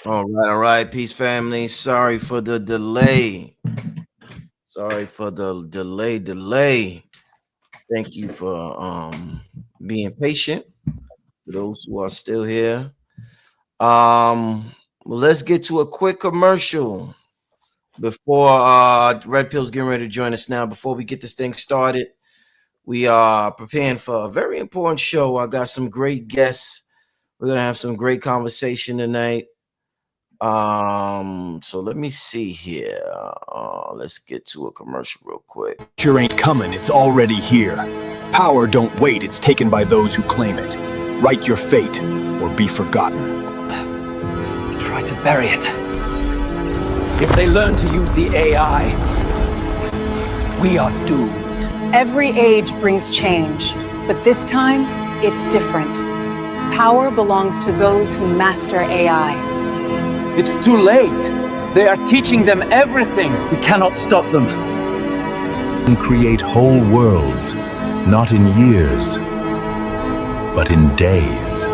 All right, peace family. Sorry for the delay. Sorry for the delay. Thank you for being patient. For those who are still here. Well, let's get to a quick commercial before Red Pill's getting ready to join us now. Before we get this thing started, we are preparing for a very important show. I got some great guests. We're gonna have some great conversation tonight. So let me see here. Let's get to a commercial real quick. Future ain't coming, it's already here. Power don't wait, it's taken by those who claim it. Write your fate, or be forgotten. We tried to bury it. If they learn to use the AI, we are doomed. Every age brings change, but this time, it's different. Power belongs to those who master AI. It's too late. They are teaching them everything. We cannot stop them. And create whole worlds, not in years, but in days.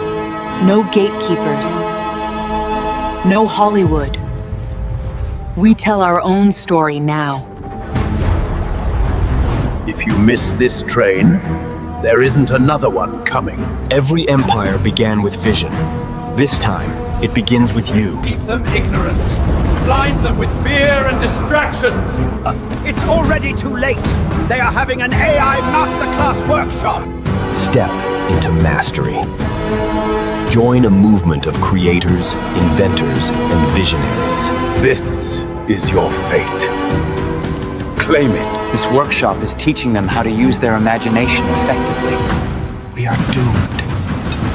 No gatekeepers. No Hollywood. We tell our own story now. If you miss this train, there isn't another one coming. Every empire began with vision. This time, it begins with you. Keep them ignorant. Blind them with fear and distractions. It's already too late. They are having an AI masterclass workshop. Step into mastery. Join a movement of creators, inventors, and visionaries. This is your fate. Claim it. This workshop is teaching them how to use their imagination effectively. We are doomed.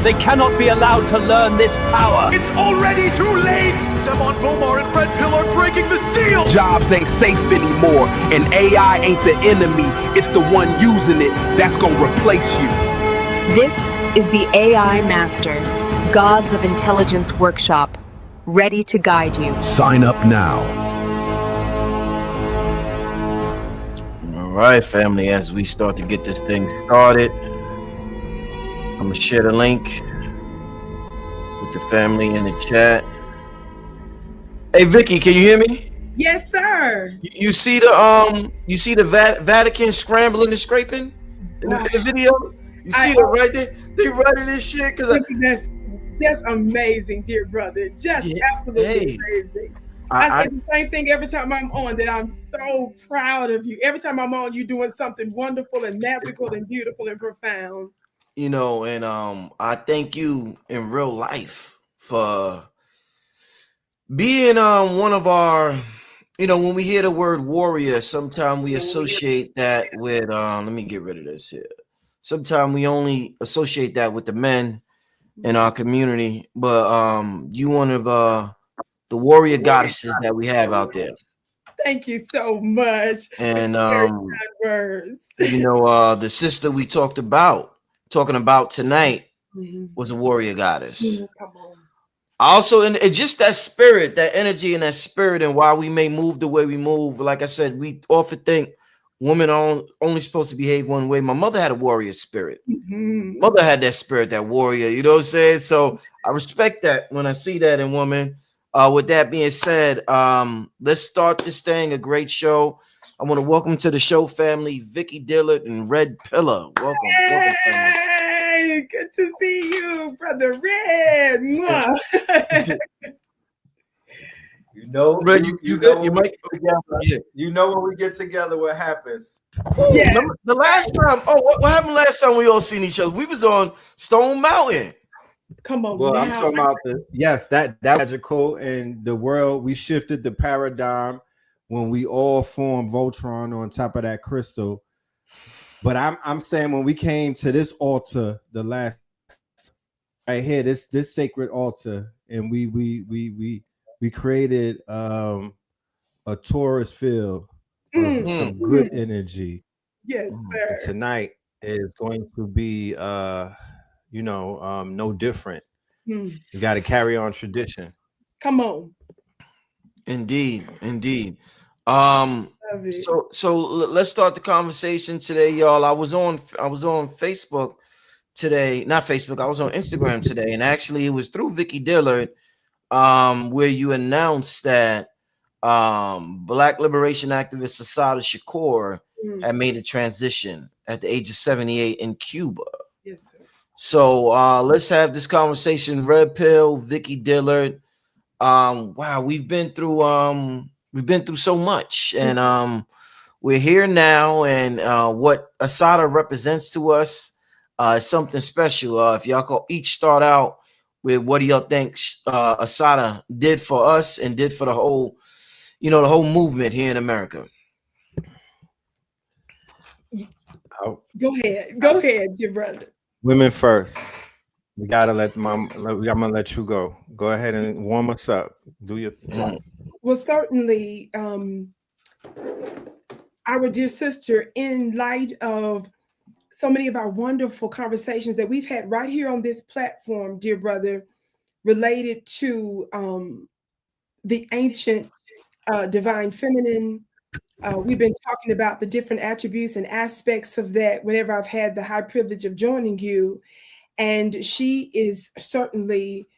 They cannot be allowed to learn this power. It's already too late! Savon Bomar and Red Pill are breaking the seal! Jobs ain't safe anymore, and AI ain't the enemy. It's the one using it that's gonna replace you. This is the AI Master, Gods of Intelligence Workshop, ready to guide you. Sign up now. All right, family, as we start to get this thing started, I'm gonna share the link with the family in the chat. Hey Vicki, can you hear me? Yes, sir. You see the Vatican scrambling and scraping in the video? You see that right there? They running this shit because that's just amazing, dear brother. Just absolutely amazing. I say the same thing every time I'm on, that I'm so proud of you. Every time I'm on, you're doing something wonderful and magical and beautiful and profound. You know, and I thank you in real life for being one of our, you know, when we hear the word warrior, sometimes we associate that with let me get rid of this here. Sometimes we only associate that with the men in our community, but you one of the warrior goddesses that we have out there. Thank you so much. And very kind words. You know, the sister we talking about tonight was a warrior goddess. Come on. Also, and just that spirit, that energy and that spirit, and why we may move the way we move. Like I said, we often think women are only supposed to behave one way. My mother had a warrior spirit. Mother had that spirit, that warrior, you know what I'm saying? So I respect that when I see that in women. With that being said, let's start this thing, a great show. I want to welcome to the show family, Vicki, Dillard, and Red Pillar. Welcome. Hey, good to see you, brother Red. You know, Red, you good? You might. You know when we get together, what happens? Yeah. The last time, what happened last time we all seen each other? We was on Stone Mountain. Come on. Well, now. I'm talking about that magical and the world. We shifted the paradigm when we all formed Voltron on top of that crystal. But I'm saying when we came to this altar, the last right here, this sacred altar, and we created a torus field of some good energy. Yes, sir. And tonight is going to be no different. You got to carry on tradition. Come on. Indeed. So let's start the conversation today, y'all. I was on Facebook today, not Facebook. I was on Instagram today, and actually it was through Vicki Dillard where you announced that Black liberation activist Assata Shakur had made a transition at the age of 78 in Cuba. Yes, sir. So let's have this conversation. Red Pill, Vicki, Dillard. Wow, we've been through so much, and we're here now, and what Assata represents to us is something special. If y'all could each start out with what do y'all think Assata did for us and did for the whole, the whole movement here in America. Go ahead, dear brother. Women first. We gotta I'm gonna let you go. Go ahead and warm us up. Do your thing. Well, certainly, our dear sister, in light of so many of our wonderful conversations that we've had right here on this platform, dear brother, related to the ancient divine feminine. We've been talking about the different attributes and aspects of that whenever I've had the high privilege of joining you. And she is certainly,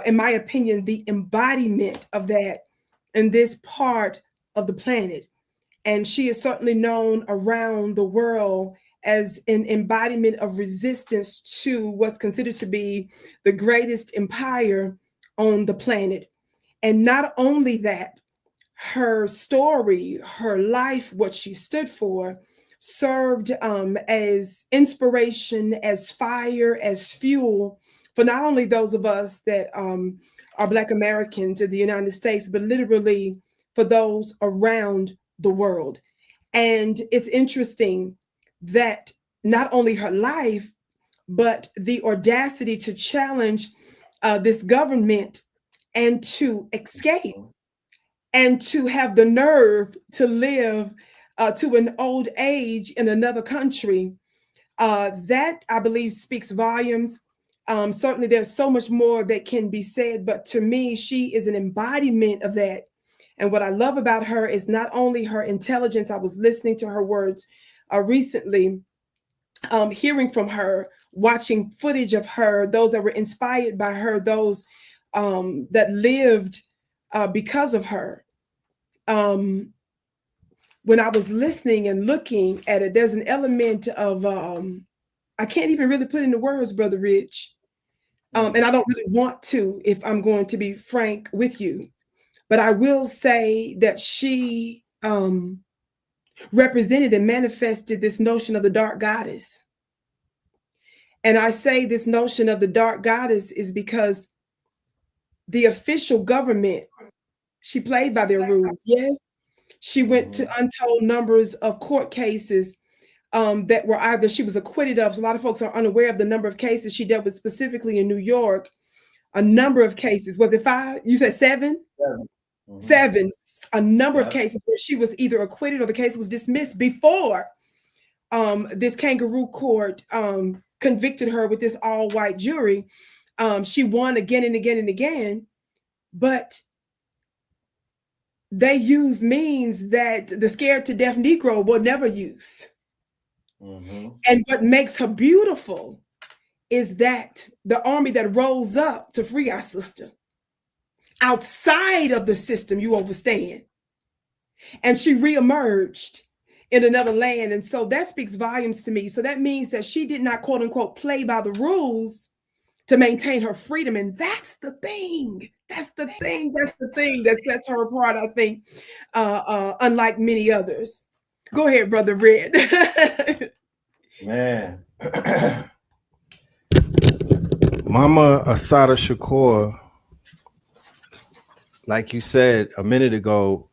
in my opinion, the embodiment of that in this part of the planet. And she is certainly known around the world as an embodiment of resistance to what's considered to be the greatest empire on the planet. And not only that, her story, her life, what she stood for, served as inspiration, as fire, as fuel for not only those of us that are Black Americans in the United States, but literally for those around the world. And it's interesting that not only her life, but the audacity to challenge this government and to escape and to have the nerve to live to an old age in another country, that I believe speaks volumes. Certainly there's so much more that can be said, but to me, she is an embodiment of that. And what I love about her is not only her intelligence. I was listening to her words recently, hearing from her, watching footage of her, those that were inspired by her, those that lived because of her. When I was listening and looking at it, there's an element of, I can't even really put into words, Brother Rich. And I don't really want to, if I'm going to be frank with you. But I will say that she represented and manifested this notion of the dark goddess. And I say this notion of the dark goddess is because the official government, she played by their rules. Yes, she went to untold numbers of court cases that were either she was acquitted of. So a lot of folks are unaware of the number of cases she dealt with specifically in New York. A number of cases. Was it 5? You said 7? 7. A number of cases where she was either acquitted or the case was dismissed before this kangaroo court convicted her with this all-white jury. She won again and again and again, but they use means that the scared to death Negro will never use. And what makes her beautiful is that the army that rose up to free our sister outside of the system you overstand. And she reemerged in another land. And so that speaks volumes to me. So that means that she did not, quote unquote, play by the rules to maintain her freedom. And that's the thing. That's the thing that sets her apart, I think, unlike many others. Go ahead, Brother Red. Man. Mama Assata Shakur, like you said a minute ago,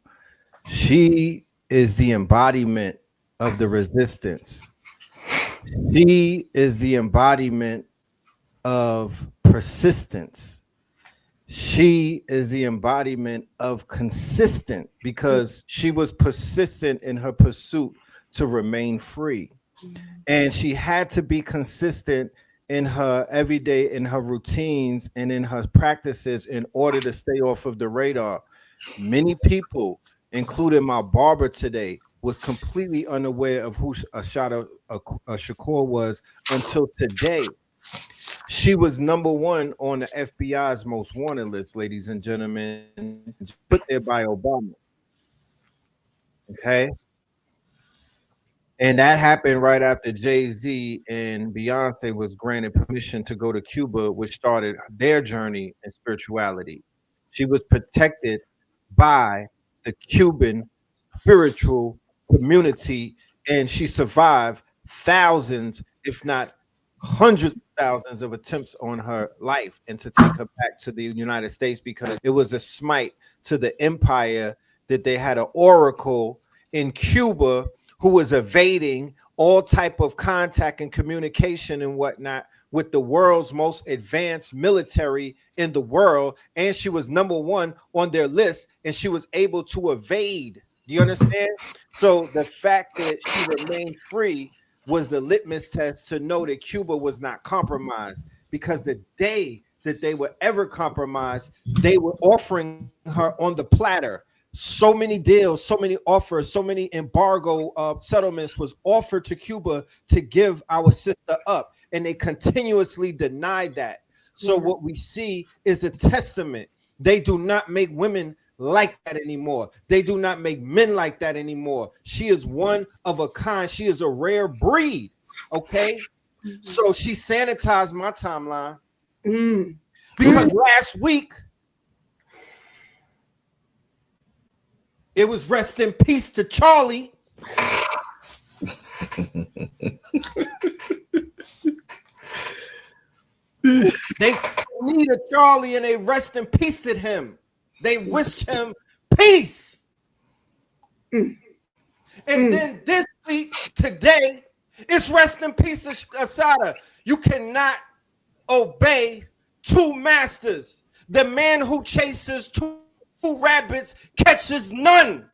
she is the embodiment of the resistance. She is the embodiment of persistence. She is the embodiment of consistent, because she was persistent in her pursuit to remain free. And she had to be consistent in her everyday, in her routines and in her practices in order to stay off of the radar. Many people, including my barber today, was completely unaware of who Assata Shakur was until today. She was #1 on the FBI's most wanted list, ladies and gentlemen, put there by Obama. Okay. And that happened right after Jay-Z and Beyonce was granted permission to go to Cuba, which started their journey in spirituality. She was protected by the Cuban spiritual community, and she survived thousands, if not hundreds of thousands of attempts on her life, and to take her back to the United States, because it was a smite to the empire that they had an oracle in Cuba who was evading all type of contact and communication and whatnot with the world's most advanced military in the world. And she was #1 on their list, and she was able to evade. Do you understand? So the fact that she remained free was the litmus test to know that Cuba was not compromised, because the day that they were ever compromised, they were offering her on the platter. So many deals, so many offers, so many embargo settlements was offered to Cuba to give our sister up, and they continuously denied that. So what we see is a testament. They do not make women like that anymore. They do not make men like that anymore. She is one of a kind. She is a rare breed. Okay. So she sanitized my timeline because last week it was rest in peace to Charlie. They needed Charlie and they rest in peace to him. They wished him peace. And then this week, today, it's rest in peace, Assata. You cannot obey two masters. The man who chases two rabbits catches none.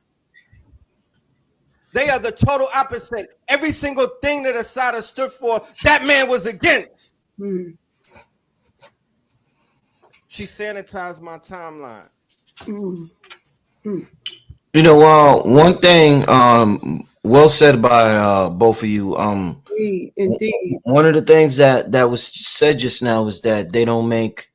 They are the total opposite. Every single thing that Assata stood for, that man was against. She sanitized my timeline. You know, one thing well said by both of you. Indeed. One of the things that was said just now is that they don't make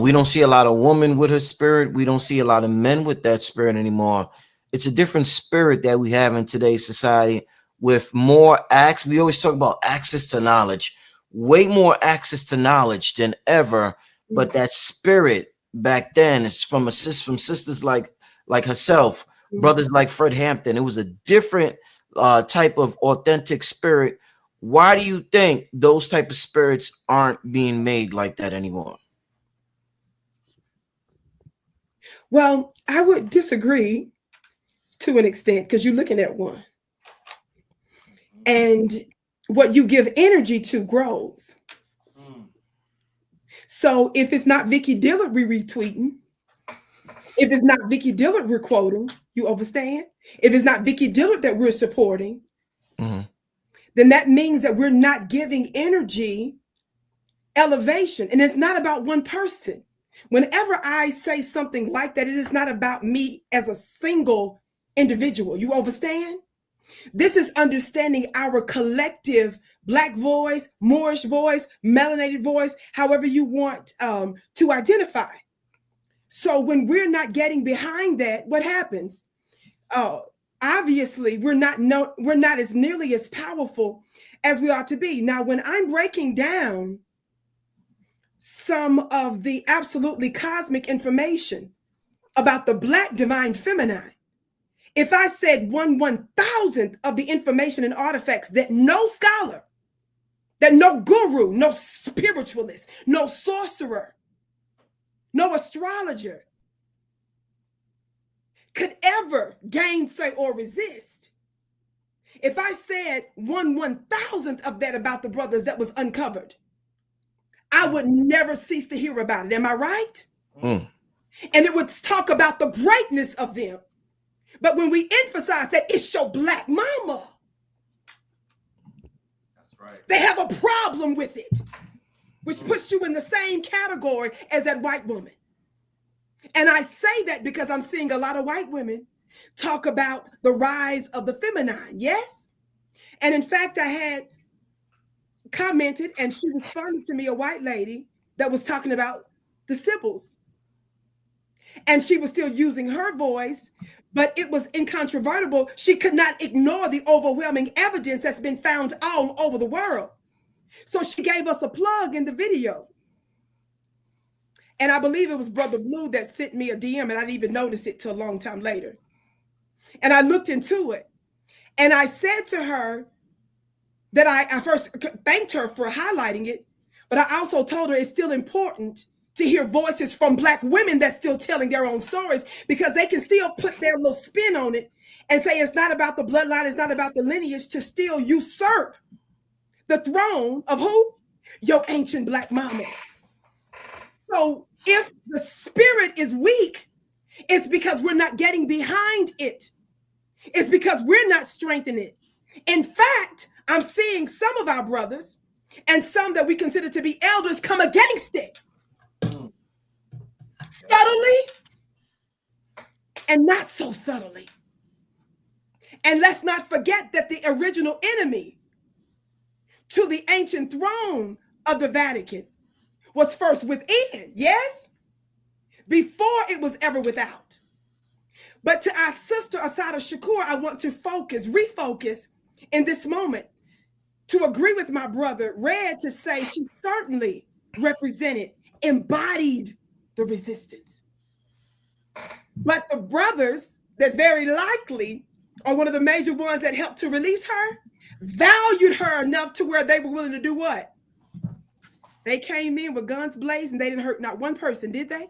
we don't see a lot of women with her spirit. We don't see a lot of men with that spirit anymore. It's a different spirit that we have in today's society with more access. We always talk about access to knowledge, way more access to knowledge than ever. But that spirit back then is from sisters like herself, brothers like Fred Hampton. It was a different type of authentic spirit. Why do you think those type of spirits aren't being made like that anymore? Well, I would disagree to an extent, because you're looking at one. And what you give energy to grows. So if it's not Vicki Dillard we retweeting, if it's not Vicki Dillard we're quoting, you understand? If it's not Vicki Dillard that we're supporting, then that means that we're not giving energy elevation. And it's not about one person. Whenever I say something like that, it is not about me as a single individual. You understand? This is understanding our collective Black voice, Moorish voice, melanated voice, however you want to identify. So when we're not getting behind that, what happens? Obviously, we're not as nearly as powerful as we ought to be. Now, when I'm breaking down some of the absolutely cosmic information about the Black divine feminine, if I said 1/1000th of the information and artifacts that no scholar, that no guru, no spiritualist, no sorcerer, no astrologer could ever gainsay or resist, if I said 1/1000th of that about the brothers that was uncovered, I would never cease to hear about it. Am I right? And it would talk about the greatness of them. But when we emphasize that it's your Black mama, that's right, they have a problem with it, which puts you in the same category as that white woman. And I say that because I'm seeing a lot of white women talk about the rise of the feminine. Yes. And in fact, I had commented and she responded to me, a white lady that was talking about the Sibyls. And she was still using her voice, but it was incontrovertible. She could not ignore the overwhelming evidence that's been found all over the world. So she gave us a plug in the video. And I believe it was Brother Blue that sent me a DM, and I didn't even notice it till a long time later. And I looked into it. And I said to her that I first thanked her for highlighting it, but I also told her it's still important to hear voices from Black women that's still telling their own stories, because they can still put their little spin on it and say it's not about the bloodline, it's not about the lineage, to still usurp the throne of who? Your ancient Black mama. So if the spirit is weak, it's because we're not getting behind it. It's because we're not strengthening it. In fact, I'm seeing some of our brothers and some that we consider to be elders come against it. Subtly and not so subtly. And let's not forget that the original enemy to the ancient throne of the Vatican was first within, yes? Before it was ever without. But to our sister Assata Shakur, I want to refocus in this moment to agree with my brother Red to say she certainly represented, embodied the resistance. But the brothers that very likely are one of the major ones that helped to release her, valued her enough to where they were willing to do what? They came in with guns blazing. They didn't hurt not one person, did they?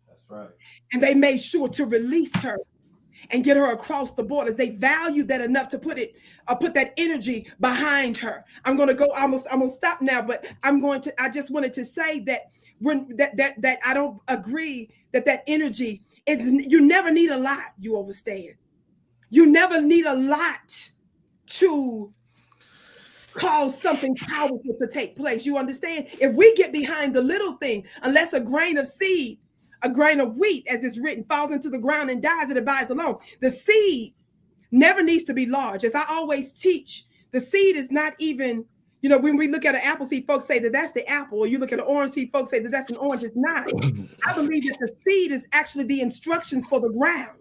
That's right. And they made sure to release her and get her across the borders. They valued that enough to put that energy behind her. I'm gonna stop now, but I just wanted to say that that I don't agree that energy is, you never need a lot, you overstand. You never need a lot to cause something powerful to take place. You understand? If we get behind the little thing, unless a grain of seed, a grain of wheat, as it's written, falls into the ground and dies, it abides alone. The seed never needs to be large. As I always teach, the seed is not even, when we look at an apple seed, folks say that that's the apple, or you look at an orange seed, folks say that that's an orange. It's not. I believe that the seed is actually the instructions for the ground.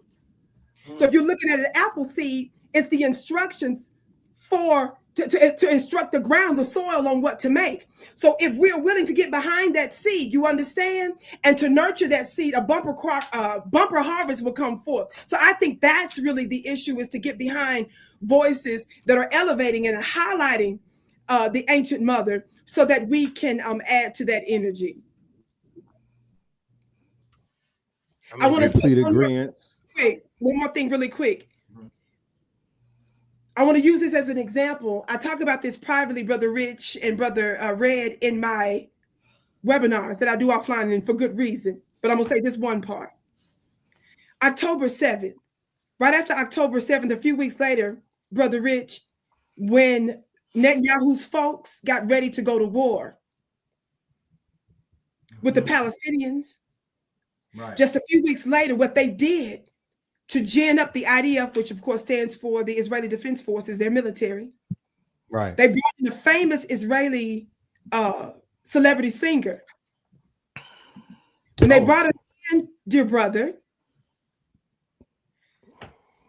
So if you're looking at an apple seed, it's the instructions to instruct the ground, the soil, on what to make. So if we're willing to get behind that seed, you understand, and to nurture that seed, a bumper harvest will come forth. So I think that's really the issue, is to get behind voices that are elevating and highlighting the ancient mother, so that we can add to that energy. I want to say one more thing really quick. I want to use this as an example. I talk about this privately, Brother Rich and Brother Red, in my webinars that I do offline, and for good reason. But I'm going to say this one part. October 7th, right after October 7th, a few weeks later, Brother Rich, when Netanyahu's folks got ready to go to war with the Palestinians, right, just a few weeks later, what they did to gin up the IDF, which of course stands for the Israeli Defense Forces, their military. Right. They brought in a famous Israeli celebrity singer. When they brought him in, dear brother,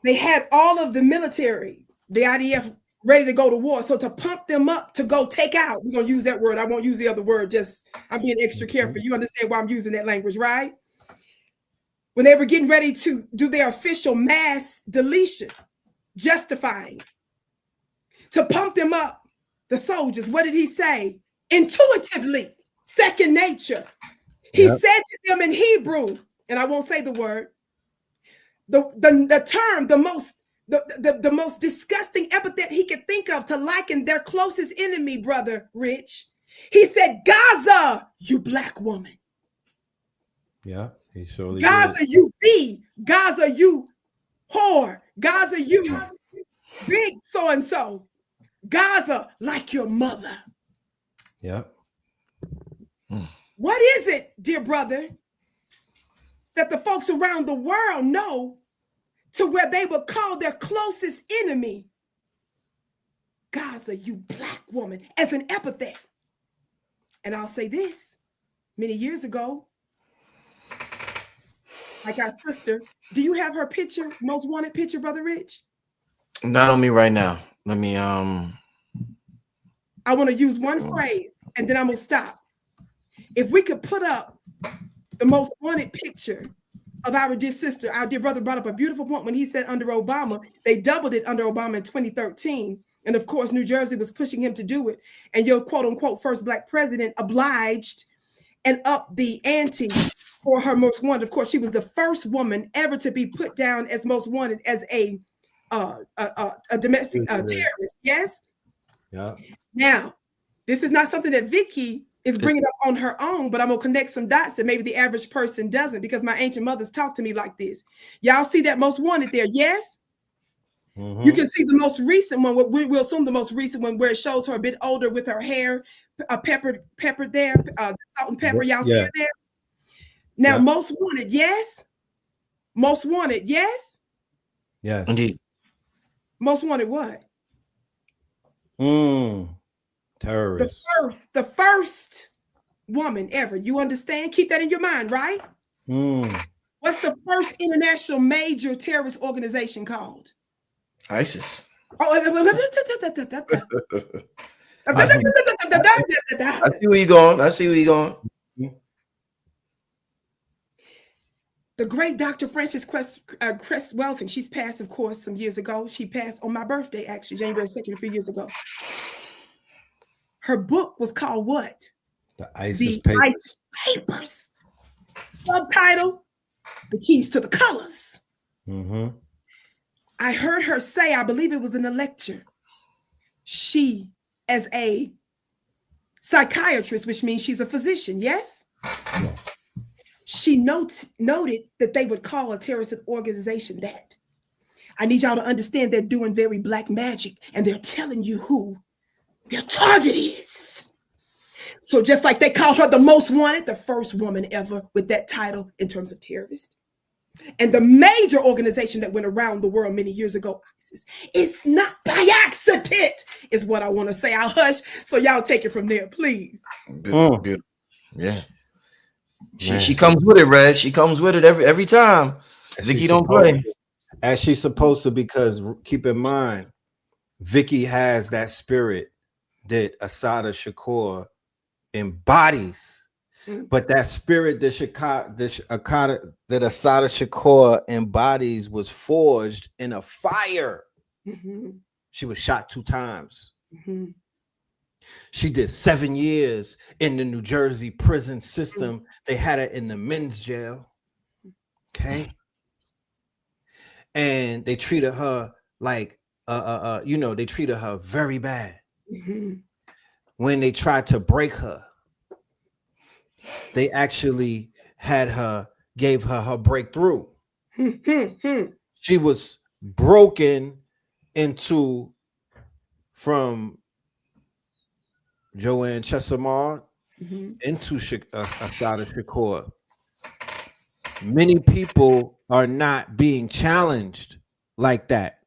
they had all of the military, the IDF, ready to go to war. So to pump them up to go take out, we're going to use that word. I won't use the other word. Just, I'm being extra careful. You understand why I'm using that language, right? When they were getting ready to do their official mass deletion, justifying, to pump them up, the soldiers, what did he say? Intuitively, second nature. He said to them in Hebrew, and I won't say the word, the term, the most disgusting epithet he could think of to liken their closest enemy, Brother Rich. He said, Gaza, you Black woman. Yeah. He surely Gaza, did. You be Gaza, you whore. Gaza, you big so and so. Gaza, like your mother. Yeah. What is it, dear brother, that the folks around the world know to where they would call their closest enemy Gaza, you black woman, as an epithet. And I'll say this, many years ago, like our sister, do you have her picture, most wanted picture, Brother Rich? Not on me right now. Let me I want to use one phrase and then I'm gonna stop. If we could put up the most wanted picture of our dear sister, our dear brother brought up a beautiful point when he said under Obama, they doubled it under Obama in 2013. And of course, New Jersey was pushing him to do it. And your quote unquote first black president obliged and upped the ante for her most wanted. Of course, she was the first woman ever to be put down as most wanted as a domestic terrorist. Yes. Yeah. Now, this is not something that Vicki is bringing up on her own, but I'm gonna connect some dots that maybe the average person doesn't, because my ancient mothers talk to me like this. Y'all see that most wanted there? Yes. Mm-hmm. You can see the most recent one. We'll assume the most recent one where it shows her a bit older with her hair peppered there, salt and pepper. Y'all see her there? Now, most wanted, yes. Most wanted, yes. Yeah. Indeed. Most wanted what? Terrorist. The first woman ever. You understand? Keep that in your mind, right? What's the first international major terrorist organization called? ISIS. I see where you're going. I see where you're going. The great Dr. Frances Cress Welsing, she's passed, of course, some years ago. She passed on my birthday, actually, January 2nd, a few years ago. Her book was called what? The ISIS Papers. Subtitle, The Keys to the Colors. Mm-hmm. I heard her say, I believe it was in a lecture, she, as a psychiatrist, which means she's a physician, yes? Yeah. She noted that they would call a terrorist organization that. I need y'all to understand they're doing very black magic and they're telling you who their target is. So just like they called her the most wanted, the first woman ever with that title in terms of terrorist. And the major organization that went around the world many years ago, ISIS, it's not by accident, is what I want to say. I'll hush, so y'all take it from there, please. Good. Yeah. She comes with it, Red. She comes with it every time. Vicki don't play. As she's supposed to, because keep in mind, Vicki has that spirit that Assata Shakur embodies. But that spirit that Assata Shakur embodies was forged in a fire. Mm-hmm. She was shot 2 times. Mm-hmm. She did 7 years in the New Jersey prison system. Mm-hmm. They had her in the men's jail. Okay. And they treated her like, they treated her very bad. Mm-hmm. When they tried to break her, they actually gave her breakthrough. She was broken into from Joanne Chesimard into Assata Shakur. Many people are not being challenged like that.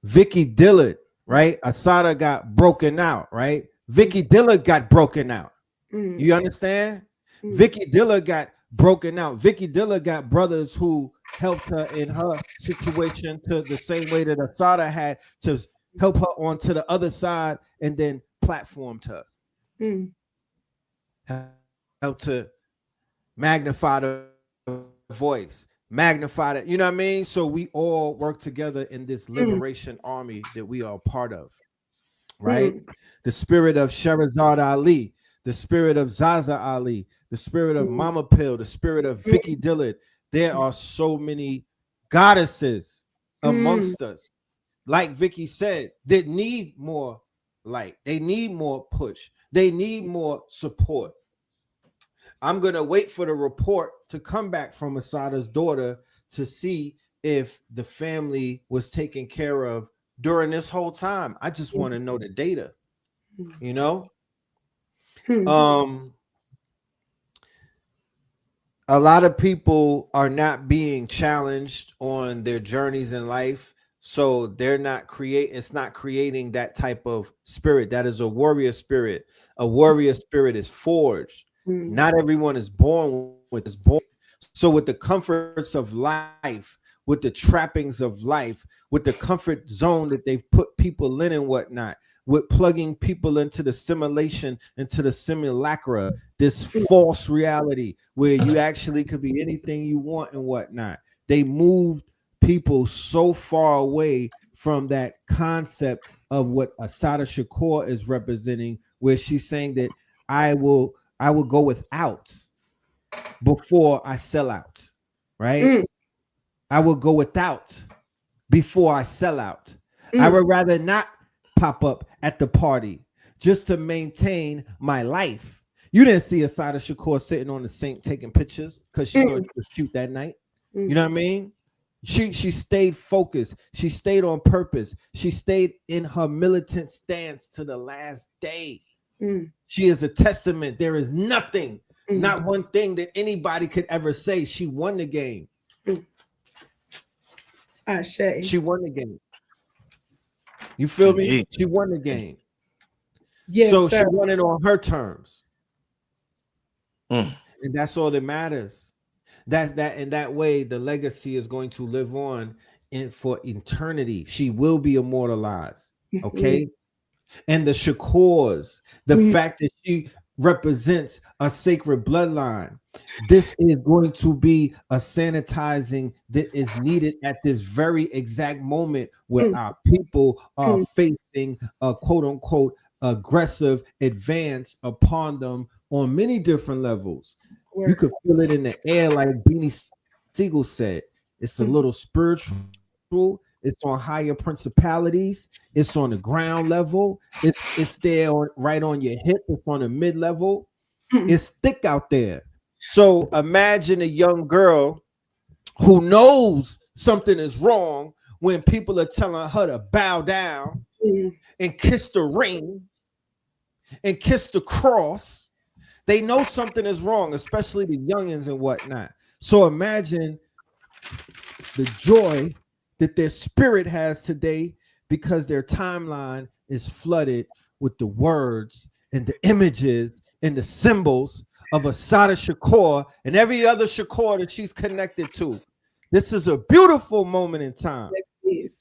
Vicki Dillard, right? Assata got broken out, right? Vicki Dillard got broken out. You understand? Vicki Dillard got broken out. Vicki Dillard got brothers who helped her in her situation to the same way that Assata had to help her onto the other side and then platformed her. Help to magnify the voice, magnify it. You know what I mean? So we all work together in this liberation army that we are part of, right? The spirit of Sherazad Ali, the spirit of Zaza Ali, the spirit of Mama Pill, the spirit of Vicki Dillard. There are so many goddesses amongst us. Like Vicki said, that need more light. They need more push. They need more support. I'm going to wait for the report to come back from Assata's daughter to see if the family was taken care of during this whole time. I just want to know the data, you know? A lot of people are not being challenged on their journeys in life. So they're not it's not creating that type of spirit. That is a warrior spirit. A warrior spirit is forged. Not everyone is born with this. So with the comforts of life, with the trappings of life, with the comfort zone that they've put people in and whatnot, with plugging people into the simulation, into the simulacra, this false reality where you actually could be anything you want and whatnot. They moved people so far away from that concept of what Assata Shakur is representing, where she's saying that I will go without before I sell out, right? I will go without before I sell out. I would rather not pop up at the party just to maintain my life. You didn't see Assata Shakur sitting on the sink taking pictures because she thought she was cute that night. You know what I mean? She stayed focused. She stayed on purpose. She stayed in her militant stance to the last day. She is a testament. There is nothing, not one thing that anybody could ever say. She won the game. She won the game. You feel me? She won the game. Yes, so sir. she won it on her terms. And that's all that matters. That's that. In that way, the legacy is going to live on for eternity. She will be immortalized. Okay. And the Shakurs, the fact that she represents a sacred bloodline, this is going to be a sanitizing that is needed at this very exact moment where our people are facing a quote unquote aggressive advance upon them on many different levels. You could feel it in the air, like Beanie Siegel said. It's a little spiritual. It's on higher principalities. It's on the ground level. It's there right on your hip. It's on the mid level. It's thick out there. So imagine a young girl who knows something is wrong when people are telling her to bow down and kiss the ring and kiss the cross. They know something is wrong, especially the youngins and whatnot. So imagine the joy that their spirit has today because their timeline is flooded with the words and the images and the symbols of Assata Shakur and every other Shakur that she's connected to. This is a beautiful moment in time.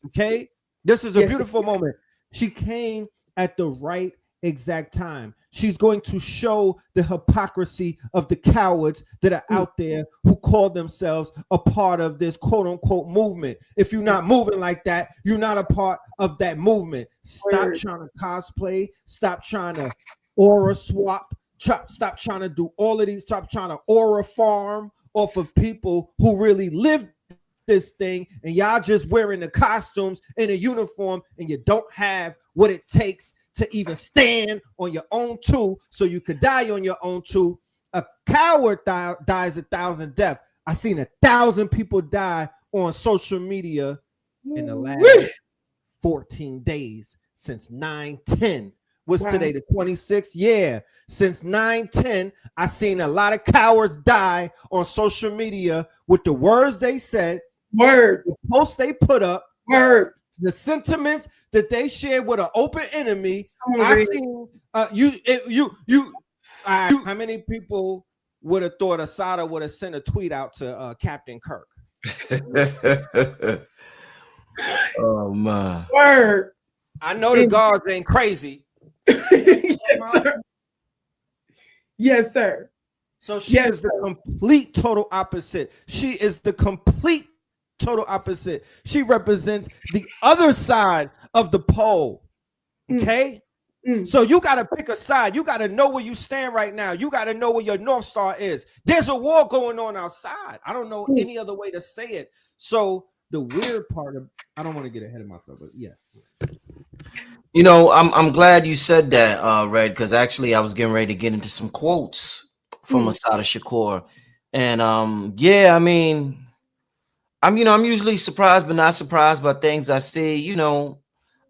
Okay? This is a beautiful moment. She came at the right exact time. She's going to show the hypocrisy of the cowards that are out there who call themselves a part of this quote unquote movement. If you're not moving like that, you're not a part of that movement. Stop trying to cosplay. Stop trying to aura swap. Stop trying to do all of these. Stop trying to aura farm off of people who really live this thing, and y'all just wearing the costumes and a uniform, and you don't have what it takes to even stand on your own two, so you could die on your own two. A coward dies 1,000 deaths. I seen 1,000 people die on social media in the last 14 days since 9/10. What's today, the 26th? Yeah, since 9/10, I seen a lot of cowards die on social media with the words they said, the posts they put up, the sentiments that they shared with an open enemy. I seen how many people would have thought Assata would have sent a tweet out to Captain Kirk? Oh my word! I know the guards ain't crazy. Yes, sir. Yes, sir. So she is the complete total opposite. She is the complete total opposite. She represents the other side of the pole. Okay? So you got to pick a side. You got to know where you stand right now. You got to know where your North Star is. There's a war going on outside. I don't know any other way to say it. So the weird part of, I don't want to get ahead of myself, but yeah. You know, I'm glad you said that, Red, because actually I was getting ready to get into some quotes from Assata Shakur. And yeah, I mean, I'm usually surprised but not surprised by things I see. You know,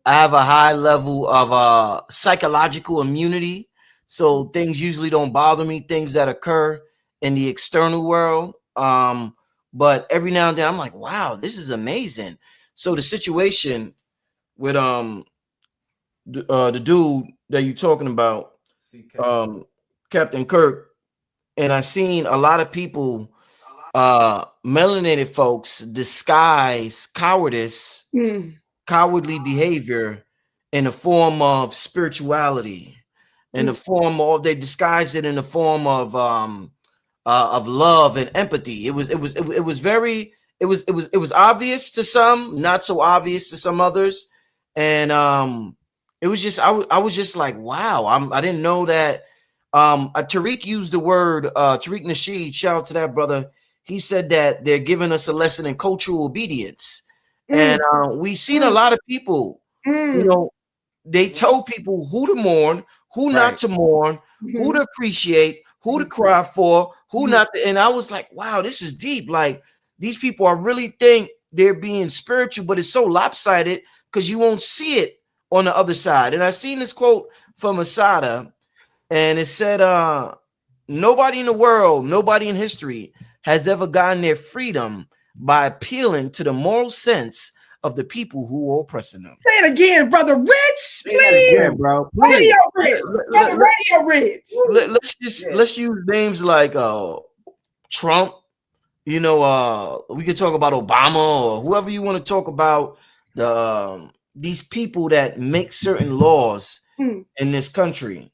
I have a high level of psychological immunity, so things usually don't bother me, things that occur in the external world. But every now and then I'm like, wow, this is amazing. So the situation with the dude that you're talking about, Captain Kirk, and I seen a lot of people, melanated folks, disguise cowardice, cowardly behavior in the form of spirituality, in the form of, they disguise it in the form of love and empathy. It was obvious to some, not so obvious to some others, and it was just, I was just like, wow, I didn't know that. Tariq used the word, Tariq Nasheed, shout out to that brother. He said that they're giving us a lesson in cultural obedience, and we've seen a lot of people, you know, they told people who to mourn, who not to mourn, who to appreciate, who to cry for, who not to. And I was like, wow, this is deep. Like, these people, I really think they're being spiritual, but it's so lopsided because you won't see it on the other side. And I seen this quote from Assata, and it said, nobody in the world, nobody in history has ever gotten their freedom by appealing to the moral sense of the people who are oppressing them. Say it again, brother Rich, please. Again, bro. Radio Rich. Brother Radio Rich. Let's use names like Trump. You know, we could talk about Obama or whoever you want to talk about. These people that make certain laws in this country.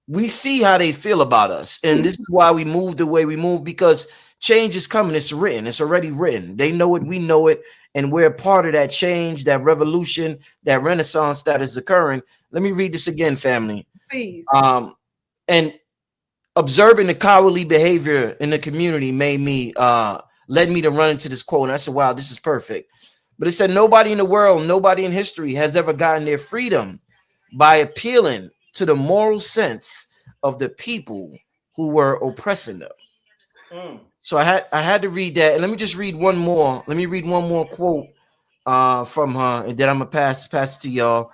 We see how they feel about us, and this is why we move the way we move, because change is coming. It's written. It's already written. They know it. We know it, and we're a part of that change, that revolution, that renaissance that is occurring. Let me read this again, family. Please. And observing the cowardly behavior in the community made me led me to run into this quote, and I said, wow, this is perfect. But it said, nobody in the world, nobody in history has ever gotten their freedom by appealing to the moral sense of the people who were oppressing them. So I had to read that, and let me just read one more. Let me read one more quote from her, and then I'm gonna pass it to y'all.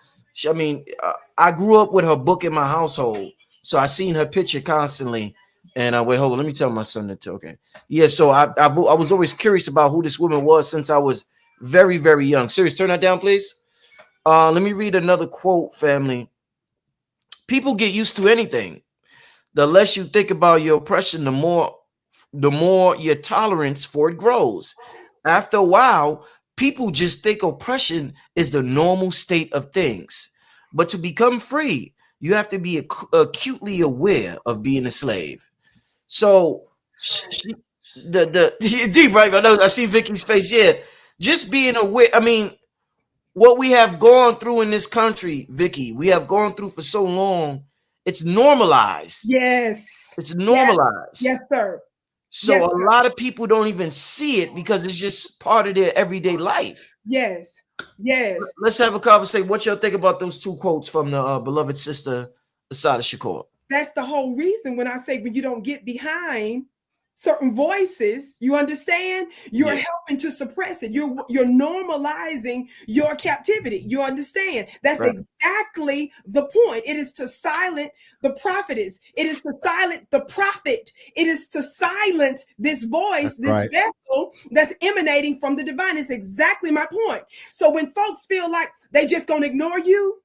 I grew up with her book in my household, so I seen her picture constantly. And wait, hold on, let me tell my son that too. Okay, yeah. So I was always curious about who this woman was since I was very, very young. Serious, turn that down, please. Let me read another quote, family. People get used to anything. The less you think about your oppression, the more your tolerance for it grows. After a while, people just think oppression is the normal state of things. But to become free, you have to be acutely aware of being a slave. So, deep, right? I know. I see Vicky's face. Yeah, just being aware. I mean, what we have gone through in this country, Vicky, we have gone through for so long, it's normalized. Yes. It's normalized. Yes, sir. So yes, a lot of people don't even see it because it's just part of their everyday life. Yes. Yes. Let's have a conversation. What y'all think about those two quotes from the beloved sister, Assata Shakur? That's the whole reason when I say when you don't get behind certain voices, you understand, you're helping to suppress it. You're normalizing your captivity. You understand? That's exactly the point. It is to silence the prophetess. It is to silence the prophet. It is to silence this voice, this vessel that's emanating from the divine. It's exactly my point. So when folks feel like they just gonna ignore you,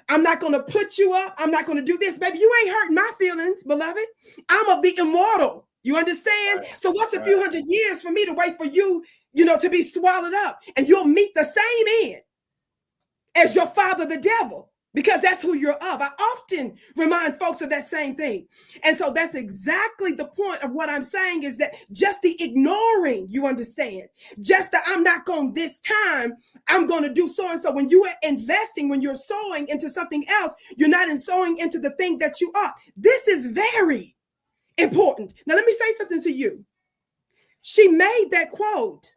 I'm not going to put you up, I'm not going to do this, baby, you ain't hurting my feelings, beloved. I'm of the immortal. You understand? So what's a few hundred years for me to wait for you, to be swallowed up, and you'll meet the same end as your father, the devil, because that's who you're of. I often remind folks of that same thing. And so that's exactly the point of what I'm saying, is that just the ignoring, you understand, just that I'm not going this time, I'm going to do so and so. When you are investing, when you're sowing into something else, you're not sowing into the thing that you are. This is very important. Now, let me say something to you. She made that quote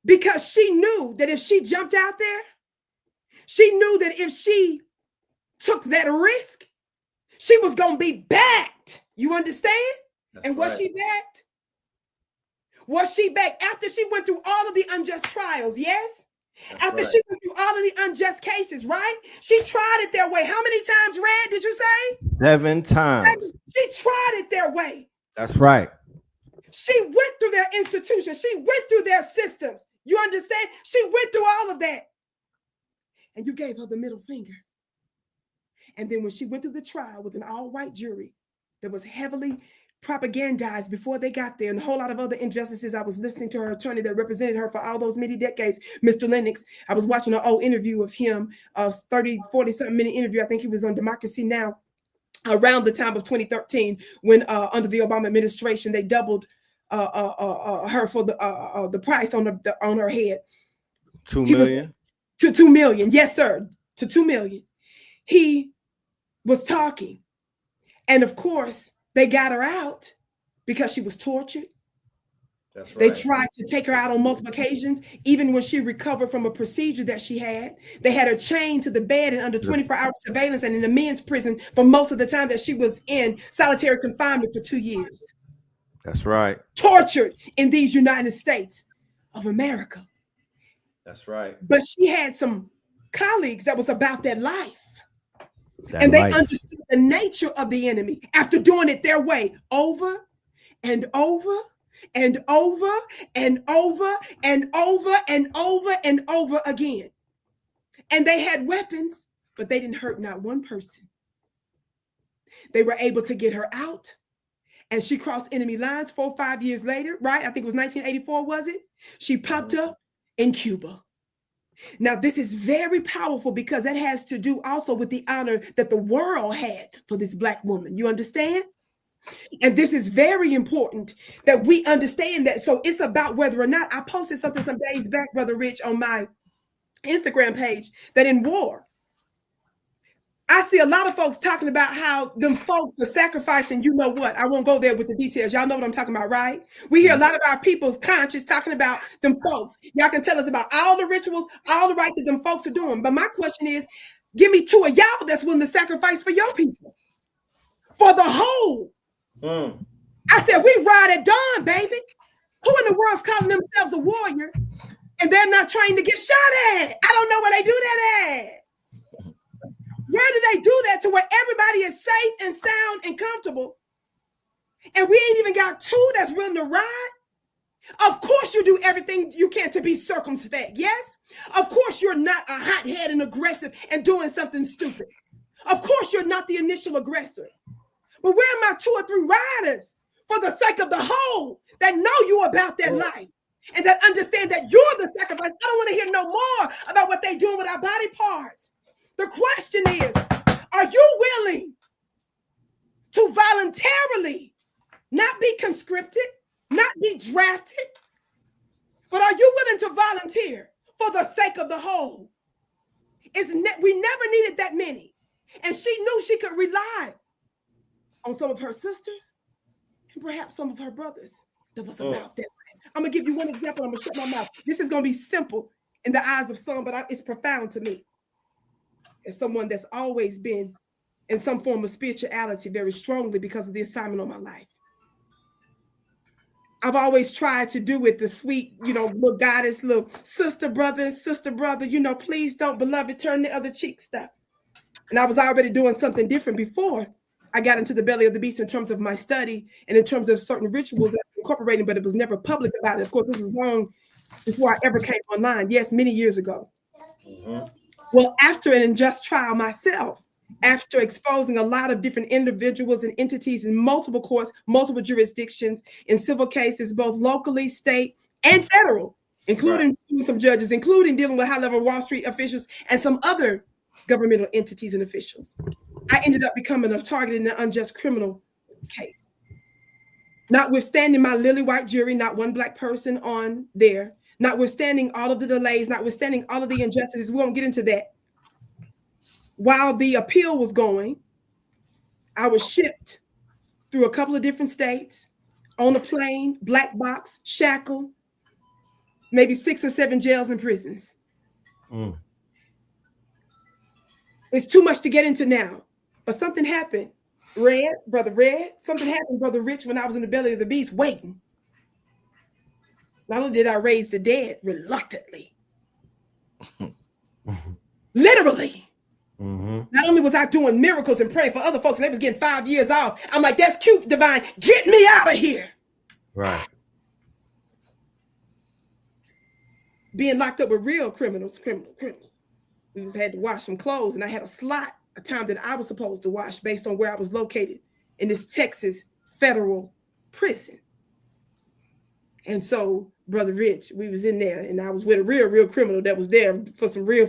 because she knew that if she jumped out there, she knew that if she took that risk, she was going to be backed. You understand? And was she backed? Was she backed after she went through all of the unjust trials? Yes. After she went through all of the unjust cases, right? She tried it their way. How many times, Red, did you say? 7 times. She tried it their way. That's right. She went through their institutions. She went through their systems. You understand? She went through all of that. And you gave her the middle finger. And then when she went through the trial with an all-white jury that was heavily propagandized before they got there, and a whole lot of other injustices, I was listening to her attorney that represented her for all those many decades, Mr. Lennox. I was watching an old interview of him, a 30, 40-something minute interview. I think he was on Democracy Now! Around the time of 2013, when under the Obama administration, they doubled her for the price on her head. 2 million? To 2 million. Yes, sir. To 2 million. He was talking. And of course, they got her out because she was tortured. That's right. They tried to take her out on multiple occasions, even when she recovered from a procedure that she had. They had her chained to the bed and under 24-hour surveillance and in a men's prison for most of the time that she was in solitary confinement for 2 years. That's right. Tortured in these United States of America. That's right. But she had some colleagues that was about that life. And they understood the nature of the enemy after doing it their way over and over and over and over and over and over and over again. And they had weapons, but they didn't hurt not one person. They were able to get her out. And she crossed enemy lines 4 or 5 years later, right? I think it was 1984, was it? She popped up in Cuba. Now, this is very powerful because that has to do also with the honor that the world had for this Black woman. You understand? And this is very important that we understand that. So it's about whether or not, I posted something some days back, Brother Rich, on my Instagram page, that in war, I see a lot of folks talking about how them folks are sacrificing, you know what? I won't go there with the details. Y'all know what I'm talking about, right? We hear a lot of our people's conscience talking about them folks. Y'all can tell us about all the rituals, all the right that them folks are doing. But my question is, give me 2 of y'all that's willing to sacrifice for your people. For the whole. I said, we ride at dawn, baby. Who in the world's calling themselves a warrior and they're not trained to get shot at? I don't know where they do that at. Where do they do that to where everybody is safe and sound and comfortable? And we ain't even got 2 that's willing to ride? Of course you do everything you can to be circumspect, yes? Of course you're not a hothead and aggressive and doing something stupid. Of course you're not the initial aggressor. But where are my 2 or 3 riders for the sake of the whole that know you about that life and that understand that you're the sacrifice? I don't want to hear no more about what they're doing with our body parts. The question is, are you willing to voluntarily not be conscripted, not be drafted, but are you willing to volunteer for the sake of the whole? We never needed that many. And she knew she could rely on some of her sisters and perhaps some of her brothers that was about that. I'm going to give you one example. I'm going to shut my mouth. This is going to be simple in the eyes of some, but it's profound to me. As someone that's always been in some form of spirituality very strongly because of the assignment on my life. I've always tried to do it the sweet, little goddess, little sister, brother, please don't, beloved, turn the other cheek stuff. And I was already doing something different before I got into the belly of the beast in terms of my study and in terms of certain rituals that I incorporated, but it was never public about it. Of course, this was long before I ever came online. Yes, many years ago. Well, after an unjust trial myself, after exposing a lot of different individuals and entities in multiple courts, multiple jurisdictions, in civil cases, both locally, state, and federal, including some judges, including dealing with high-level Wall Street officials and some other governmental entities and officials, I ended up becoming a target in an unjust criminal case. Notwithstanding my lily white jury, not one Black person on there, notwithstanding all of the delays, notwithstanding all of the injustices, we won't get into that. While the appeal was going, I was shipped through a couple of different states on a plane, black box, shackled, maybe 6 or 7 jails and prisons. It's too much to get into now, but something happened. Brother Rich, when I was in the belly of the beast waiting. Not only did I raise the dead reluctantly, literally. Not only was I doing miracles and praying for other folks, and they was getting 5 years off. I'm like, that's cute, divine. Get me out of here. Right. Being locked up with real criminals. We just had to wash some clothes, and I had a time that I was supposed to wash based on where I was located in this Texas federal prison. And so, Brother Rich, we was in there, and I was with a real criminal that was there for some real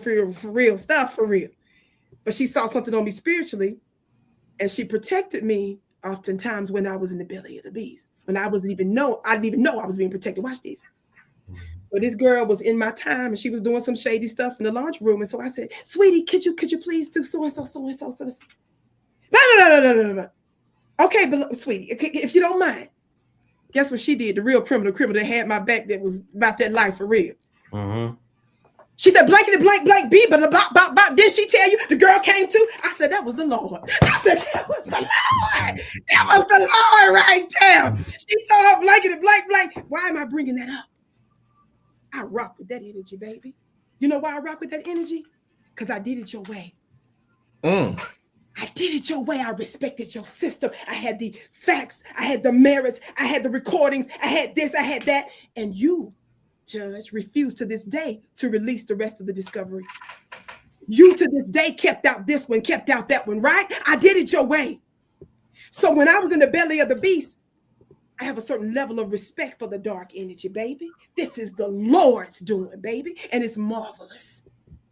stuff, for real. But she saw something on me spiritually, and she protected me oftentimes when I was in the belly of the beast, when I didn't even know I was being protected. Watch this. So this girl was in my time, and she was doing some shady stuff in the laundry room. And so I said, "Sweetie, could you please do so and so, so and so, so and so?" No. Okay, but sweetie, if you don't mind. Guess what she did? The real criminal that had my back, that was about that life for real. Mm-hmm. She said, blankety blank B, but about did she tell you the girl came to? I said, that was the Lord. I said, that was the Lord. That was the Lord right there. She told her blankety blank. Why am I bringing that up? I rock with that energy, baby. You know why I rock with that energy? Because I did it your way. I did it your way. I respected your system. I had the facts. I had the merits. I had the recordings. I had this. I had that. And you, Judge, refused to this day to release the rest of the discovery. You to this day kept out this one, kept out that one, right? I did it your way. So when I was in the belly of the beast, I have a certain level of respect for the dark energy, baby. This is the Lord's doing, baby. And it's marvelous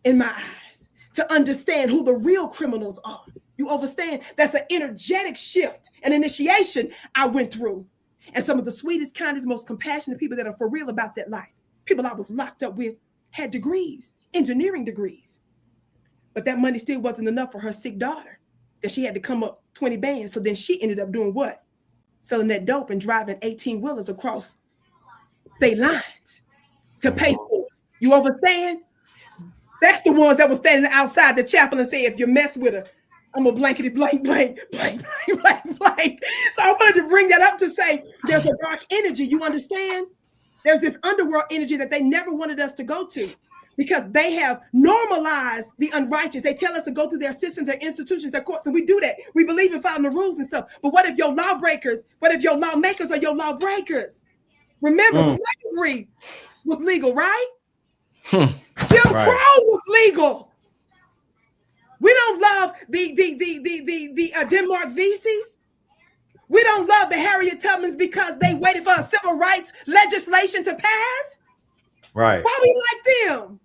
in my eyes to understand who the real criminals are. You understand? That's an energetic shift, an initiation I went through. And some of the sweetest, kindest, most compassionate people that are for real about that life, people I was locked up with, had degrees, engineering degrees. But that money still wasn't enough for her sick daughter, that she had to come up 20 bands. So then she ended up doing what? Selling that dope and driving 18-wheelers across state lines to pay for it. You understand? That's the ones that were standing outside the chapel and say, if you mess with her, I'm a blankety blank. So I wanted to bring that up to say there's a dark energy. You understand? There's this underworld energy that they never wanted us to go to because they have normalized the unrighteous. They tell us to go to their systems, their institutions, their courts, and we do that. We believe in following the rules and stuff. But what if your lawbreakers, what if your lawmakers are your lawbreakers? Remember, slavery was legal, right? Jim Crow was legal. We don't love the Denmark VCs. We don't love the Harriet Tubmans because they waited for a civil rights legislation to pass. Right. Why we like them?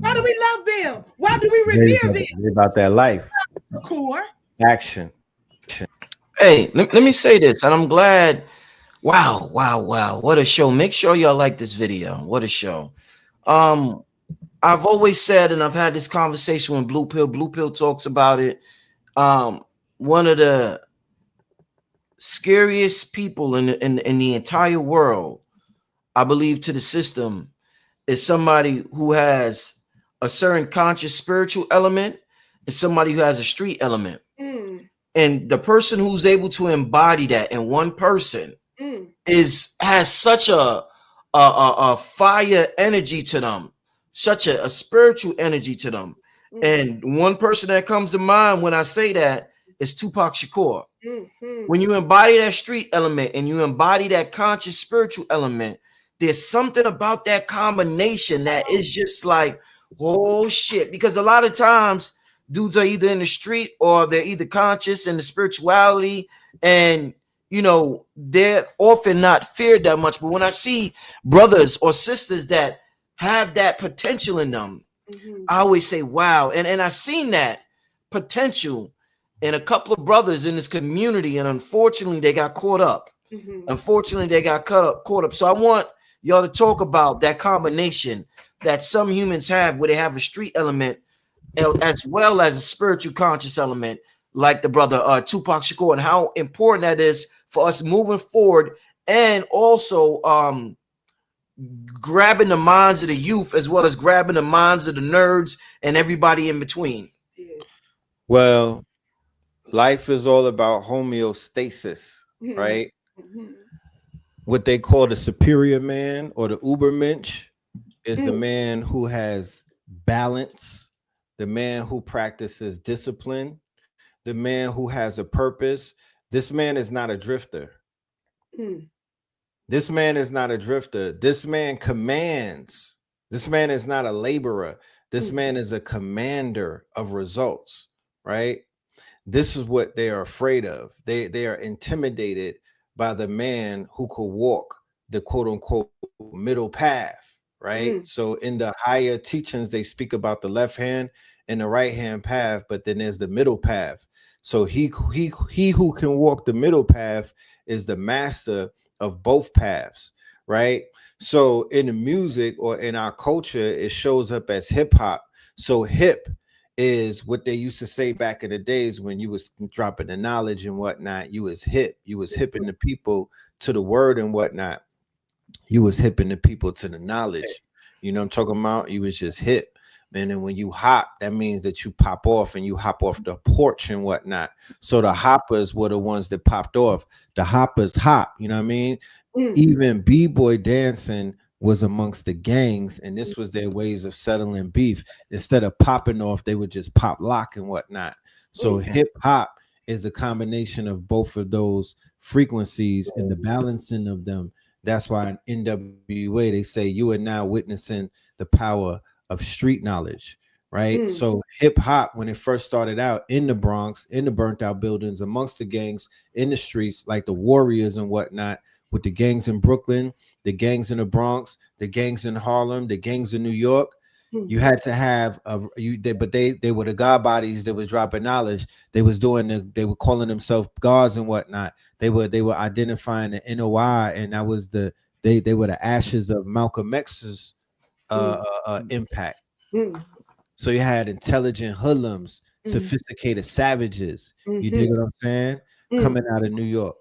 Why do we love them? Why do we revere them? It's about that life. Core. Action. Hey, let me say this, and I'm glad. Wow. What a show. Make sure y'all like this video. What a show. I've always said, and I've had this conversation with Blue Pill talks about it. One of the scariest people in the entire world, I believe, to the system is somebody who has a certain conscious spiritual element and somebody who has a street element. And the person who's able to embody that in one person has such a fire energy to them, such a spiritual energy to them. And one person that comes to mind when I say that is Tupac Shakur. When you embody that street element and you embody that conscious spiritual element, there's something about that combination that is just like, oh shit. Because a lot of times dudes are either in the street or they're either conscious in the spirituality, and you know, they're often not feared that much. But when I see brothers or sisters that have that potential in them, I always say, wow. And I seen that potential in a couple of brothers in this community, and unfortunately they got caught up. Unfortunately, they got caught up. So I want y'all to talk about that combination that some humans have, where they have a street element as well as a spiritual conscious element, like the brother Tupac Shakur, and how important that is for us moving forward, and also grabbing the minds of the youth as well as grabbing the minds of the nerds and everybody in between. Well, life is all about homeostasis, right? What they call the superior man or the Ubermensch is the man who has balance, the man who practices discipline, the man who has a purpose. This man is not a drifter. This man is not a drifter. This man commands. This man is not a laborer. This man is a commander of results, right? This is what they are afraid of. They are intimidated by the man who could walk the quote unquote middle path, right? So in the higher teachings, they speak about the left hand and the right hand path, but then there's the middle path. So he who can walk the middle path is the master of both paths, right? So in the music or in our culture, it shows up as hip hop. So hip is what they used to say back in the days when you was dropping the knowledge and whatnot. You was hip. You was hipping the people to the word and whatnot. You was hipping the people to the knowledge. You know what I'm talking about? You was just hip. And then when you hop, that means that you pop off and you hop off the porch and whatnot. So the hoppers were the ones that popped off. The hoppers hop, you know what I mean? Even b-boy dancing was amongst the gangs, and this was their ways of settling beef. Instead of popping off, they would just pop lock and whatnot. So hip hop is a combination of both of those frequencies and the balancing of them. That's why in NWA they say you are now witnessing the power of street knowledge, right? So hip hop, when it first started out in the Bronx, in the burnt out buildings, amongst the gangs, in the streets, like the Warriors and whatnot, with the gangs in Brooklyn, the gangs in the Bronx, the gangs in Harlem, the gangs in New York, you had to have they were the god bodies that was dropping knowledge. They was they were calling themselves gods and whatnot. They were identifying the NOI, and that was they were the ashes of Malcolm X's impact. So you had intelligent hoodlums, sophisticated savages. You dig what I'm saying? Coming out of New York.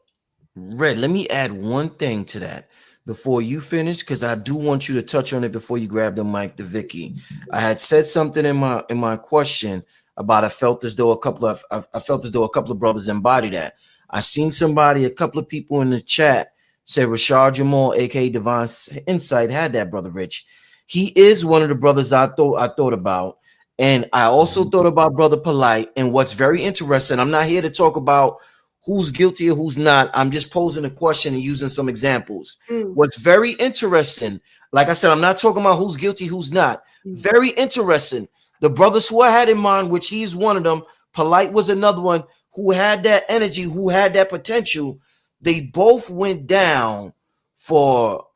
Red, let me add one thing to that before you finish, because I do want you to touch on it before you grab the mic to Vicki. I had said something in my question about I felt as though a couple of brothers embody that. I seen somebody, a couple of people in the chat say Rashad Jamal, aka Divine Insight, had that, brother Rich. He is one of the brothers I thought about. And I also thought about Brother Polite. And what's very interesting, I'm not here to talk about who's guilty or who's not. I'm just posing a question and using some examples. What's very interesting, like I said, I'm not talking about who's guilty, who's not. Very interesting. The brothers who I had in mind, which he's one of them, Polite was another one, who had that energy, who had that potential. They both went down for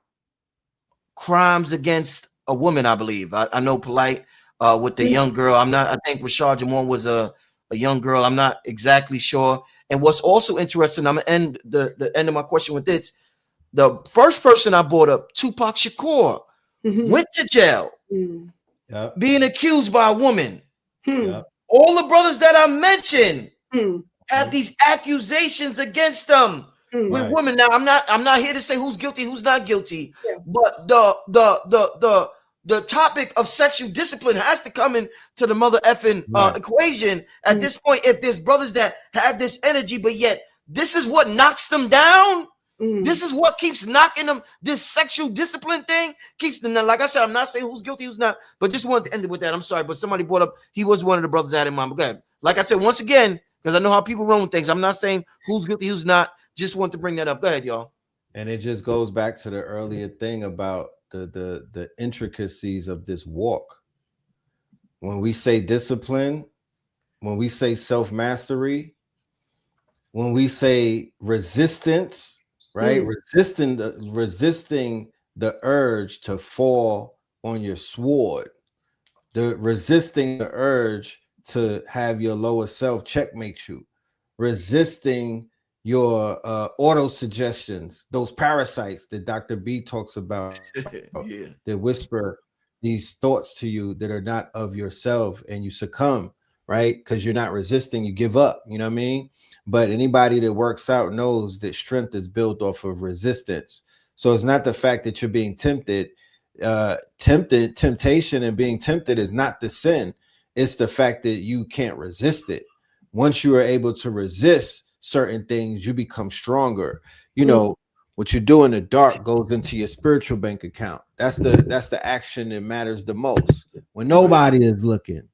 crimes against a woman, I believe. I know Polite with the young girl. I think Rashad Jamal was a young girl. I'm not exactly sure. And what's also interesting, I'm gonna end the end of my question with this. The first person I brought up, Tupac Shakur, went to jail, being accused by a woman. All the brothers that I mentioned have these accusations against them with women. Now, I'm not here to say who's guilty, who's not guilty, but the topic of sexual discipline has to come into the mother effing equation at this point. If there's brothers that have this energy, but yet this is what knocks them down. This is what keeps knocking them. This sexual discipline thing keeps them. Now, like I said, I'm not saying who's guilty, who's not, but just wanted to end it with that. I'm sorry, but somebody brought up he was one of the brothers I had in mind. But go ahead. Like I said, once again, because I know how people run with things, I'm not saying who's guilty, who's not. Just want to bring that up. Go ahead, y'all. And it just goes back to the earlier thing about the intricacies of this walk. When we say discipline, when we say self-mastery, when we say resistance, right? Resisting the urge to fall on your sword, resisting the urge to have your lower self checkmate you, resisting your auto suggestions, those parasites that Dr. B talks about, that whisper these thoughts to you that are not of yourself, and you succumb, right? Because you're not resisting, you give up, you know what I mean? But anybody that works out knows that strength is built off of resistance. So it's not the fact that you're being tempted. Temptation and being tempted is not the sin. It's the fact that you can't resist it. Once you are able to resist certain things, you become stronger. You know, what you do in the dark goes into your spiritual bank account. That's the action that matters the most when nobody is looking.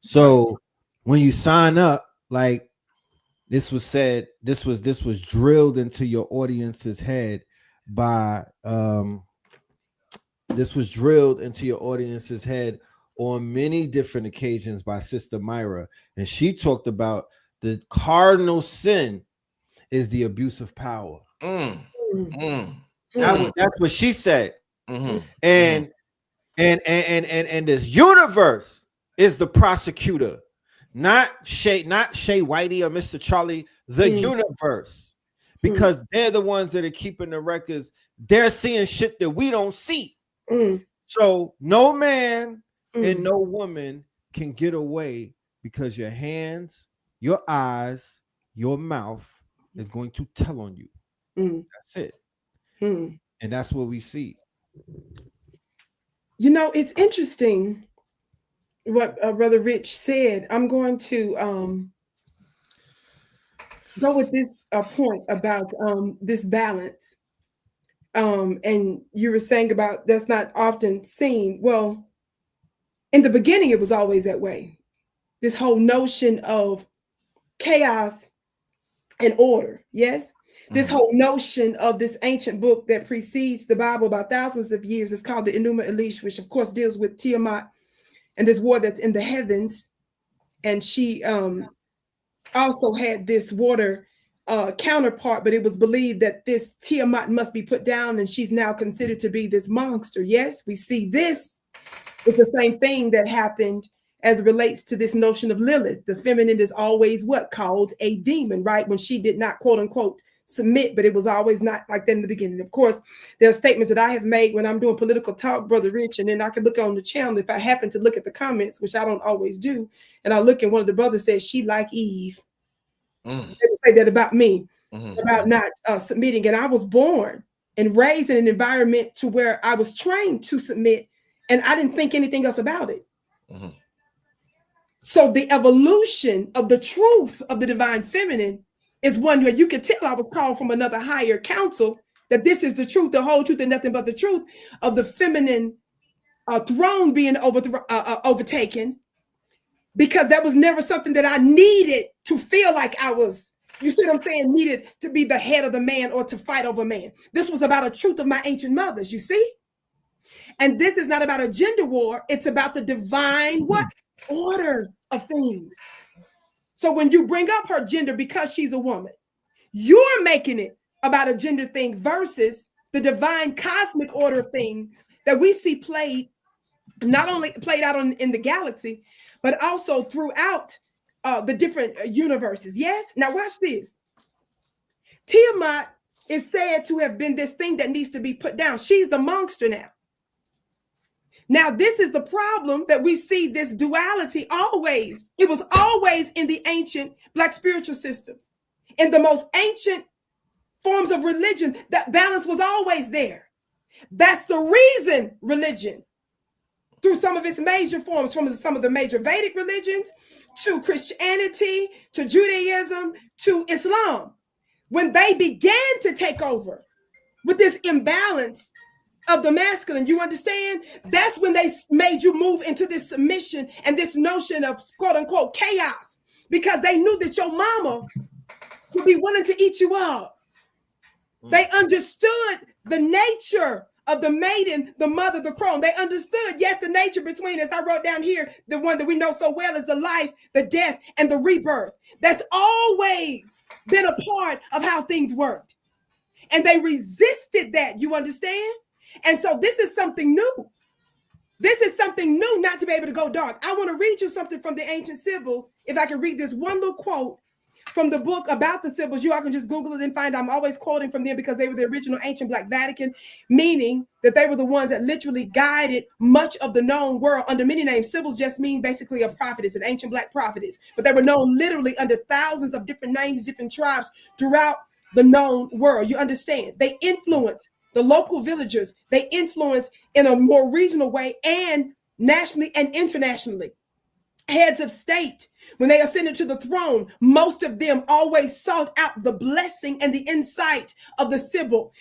So when you sign up, like this was said, this was drilled into your audience's head by this was drilled into your audience's head on many different occasions by Sister Myra, and she talked about the cardinal sin is the abuse of power. That's what she said. And this universe is the prosecutor, not Shay Whitey or Mr. Charlie, the universe, because they're the ones that are keeping the records. They're seeing shit that we don't see. So no man and no woman can get away, because your hands, your eyes, your mouth is going to tell on you. That's it. And that's what we see. You know, it's interesting what Brother Rich said. I'm going to go with this point about this balance. And you were saying about that's not often seen. Well, in the beginning, it was always that way. This whole notion of chaos and order. Yes. This whole notion of this ancient book that precedes the Bible by thousands of years is called the Enuma Elish, which of course deals with Tiamat and this war that's in the heavens. And she also had this water counterpart, but it was believed that this Tiamat must be put down, and she's now considered to be this monster. Yes, we see this. It's the same thing that happened as it relates to this notion of Lilith. The feminine is always what? Called a demon, right? When she did not, quote unquote, submit, but it was always not like that in the beginning. Of course, there are statements that I have made when I'm doing political talk, Brother Rich, and then I can look on the channel if I happen to look at the comments, which I don't always do, and I look and one of the brothers says she like Eve. They would say that about me, about not submitting. And I was born and raised in an environment to where I was trained to submit, and I didn't think anything else about it. So the evolution of the truth of the divine feminine is one where you can tell I was called from another higher council, that this is the truth, the whole truth, and nothing but the truth of the feminine throne being overtaken, because that was never something that I needed to feel like I was, you see what I'm saying, needed to be the head of the man or to fight over man. This was about a truth of my ancient mothers, you see? And this is not about a gender war. It's about the divine what? Order of things. So when you bring up her gender because she's a woman, you're making it about a gender thing versus the divine cosmic order thing that we see played, not only played out in the galaxy, but also throughout the different universes. Yes? Now watch this. Tiamat is said to have been this thing that needs to be put down. She's the monster now. Now, this is the problem that we see this duality always. It was always in the ancient Black spiritual systems. In the most ancient forms of religion, that balance was always there. That's the reason religion, through some of its major forms, from some of the major Vedic religions, to Christianity, to Judaism, to Islam, when they began to take over with this imbalance of the masculine, you understand? That's when they made you move into this submission and this notion of quote unquote chaos, because they knew that your mama would be willing to eat you up. They understood the nature of the maiden, the mother, the crone. They understood, yes, the nature between, as I wrote down here, the one that we know so well is the life, the death, and the rebirth. That's always been a part of how things worked. And they resisted that, you understand? And so this is something new. This is something new, not to be able to go dark. I want to read you something from the ancient Sibyls. If I can read this one little quote from the book about the Sibyls, you all can just Google it and find I'm always quoting from them because they were the original ancient Black Vatican, meaning that they were the ones that literally guided much of the known world under many names. Sibyls just mean basically a prophetess, an ancient Black prophetess, but they were known literally under thousands of different names, different tribes throughout the known world. You understand? They influenced the local villagers. They influence in a more regional way and nationally and internationally. heads of state, when they ascended to the throne, most of them always sought out the blessing and the insight of the Sibyl.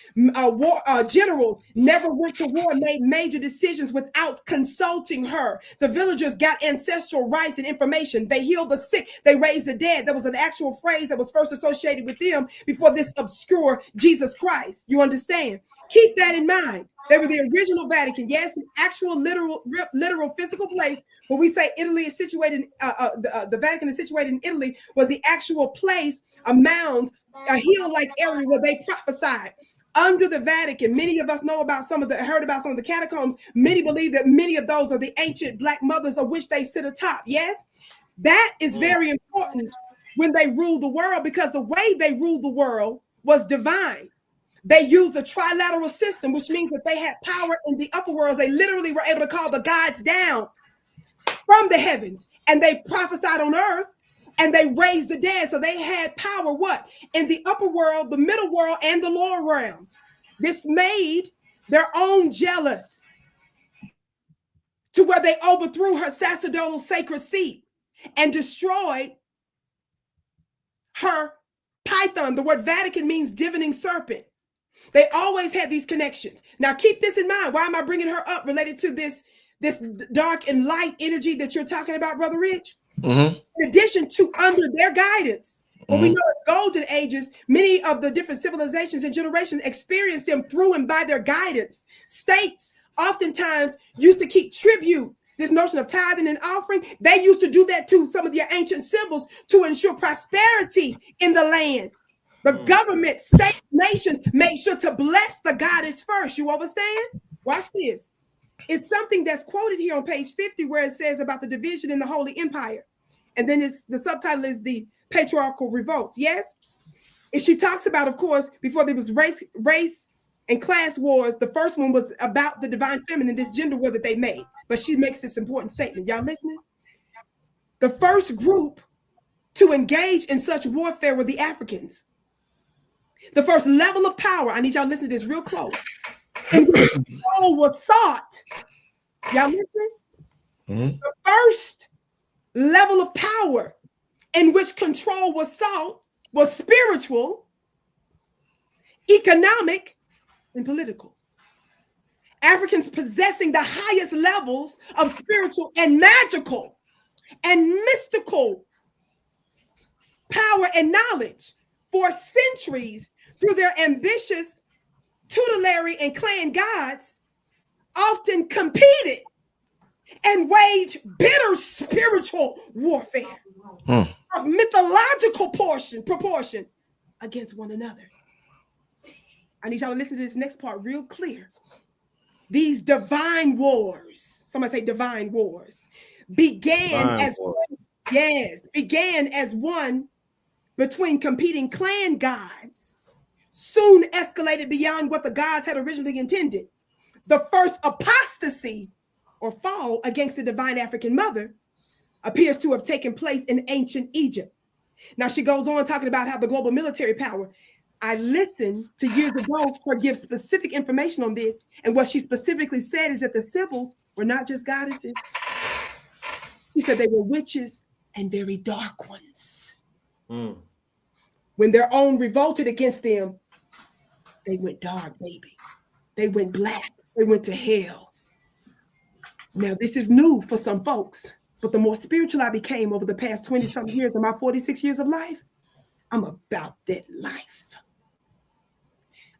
Generals never went to war, made major decisions without consulting her. The villagers got ancestral rights and information. They healed the sick. They raised the dead. There was an actual phrase that was first associated with them before this obscure Jesus Christ. You understand? Keep that in mind. They were the original Vatican. Yes, an actual literal physical place. When we say Italy is situated, the Vatican is situated in Italy, was the actual place, a mound, a hill-like area where they prophesied. Under the Vatican, many of us heard about some of the catacombs. Many believe that many of those are the ancient Black mothers of which they sit atop. Yes, that is very important when they rule the world, because the way they ruled the world was divine. They used a trilateral system, which means that they had power in the upper worlds. They literally were able to call the gods down from the heavens, and they prophesied on earth, and they raised the dead. So they had power, what? In the upper world, the middle world, and the lower realms. This made their own jealous to where they overthrew her sacerdotal sacred seat and destroyed her python. The word Vatican means divining serpent. They always had these connections. Now, keep this in mind. Why am I bringing her up related to this dark and light energy that you're talking about, Brother Rich? In addition to under their guidance, when we know in golden ages, many of the different civilizations and generations experienced them through and by their guidance. States oftentimes used to keep tribute, this notion of tithing and offering. They used to do that to some of their ancient symbols to ensure prosperity in the land. The government, state, nations made sure to bless the goddess first. You understand? Watch this. It's something that's quoted here on page 50 where it says about the division in the Holy Empire. And then the subtitle is the patriarchal revolts. Yes? And she talks about, of course, before there was race and class wars, the first one was about the divine feminine, this gender war that they made. But she makes this important statement. Y'all listening? The first group to engage in such warfare were the Africans. The first level of power, I need y'all to listen to this real close, in which control was sought. Y'all listening? The first level of power in which control was sought was spiritual, economic, and political. Africans possessing the highest levels of spiritual and magical and mystical power and knowledge for centuries through their ambitious tutelary and clan gods, often competed and waged bitter spiritual warfare of mythological proportion against one another. I need y'all to listen to this next part real clear. These divine wars, somebody say divine wars, began as one between competing clan gods, soon escalated beyond what the gods had originally intended. The first apostasy or fall against the divine African mother appears to have taken place in ancient Egypt. Now she goes on talking about how the global military power. I listened to years ago her give specific information on this, and what she specifically said is that the Sibyls were not just goddesses. She said they were witches and very dark ones. When their own revolted against them, they went dark, baby. They went black. They went to hell. Now, this is new for some folks, but the more spiritual I became over the past 20-something years of my 46 years of life, I'm about that life.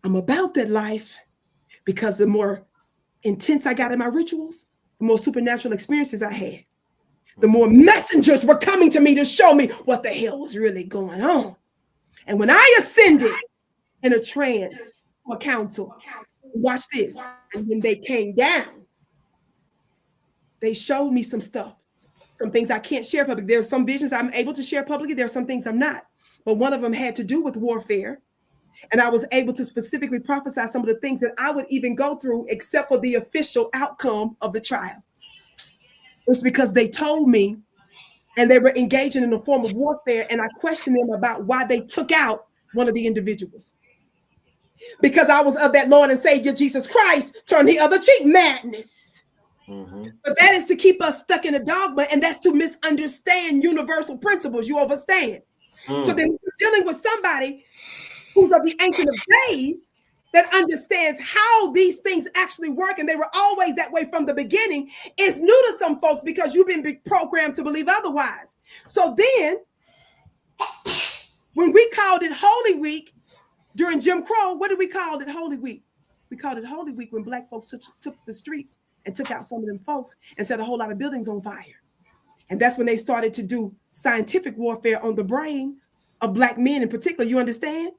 I'm about that life because the more intense I got in my rituals, the more supernatural experiences I had, the more messengers were coming to me to show me what the hell was really going on. And when I ascended in a trance or council, watch this, and when they came down, they showed me some stuff, some things I can't share publicly. There's some visions I'm able to share publicly. There's some things I'm not. But one of them had to do with warfare. And I was able to specifically prophesy some of the things that I would even go through except for the official outcome of the trial. It's because they told me and they were engaging in a form of warfare. And I questioned them about why they took out one of the individuals. Because I was of that Lord and Savior, Jesus Christ, turn the other cheek, madness. But that is to keep us stuck in a dogma, and that's to misunderstand universal principles. You understand? So then we're dealing with somebody who's of the Ancient of Days that understands how these things actually work, and they were always that way from the beginning. It's new to some folks because you've been programmed to believe otherwise. So then, when we called it Holy Week during Jim Crow, what did we call it Holy Week? We called it Holy Week when Black folks took the streets and took out some of them folks and set a whole lot of buildings on fire. And that's when they started to do scientific warfare on the brain of Black men in particular, you understand?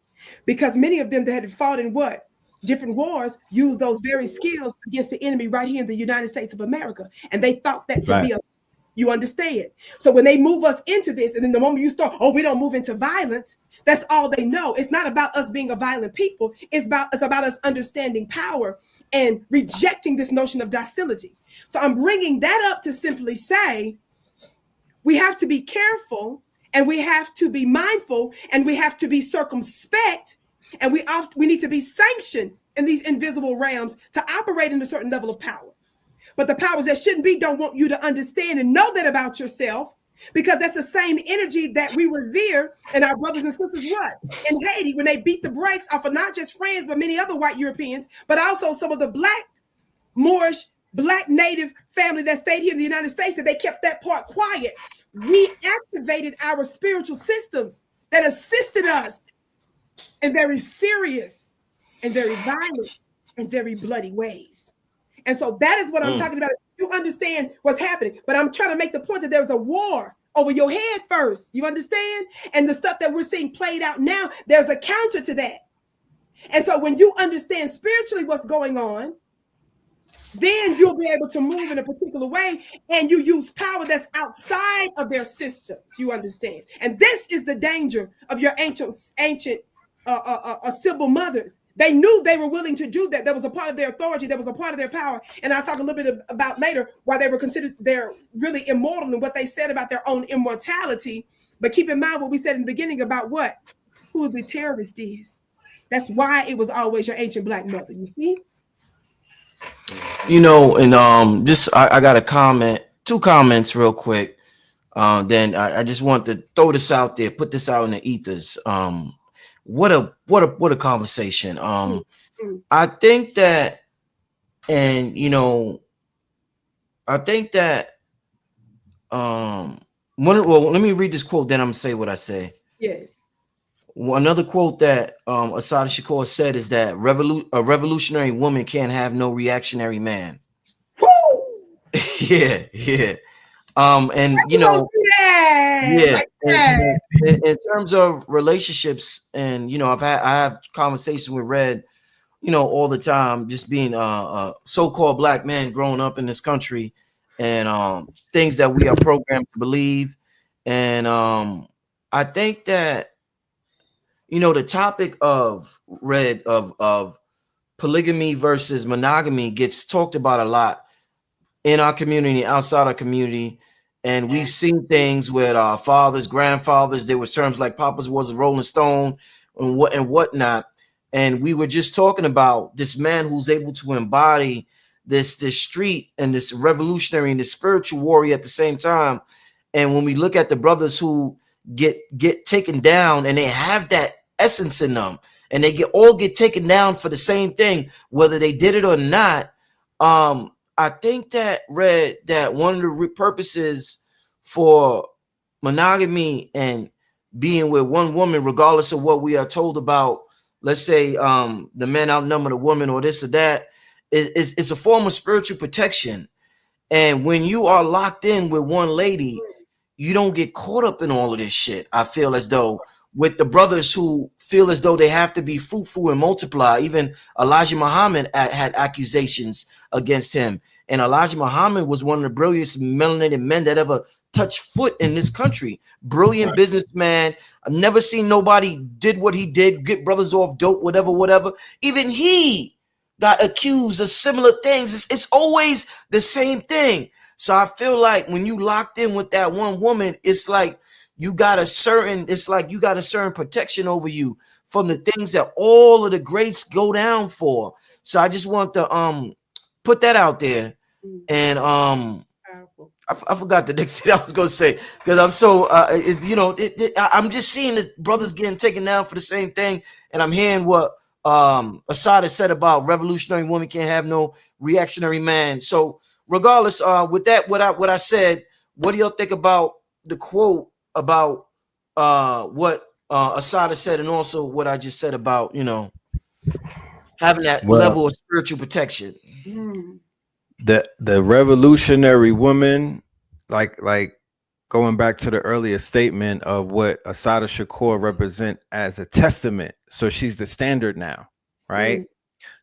Because many of them that had fought in what? Different wars used those very skills against the enemy right here in the United States of America. And they thought that to be a, you understand? So when they move us into this, and then the moment you start, oh, we don't move into violence, that's all they know. It's not about us being a violent people. It's about us understanding power and rejecting this notion of docility. So I'm bringing that up to simply say, we have to be careful, and we have to be mindful, and we have to be circumspect, and we need to be sanctioned in these invisible realms to operate in a certain level of power. But the powers that shouldn't be don't want you to understand and know that about yourself, because that's the same energy that we revere in our brothers and sisters what? In Haiti, when they beat the brakes off of not just France, but many other white Europeans, but also some of the Black Moorish, Black native family that stayed here in the United States, and they kept that part quiet. We activated our spiritual systems that assisted us in very serious and very violent and very bloody ways. And so that is what I'm talking about. You understand what's happening, but I'm trying to make the point that there was a war over your head first. You understand? And the stuff that we're seeing played out now, there's a counter to that. And so when you understand spiritually what's going on, then you'll be able to move in a particular way, and you use power that's outside of their systems. You understand? And this is the danger of your ancient Sybil mothers. They knew they were willing to do that. That was a part of their authority. That was a part of their power. And I'll talk a little bit about later why they were considered, they're really immortal and what they said about their own immortality. But keep in mind what we said in the beginning about what? Who the terrorist is. That's why it was always your ancient Black mother, you see? You know, and just I got a comment, 2 comments real quick. Then I just want to throw this out there, put this out in the ethers. What a conversation. I think that, and you know, I think that well, let me read this quote, then I'm gonna say what I say. Yes. Another quote that Assata Shakur said is that a revolutionary woman can't have no reactionary man. yeah. And you know, in terms of relationships, and you know, I have conversations with Red, you know, all the time, just being a so-called Black man growing up in this country, and things that we are programmed to believe. And I think that, you know, the topic of Red of polygamy versus monogamy gets talked about a lot in our community, outside our community. And we've seen things with our fathers, grandfathers. There were terms like Papa's was a Rolling Stone and whatnot. And we were just talking about this man who's able to embody this street and this revolutionary and this spiritual warrior at the same time. And when we look at the brothers who get taken down, and they have that essence in them, and they all get taken down for the same thing, whether they did it or not. I think that that one of the purposes for monogamy and being with one woman, regardless of what we are told about, let's say the men outnumber the woman or this or that, is a form of spiritual protection. And when you are locked in with one lady, you don't get caught up in all of this shit. I feel as though with the brothers who feel as though they have to be fruitful and multiply. Even Elijah Muhammad had accusations against him. And Elijah Muhammad was one of the brilliantest melanated men that ever touched foot in this country. Brilliant businessman. I've never seen nobody did what he did, get brothers off dope, whatever. Even he got accused of similar things. It's always the same thing. So I feel like when you locked in with that one woman, it's like you got a certain protection over you from the things that all of the greats go down for. So I just want to put that out there. And I forgot the next thing I was gonna say because I'm so I'm just seeing that brothers getting taken down for the same thing, and I'm hearing what Assata said about revolutionary woman can't have no reactionary man. So regardless, with that, what I said, what do y'all think about the quote about what Assata said, and also what I just said about having that level of spiritual protection? The revolutionary woman, like going back to the earlier statement of what Assata Shakur represent as a testament. So she's the standard now, right?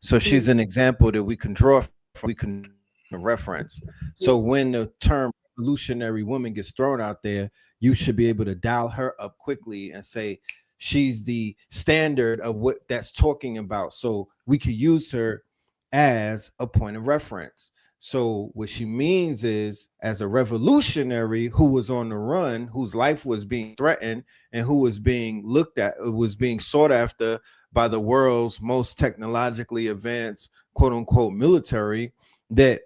So she's an example that we can draw from, we can reference. So when the term revolutionary woman gets thrown out there, you should be able to dial her up quickly and say she's the standard of what that's talking about. So we could use her as a point of reference. So what she means is, as a revolutionary who was on the run, whose life was being threatened, and who was being looked at, was being sought after by the world's most technologically advanced, quote unquote, military, that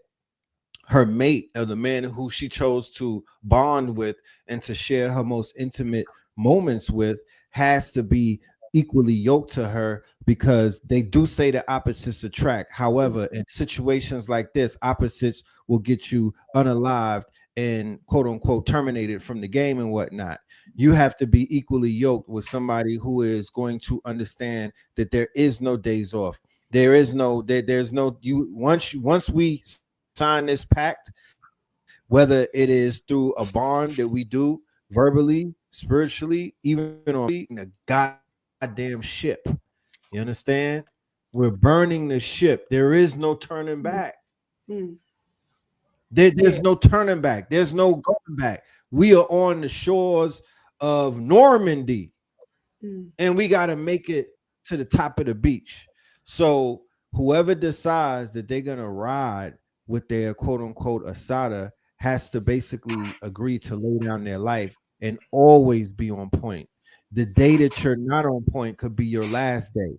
her mate, or the man who she chose to bond with and to share her most intimate moments with, has to be equally yoked to her, because they do say that opposites attract. However, in situations like this, opposites will get you unalived and quote unquote terminated from the game and whatnot. You have to be equally yoked with somebody who is going to understand that there is no days off. There's no you once we sign this pact, whether it is through a bond that we do verbally, spiritually, even on a goddamn ship. You understand? We're burning the ship. There is no turning back. There's no turning back. There's no going back. We are on the shores of Normandy, and we got to make it to the top of the beach. So whoever decides that they're going to ride with their quote unquote Assata has to basically agree to lay down their life and always be on point. The day that you're not on point could be your last day.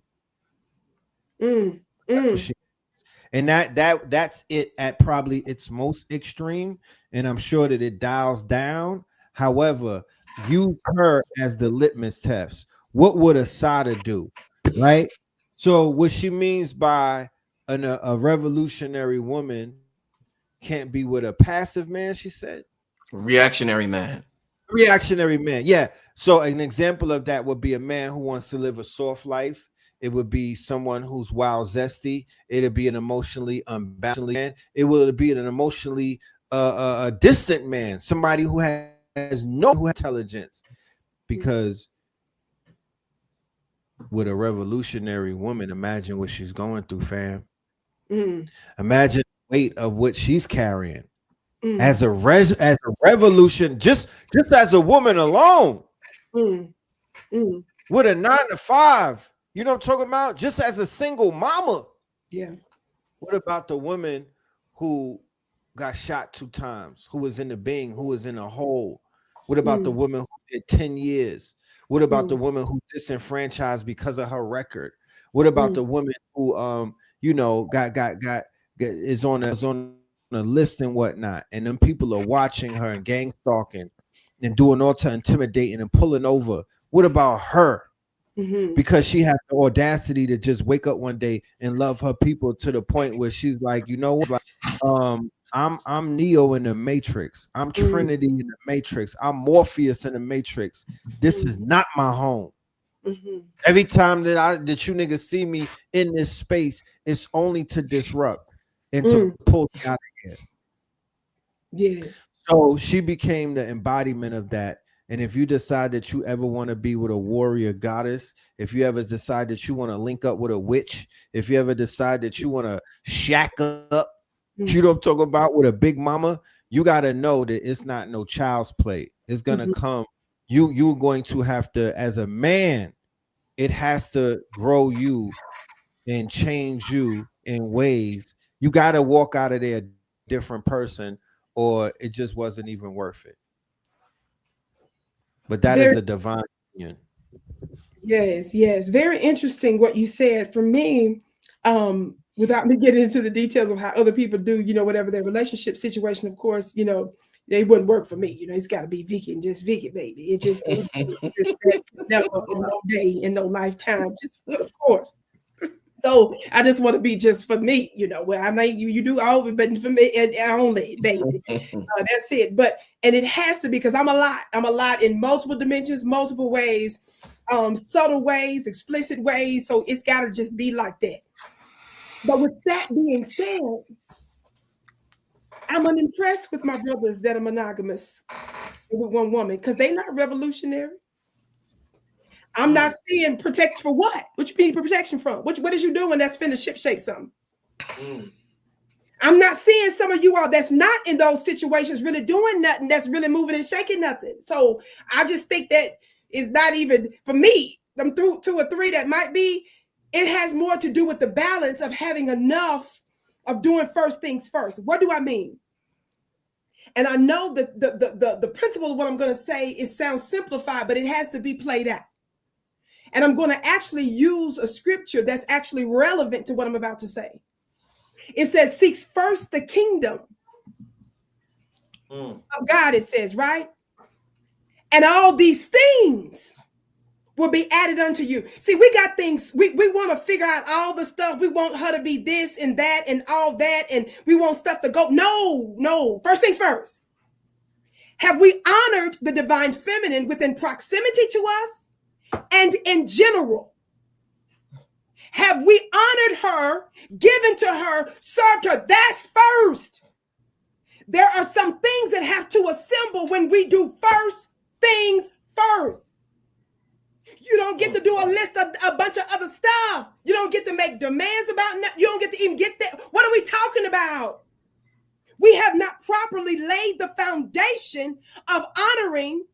And that's it at probably its most extreme, and I'm sure that it dials down. However, use her as the litmus test. What would Assata do, right? So what she means by a revolutionary woman can't be with a passive man, she said. Reactionary man. Reactionary man, yeah. So an example of that would be a man who wants to live a soft life. It would be someone who's wild zesty. It'd be an emotionally unbalanced man. It would be an emotionally distant man, somebody who has no intelligence. Because with a revolutionary woman, imagine what she's going through, fam. Imagine the weight of what she's carrying as a revolution, just as a woman alone, with a 9 to 5. You know what I'm talking about? Just as a single mama. Yeah. What about the woman who got shot 2 times, who was in the Bing, who was in a hole? What about the woman who did 10 years? What about the woman who disenfranchised because of her record? What about the woman who got is on a list and whatnot, and then people are watching her and gang stalking and doing all to intimidating and pulling over? What about her? Because she had the audacity to just wake up one day and love her people to the point where she's like, you know what, I'm Neo in the Matrix, I'm Trinity in the Matrix, I'm Morpheus in the Matrix. This is not my home. Every time that you niggas see me in this space, it's only to disrupt and to pull me out of here. Yes. So she became the embodiment of that. And if you decide that you ever want to be with a warrior goddess, if you ever decide that you want to link up with a witch, if you ever decide that you want to shack up, you know what I'm talking about, with a big mama, you got to know that it's not no child's play. It's going to come. You're going to have to, as a man, it has to grow you and change you in ways. You got to walk out of there a different person, or it just wasn't even worth it. But that is a divine union. Yes. Very interesting what you said. For me, without me getting into the details of how other people do, whatever their relationship situation, of course, they wouldn't work for me. It's got to be Vicki and just Vicki, baby. It just never no day in no lifetime, just of course. So I just want to be just for me, where I mean, you do all of it, but for me and only, baby. That's it. And it has to be, because I'm a lot in multiple dimensions, multiple ways, subtle ways, explicit ways. So it's got to just be like that. But with that being said, I'm unimpressed with my brothers that are monogamous with one woman, because they're not revolutionary. I'm not seeing protection for what? What you need protection from? What is you doing that's finna ship shape something? I'm not seeing some of you all that's not in those situations really doing nothing, that's really moving and shaking nothing. So I just think that is not even, for me, them through 2 or 3 that might be, it has more to do with the balance of having enough of doing first things first. What do I mean? And I know that the principle of what I'm going to say sounds simplified, but it has to be played out. And I'm going to actually use a scripture that's actually relevant to what I'm about to say. It says, seeks first the kingdom of God, it says, right? And all these things will be added unto you. See, we got things, we want to figure out all the stuff. We want her to be this and that and all that, and we want stuff to go. No. First things first. Have we honored the divine feminine within proximity to us and in general? Have we honored her, given to her, served her? That's first. There are some things that have to assemble when we do first things first. You don't get to do a list of a bunch of other stuff. You don't get to make demands about nothing. You don't get to even get that. What are we talking about? We have not properly laid the foundation of honoring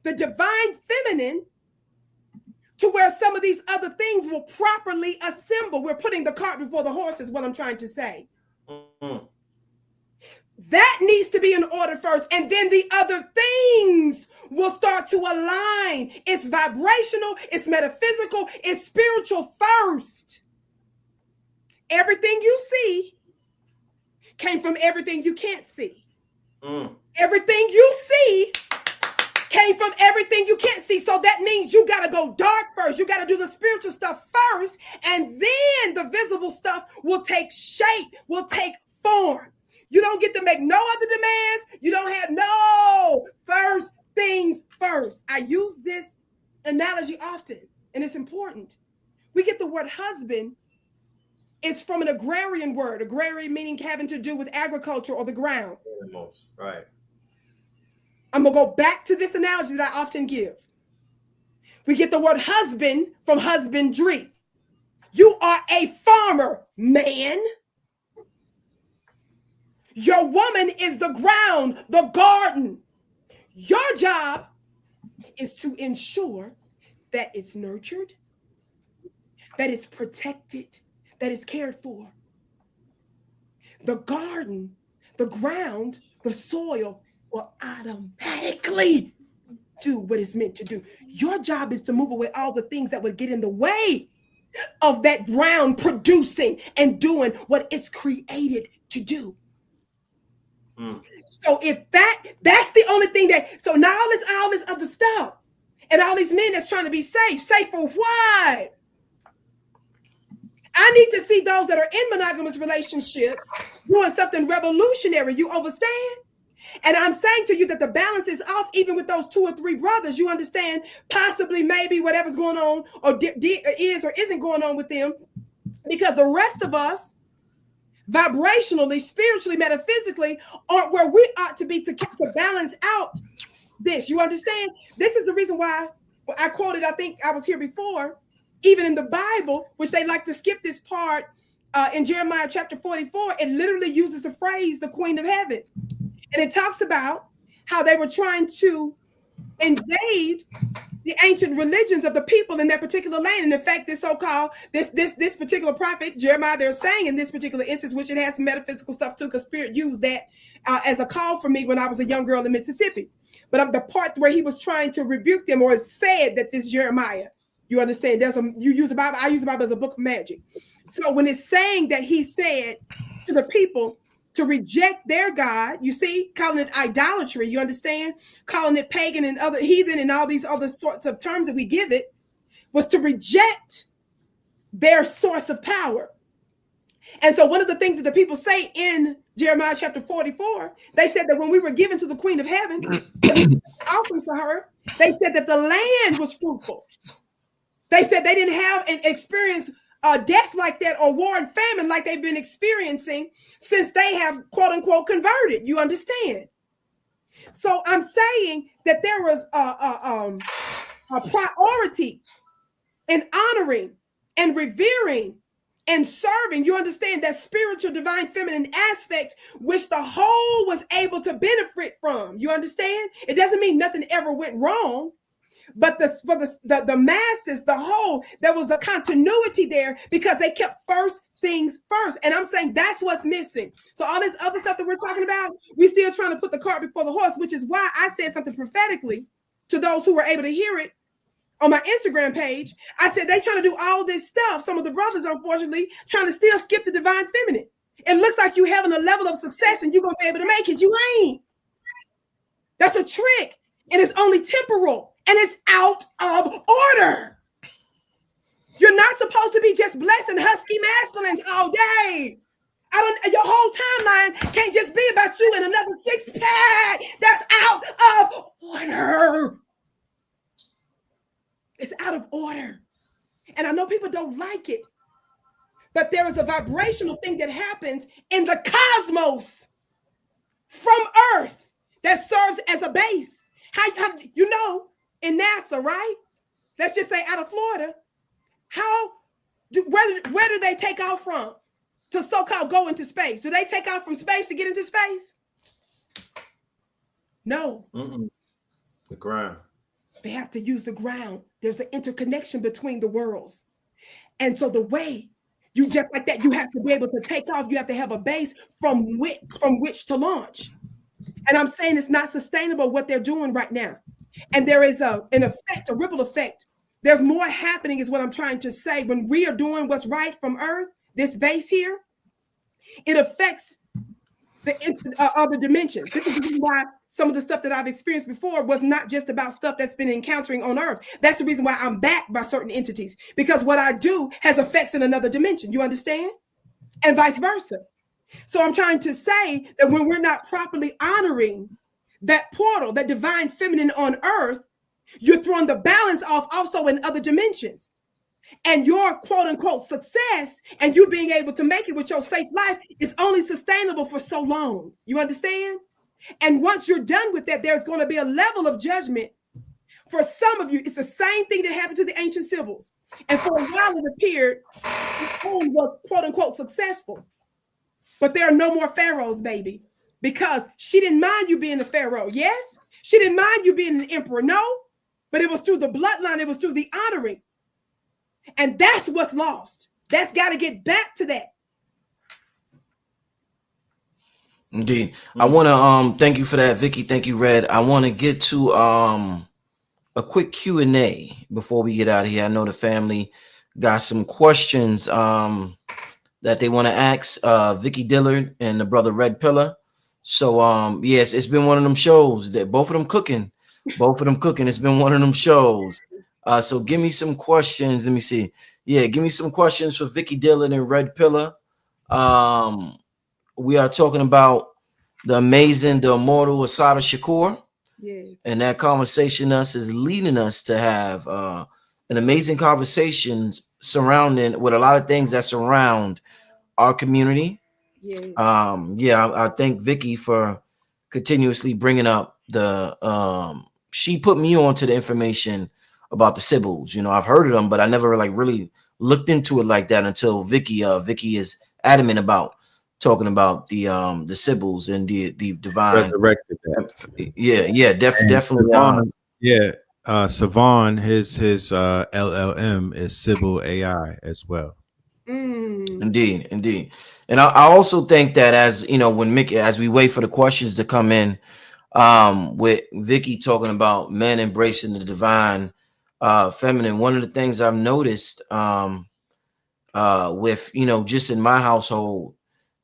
the divine feminine to where some of these other things will properly assemble. We're putting the cart before the horse is what I'm trying to say. That needs to be in order first, and then the other things will start to align. It's vibrational, it's metaphysical, it's spiritual first. Everything you see came from everything you can't see. Everything you see came from everything you can't see. So that means you got to go dark first. You got to do the spiritual stuff first, and then the visible stuff will take shape, will take form. You don't get to make no other demands. You don't have no first things first. I use this analogy often, and it's important. We get the word husband. It's from an agrarian word, agrarian meaning having to do with agriculture or the ground. Animals, right. I'm going to go back to this analogy that I often give. We get the word husband from husbandry. You are a farmer, man. Your woman is the ground, the garden. Your job is to ensure that it's nurtured, that it's protected, that it's cared for. The garden, the ground, the soil will automatically do what it's meant to do. Your job is to move away all the things that would get in the way of that ground producing and doing what it's created to do. So if that's the only thing so now all this other stuff and all these men that's trying to be safe for what? I need to see those that are in monogamous relationships doing something revolutionary. You understand? And I'm saying to you that the balance is off even with those 2 or 3 brothers. You understand? Possibly, maybe whatever's going on or is or isn't going on with them, because the rest of us, vibrationally, spiritually, metaphysically, aren't where we ought to be to balance out this. You understand? This is the reason why I quoted, I think I was here before, even in the Bible, which they like to skip this part, in Jeremiah chapter 44, it literally uses the phrase, the Queen of Heaven. And it talks about how they were trying to invade the ancient religions of the people in that particular land. And in fact, this so-called, this particular prophet, Jeremiah, they're saying in this particular instance, which it has some metaphysical stuff too, because Spirit used that as a call for me when I was a young girl in Mississippi. But the part where he was trying to rebuke them, or said that this Jeremiah You understand? You use the Bible. I use the Bible as a book of magic. So when it's saying that he said to the people to reject their God, you see, calling it idolatry, you understand? Calling it pagan and other heathen and all these other sorts of terms that we give it, was to reject their source of power. And so one of the things that the people say in Jeremiah chapter 44, they said that when we were given to the Queen of Heaven, offerings to her, they said that the land was fruitful. They said they didn't have an experience death like that or war and famine like they've been experiencing since they have quote unquote converted. You understand? So I'm saying that there was a priority in honoring and revering and serving. You understand that spiritual divine feminine aspect which the whole was able to benefit from. You understand? It doesn't mean nothing ever went wrong. But for the masses, the whole, there was a continuity there because they kept first things first. And I'm saying that's what's missing. So all this other stuff that we're talking about, we're still trying to put the cart before the horse, which is why I said something prophetically to those who were able to hear it on my Instagram page. I said they trying to do all this stuff. Some of the brothers, unfortunately, trying to still skip the divine feminine. It looks like you having a level of success and you're going to be able to make it. You ain't. That's a trick. And it's only temporal. And it's out of order. You're not supposed to be just blessing husky masculines all day. Your whole timeline can't just be about you and another six-pack. That's out of order. It's out of order. And I know people don't like it, but there is a vibrational thing that happens in the cosmos from Earth that serves as a base. How you know, in NASA, right? Let's just say out of Florida. Where do they take off from to so-called go into space? Do they take off from space to get into space? No. The ground. They have to use the ground. There's an interconnection between the worlds. And so the way you just like that, you have to be able to take off. You have to have a base from which to launch. And I'm saying it's not sustainable what they're doing right now. And there is an effect, a ripple effect. There's more happening is what I'm trying to say. When we are doing what's right from Earth, this base here, it affects the other dimensions. This is the reason why some of the stuff that I've experienced before was not just about stuff that's been encountering on Earth. That's the reason why I'm backed by certain entities, because what I do has effects in another dimension. You understand? And vice versa. So I'm trying to say that when we're not properly honoring that portal, that divine feminine on Earth, you're throwing the balance off also in other dimensions. And your quote unquote success and you being able to make it with your safe life is only sustainable for so long. You understand? And once you're done with that, there's going to be a level of judgment. For some of you, it's the same thing that happened to the ancient Sibyls. And for a while it appeared the queen was quote unquote successful. But there are no more pharaohs, baby. Because she didn't mind you being a pharaoh. Yes, she didn't mind you being an emperor. No, but it was through the bloodline. It was through the honoring. And that's what's lost. That's got to get back to that. Indeed. I want to thank you for that, Vicki. Thank you, Red. I want to get to a quick Q&A before we get out of here. I know the family got some questions that they want to ask Vicki Dillard and the brother Red Pillar. So yes, it's been one of them shows that both of them cooking. It's been one of them shows. So give me some questions. Let me see. Yeah, give me some questions for Vicki Dillard and Red Pillar. We are talking about the amazing, the immortal Assata Shakur. Yes. And that conversation is leading us to have an amazing conversations surrounding with a lot of things that surround our community. Yes. I thank Vicki for continuously bringing up the she put me on to the information about the Sibyls. You know, I've heard of them, but I never really looked into it like that until Vicki is adamant about talking about the Sibyls and the divine. Definitely. Savon, his LLM is Sybil AI as well. Indeed. And I also think that as you know, as we wait for the questions to come in, with Vicki talking about men embracing the divine, feminine. One of the things I've noticed with, just in my household,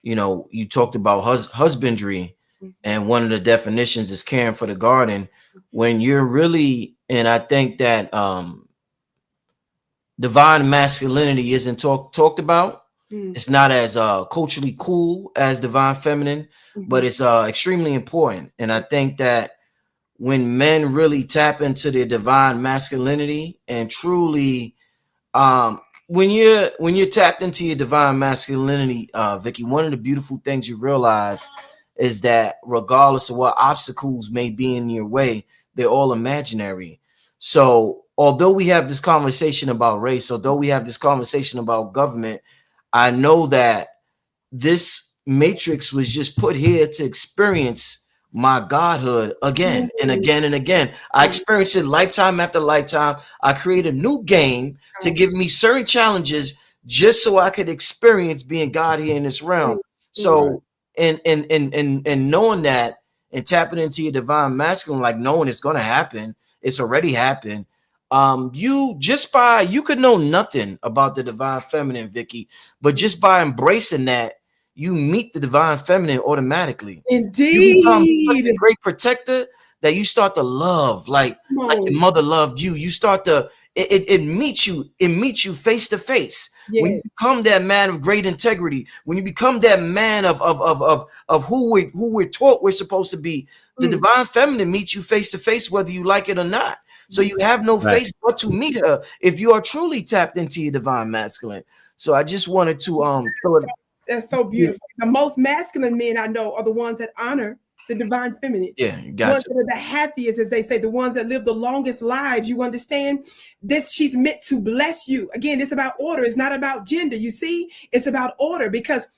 you talked about husbandry, and one of the definitions is caring for the garden. When you're really, and I think that divine masculinity isn't talked about. It's not as culturally cool as divine feminine, but it's extremely important. And I think that when men really tap into their divine masculinity and truly, when you're tapped into your divine masculinity, Vicki, one of the beautiful things you realize is that regardless of what obstacles may be in your way, they're all imaginary. So although we have this conversation about race, although we have this conversation about government, I know that this matrix was just put here to experience my godhood again and again and again. I experienced it lifetime after lifetime. I created a new game to give me certain challenges just so I could experience being God here in this realm. So and knowing that and tapping into your divine masculine, like knowing it's gonna happen, it's already happened. You could know nothing about the divine feminine, Vicki, but just by embracing that, you meet the divine feminine automatically. Indeed. You become such a great protector that you start to love like your mother loved you. You start to it meets you face to face. Yes. When you become that man of great integrity, when you become that man of who we're taught we're supposed to be, the divine feminine meets you face to face, whether you like it or not. So you have no face but to meet her if you are truly tapped into your divine masculine. So I just wanted to That's so beautiful. The most masculine men I know are the ones that honor the divine feminine. Yeah, gotcha. The ones that are the happiest, as they say, the ones that live the longest lives. You understand this? She's meant to bless you. Again, it's about order. It's not about gender. You see, it's about order, because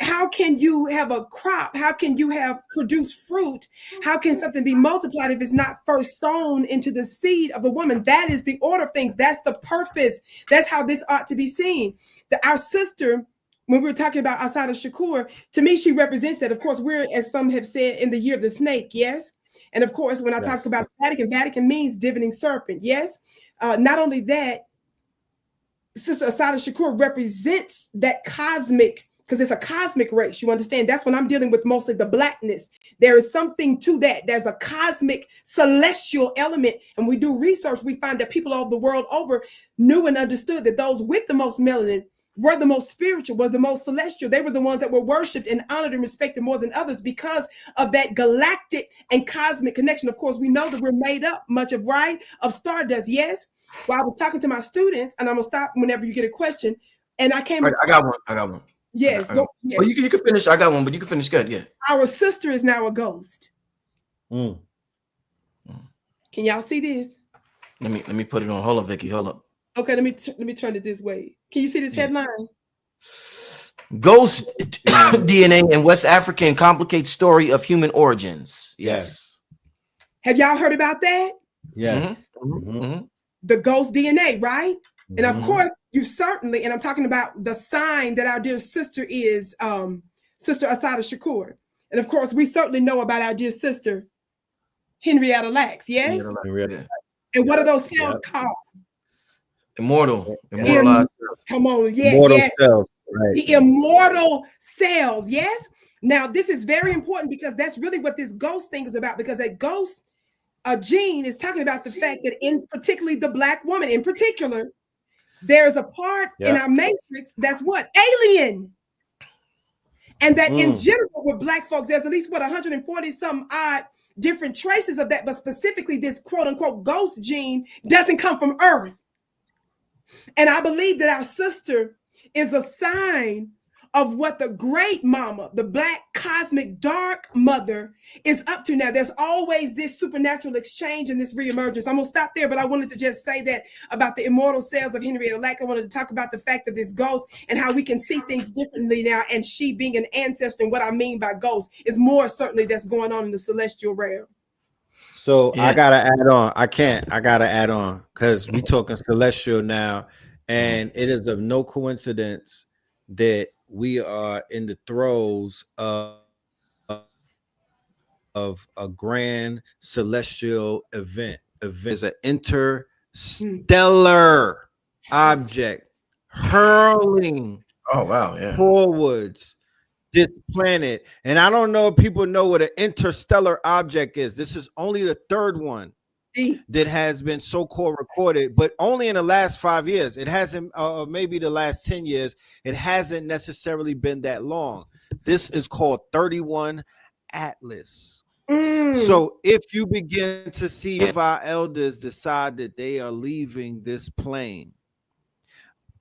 how can you have a crop? How can you have produced fruit? How can something be multiplied if it's not first sown into the seed of the woman? That is the order of things. That's the purpose. That's how this ought to be seen. Our sister, when we were talking about Assata Shakur, to me, she represents that. Of course, we're, as some have said, in the year of the snake, yes? And of course, when I talk about Vatican means divining serpent, yes? Not only that, Sister Assata Shakur represents that cosmic, because it's a cosmic race, you understand? That's when I'm dealing with mostly the blackness. There is something to that. There's a cosmic celestial element. And we do research, we find that people all the world over knew and understood that those with the most melanin were the most spiritual, were the most celestial. They were the ones that were worshipped and honored and respected more than others because of that galactic and cosmic connection. Of course, we know that we're made up much of stardust, yes? Well, I was talking to my students, and I'm going to stop whenever you get a question, and I came... I got one. Yes. Yes. Well, you can finish. I got one, but you can finish. Good, yeah. Our sister is now a ghost. Can y'all see this? Let me put it on. Hold on, Vicki. Hold up. Okay, let me turn it this way. Can you see this headline? Ghost DNA in West African complicates story of human origins. Yes. Have y'all heard about that? Yes. The ghost DNA, right? And of course, you certainly, and I'm talking about the sign that our dear sister is, Sister Assata Shakur. And of course, we certainly know about our dear sister, Henrietta Lacks, yes? And what are those cells called? Immortal. Come on, yes. Immortal cells. Right. The immortal cells, yes? Now, this is very important because that's really what this ghost thing is about, because a ghost gene is talking about the fact that in particularly the Black woman in particular, there's a part in our matrix that's what? Alien. And that in general with Black folks, there's at least 140 some odd different traces of that, but specifically this quote unquote ghost gene doesn't come from Earth. And I believe that our sister is a sign of what the great mama, the Black cosmic dark mother, is up to now. There's always this supernatural exchange and this reemergence. I'm gonna stop there, but I wanted to just say that about the immortal cells of Henrietta Lack. I wanted to talk about the fact of this ghost and how we can see things differently now, and she being an ancestor. And what I mean by ghost is more certainly that's going on in the celestial realm. So I gotta add on. I gotta add on because we talking celestial now, and it is of no coincidence that we are in the throes of a grand celestial event. Is an stellar object hurling forwards this planet. And I don't know if people know what an interstellar object is. This is only the third one that has been so-called recorded, but only in the last 5 years. It hasn't, maybe the last 10 years, it hasn't necessarily been that long. This is called 31 Atlas. So if you begin to see if our elders decide that they are leaving this plane,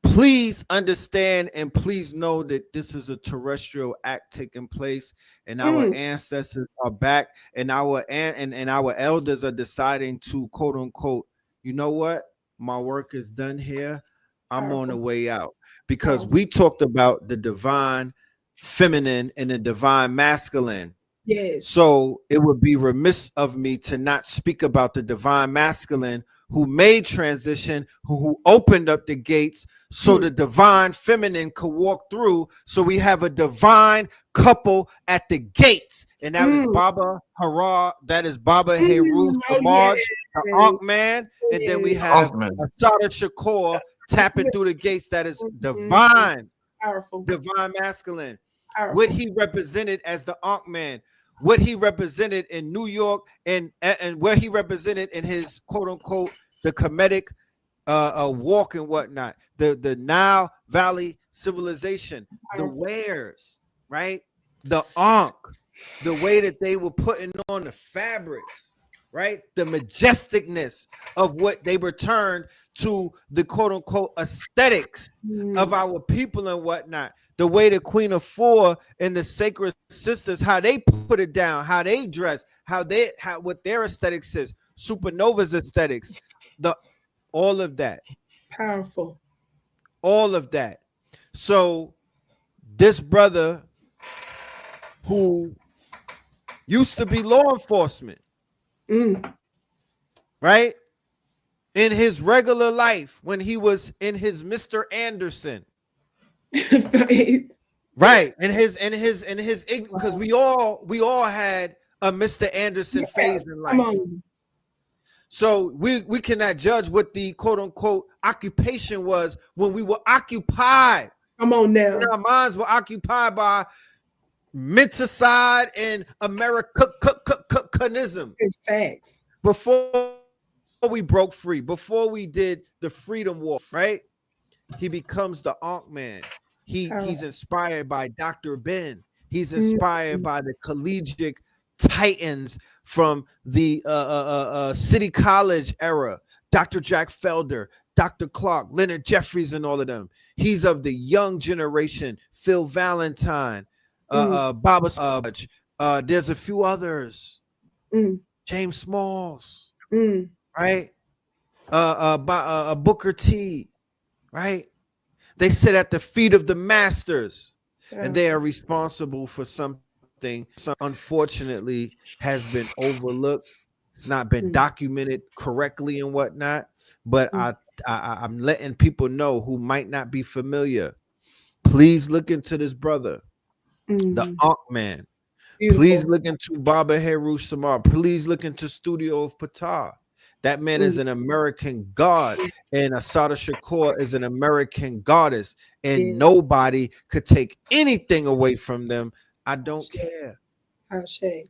please understand and please know that this is a terrestrial act taking place, and our ancestors are back, and our elders are deciding to, quote unquote, you know what, my work is done here, I'm on the way out. Because we talked about the divine feminine and the divine masculine. Yes. So it would be remiss of me to not speak about the divine masculine who made transition, who opened up the gates so the divine feminine could walk through. So we have a divine couple at the gates, and that is Baba Hara, that is Baba Heru Samaj, the Ankh man, and then we have Assata Shakur tapping through the gates. That is divine, powerful, divine masculine. Powerful. What he represented as the Ankh man, what he represented in New York, and where he represented in his quote unquote the Kemetic walk and whatnot, the Nile Valley civilization, the wares, right? The Ankh, the way that they were putting on the fabrics, right? The majesticness of what they returned to the quote unquote aesthetics of our people and whatnot. The way the Queen of Four and the Sacred Sisters, how they put it down, how they dress, how what their aesthetics is, Supernova's aesthetics, all of that. Powerful. All of that. So this brother who used to be law enforcement, right? In his regular life, when he was in his Mr. Anderson. Right. And his because we all had a Mr. Anderson phase in life. So we cannot judge what the quote unquote occupation was when we were occupied. Come on now. When our minds were occupied by menticide and Americanism. Facts. Before we broke free, before we did the freedom war, right? He becomes the Ankh man. He's inspired by Dr. Ben. He's inspired by the collegiate titans from the City College era, Dr. Jack Felder, Dr. Clark, Leonard Jeffries, and all of them. He's of the young generation, Phil Valentine, Baba Saj, there's a few others, James Smalls, right? Booker T, right? They sit at the feet of the masters, and they are responsible for something unfortunately has been overlooked. It's not been documented correctly and whatnot, but I'm letting people know who might not be familiar. Please look into this brother, the Ankh man. Beautiful. Please look into Baba Heru Samar. Please look into Studio of Ptah. That man is an American god, and Assata Shakur is an American goddess, and nobody could take anything away from them. I don't care. Ashe.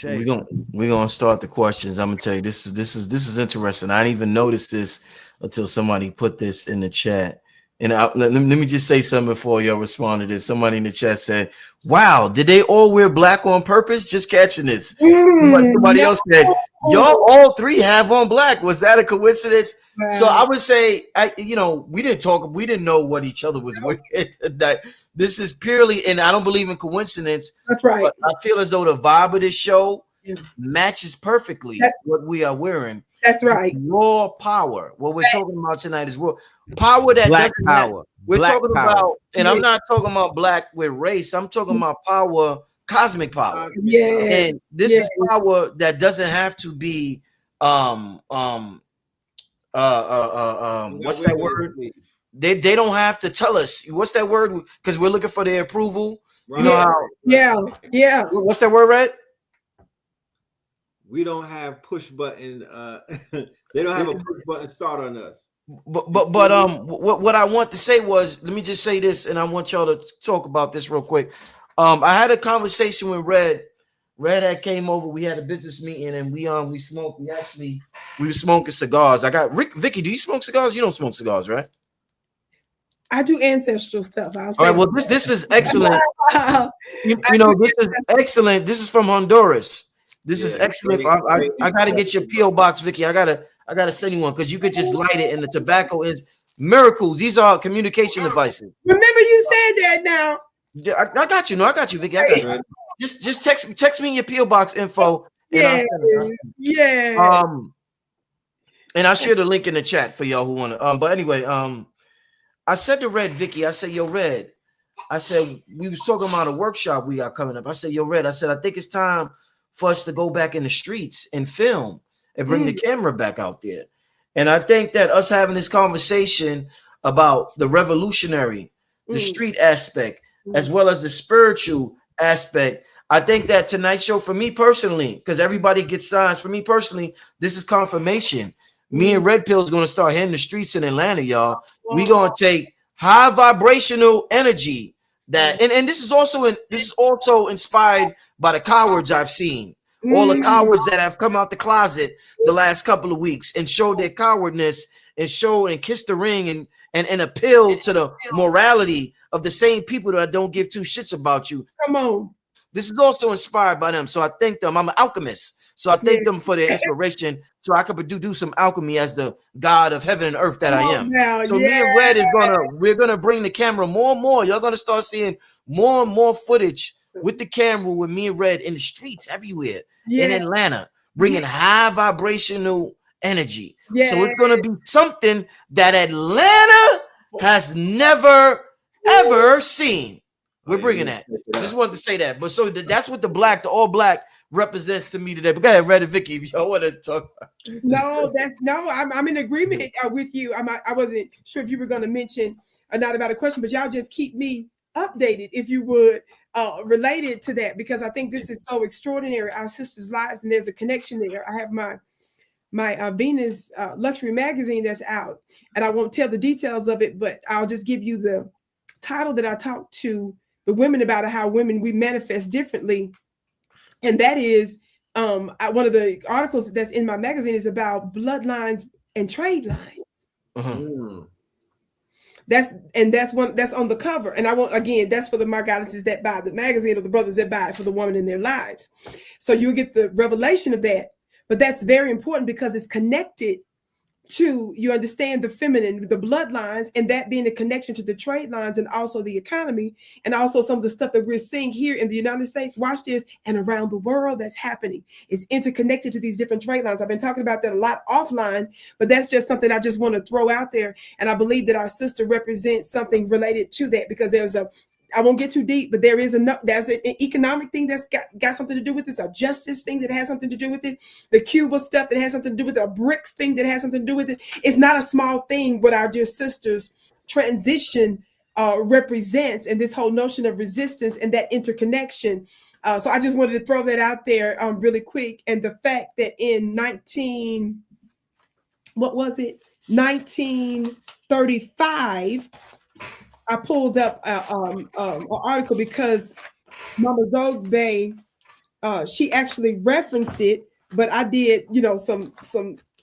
We're gonna start the questions. I'm gonna tell you this is interesting. I didn't even notice this until somebody put this in the chat. And let me just say something before y'all respond to this. Somebody in the chat said, "Wow, did they all wear black on purpose?" Just catching this. Somebody else said, "Y'all all three have on black. Was that a coincidence?" Wow. So I would say, we didn't know what each other was wearing. That this is purely, and I don't believe in coincidence. That's right. But I feel as though the vibe of this show matches perfectly what we are wearing. That's right. Raw power. What we're talking about tonight is raw power. That black doesn't power. We're black talking power. about, and I'm not talking about black with race. I'm talking about power, cosmic power. And this is power that doesn't have to be what's that word? They don't have to tell us what's that word, because we're looking for their approval. Right. You know how? Yeah. What's that word, Red? We don't have push button. They don't have a push button start on us. But what I want to say was, let me just say this, and I want y'all to talk about this real quick. I had a conversation with Red. Red had came over. We had a business meeting, and we smoked. We were smoking cigars. I got Vicky. Do you smoke cigars? You don't smoke cigars, right? I do ancestral stuff. All right. Well, this is excellent. you know, this is excellent. This is from Honduras. This is excellent. I gotta get your PO box, Vicky. I gotta send you one because you could just light it, and the tobacco is miracles. These are communication devices. Remember, you said that now. Yeah, I got you. No, I got you, Vicky. I got you. Just text me your PO box info. Yeah. Yeah. And I'll share the link in the chat for y'all who want to. But anyway, I said to Red, Vicky, I said, yo, Red, I said, we was talking about a workshop we got coming up. I said, yo, Red, I said, I think it's time for us to go back in the streets and film and bring the camera back out there. And I think that us having this conversation about the revolutionary, the street aspect, as well as the spiritual aspect, I think that tonight's show for me personally, because everybody gets signs, for me personally, this is confirmation. Me and Red Pill is going to start hitting the streets in Atlanta, y'all. We're going to take high vibrational energy that, and this is also inspired by the cowards I've seen. All the cowards that have come out the closet the last couple of weeks and showed their cowardness and showed and kissed the ring and appeal to the morality of the same people that don't give two shits about you. Come on. This is also inspired by them. So I thank them. I'm an alchemist. So I thank them for their inspiration so I could do some alchemy as the God of heaven and earth that I am. So me and Red we're going to bring the camera more and more. You're going to start seeing more and more footage with the camera with me and Red in the streets everywhere in Atlanta, bringing high vibrational energy. So it's going to be something that Atlanta has never, ever seen. We're bringing that. Just wanted to say that. But so that's what the all black represents to me today. But go ahead, Red and Vicky, if y'all want to talk. I'm in agreement with you. I wasn't sure if you were going to mention or not about a question, but y'all just keep me updated, if you would, related to that, because I think this is so extraordinary, our sisters' lives, and there's a connection there. I have my Venus luxury magazine that's out, and I won't tell the details of it, but I'll just give you the title that I talked to the women about, how women, we manifest differently. And that is one of the articles that's in my magazine is about bloodlines and trade lines. That's on the cover. And I won't, again, that's for the my goddesses that buy the magazine, or the brothers that buy it for the woman in their lives. So you'll get the revelation of that. But that's very important because it's connected to, you understand, the feminine, the bloodlines, and that being a connection to the trade lines and also the economy, and also some of the stuff that we're seeing here in the United States, watch this, and around the world that's happening. It's interconnected to these different trade lines. I've been talking about that a lot offline, but that's just something I just want to throw out there. And I believe that our sister represents something related to that, because I won't get too deep, but there's an economic thing that's got something to do with this, a justice thing that has something to do with it, the Cuba stuff that has something to do with it, a BRICS thing that has something to do with it. It's not a small thing what our dear sisters' transition represents, and this whole notion of resistance and that interconnection. So I just wanted to throw that out there really quick. And the fact that in 1935, I pulled up an article because Mama Zogbe, she actually referenced it, but I did, some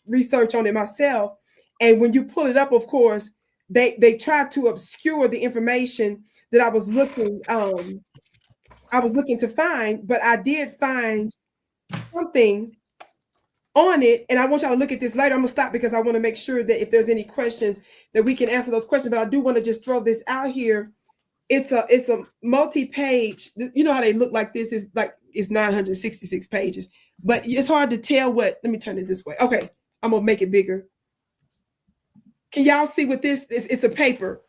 research on it myself. And when you pull it up, of course, they tried to obscure the information that I was looking to find, but I did find something on it, and I want y'all to look at this later. I'm gonna stop because I want to make sure that if there's any questions that we can answer those questions, but I do want to just throw this out here. It's a multi-page, you know how they look like this, is like it's 966 pages, but it's hard to tell let me turn it this way. Okay, I'm gonna make it bigger. Can y'all see what this is? It's a paper.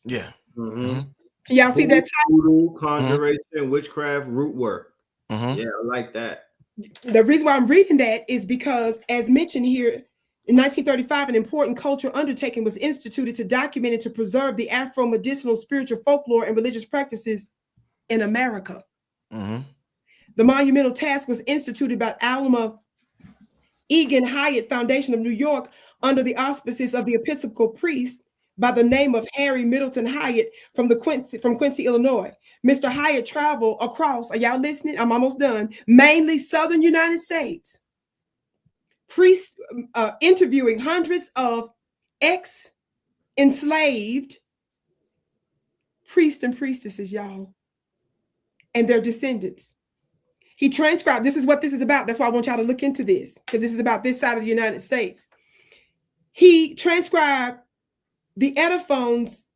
Yeah. Can y'all see that? Voodoo, conjuration, witchcraft, root work. Yeah, I like that. The reason why I'm reading that is because, as mentioned here, in 1935, an important cultural undertaking was instituted to document and to preserve the Afro-medicinal spiritual folklore and religious practices in America. The The monumental task was instituted by Alma Egan Hyatt Foundation of New York under the auspices of the Episcopal priest by the name of Harry Middleton Hyatt from Quincy, Illinois. Mr. Hyatt traveled across, are y'all listening? I'm almost done. Mainly southern United States. Interviewing hundreds of ex-enslaved priests and priestesses, y'all, and their descendants. He transcribed, this is what this is about. That's why I want y'all to look into this, because this is about this side of the United States. He transcribed the Ediphones,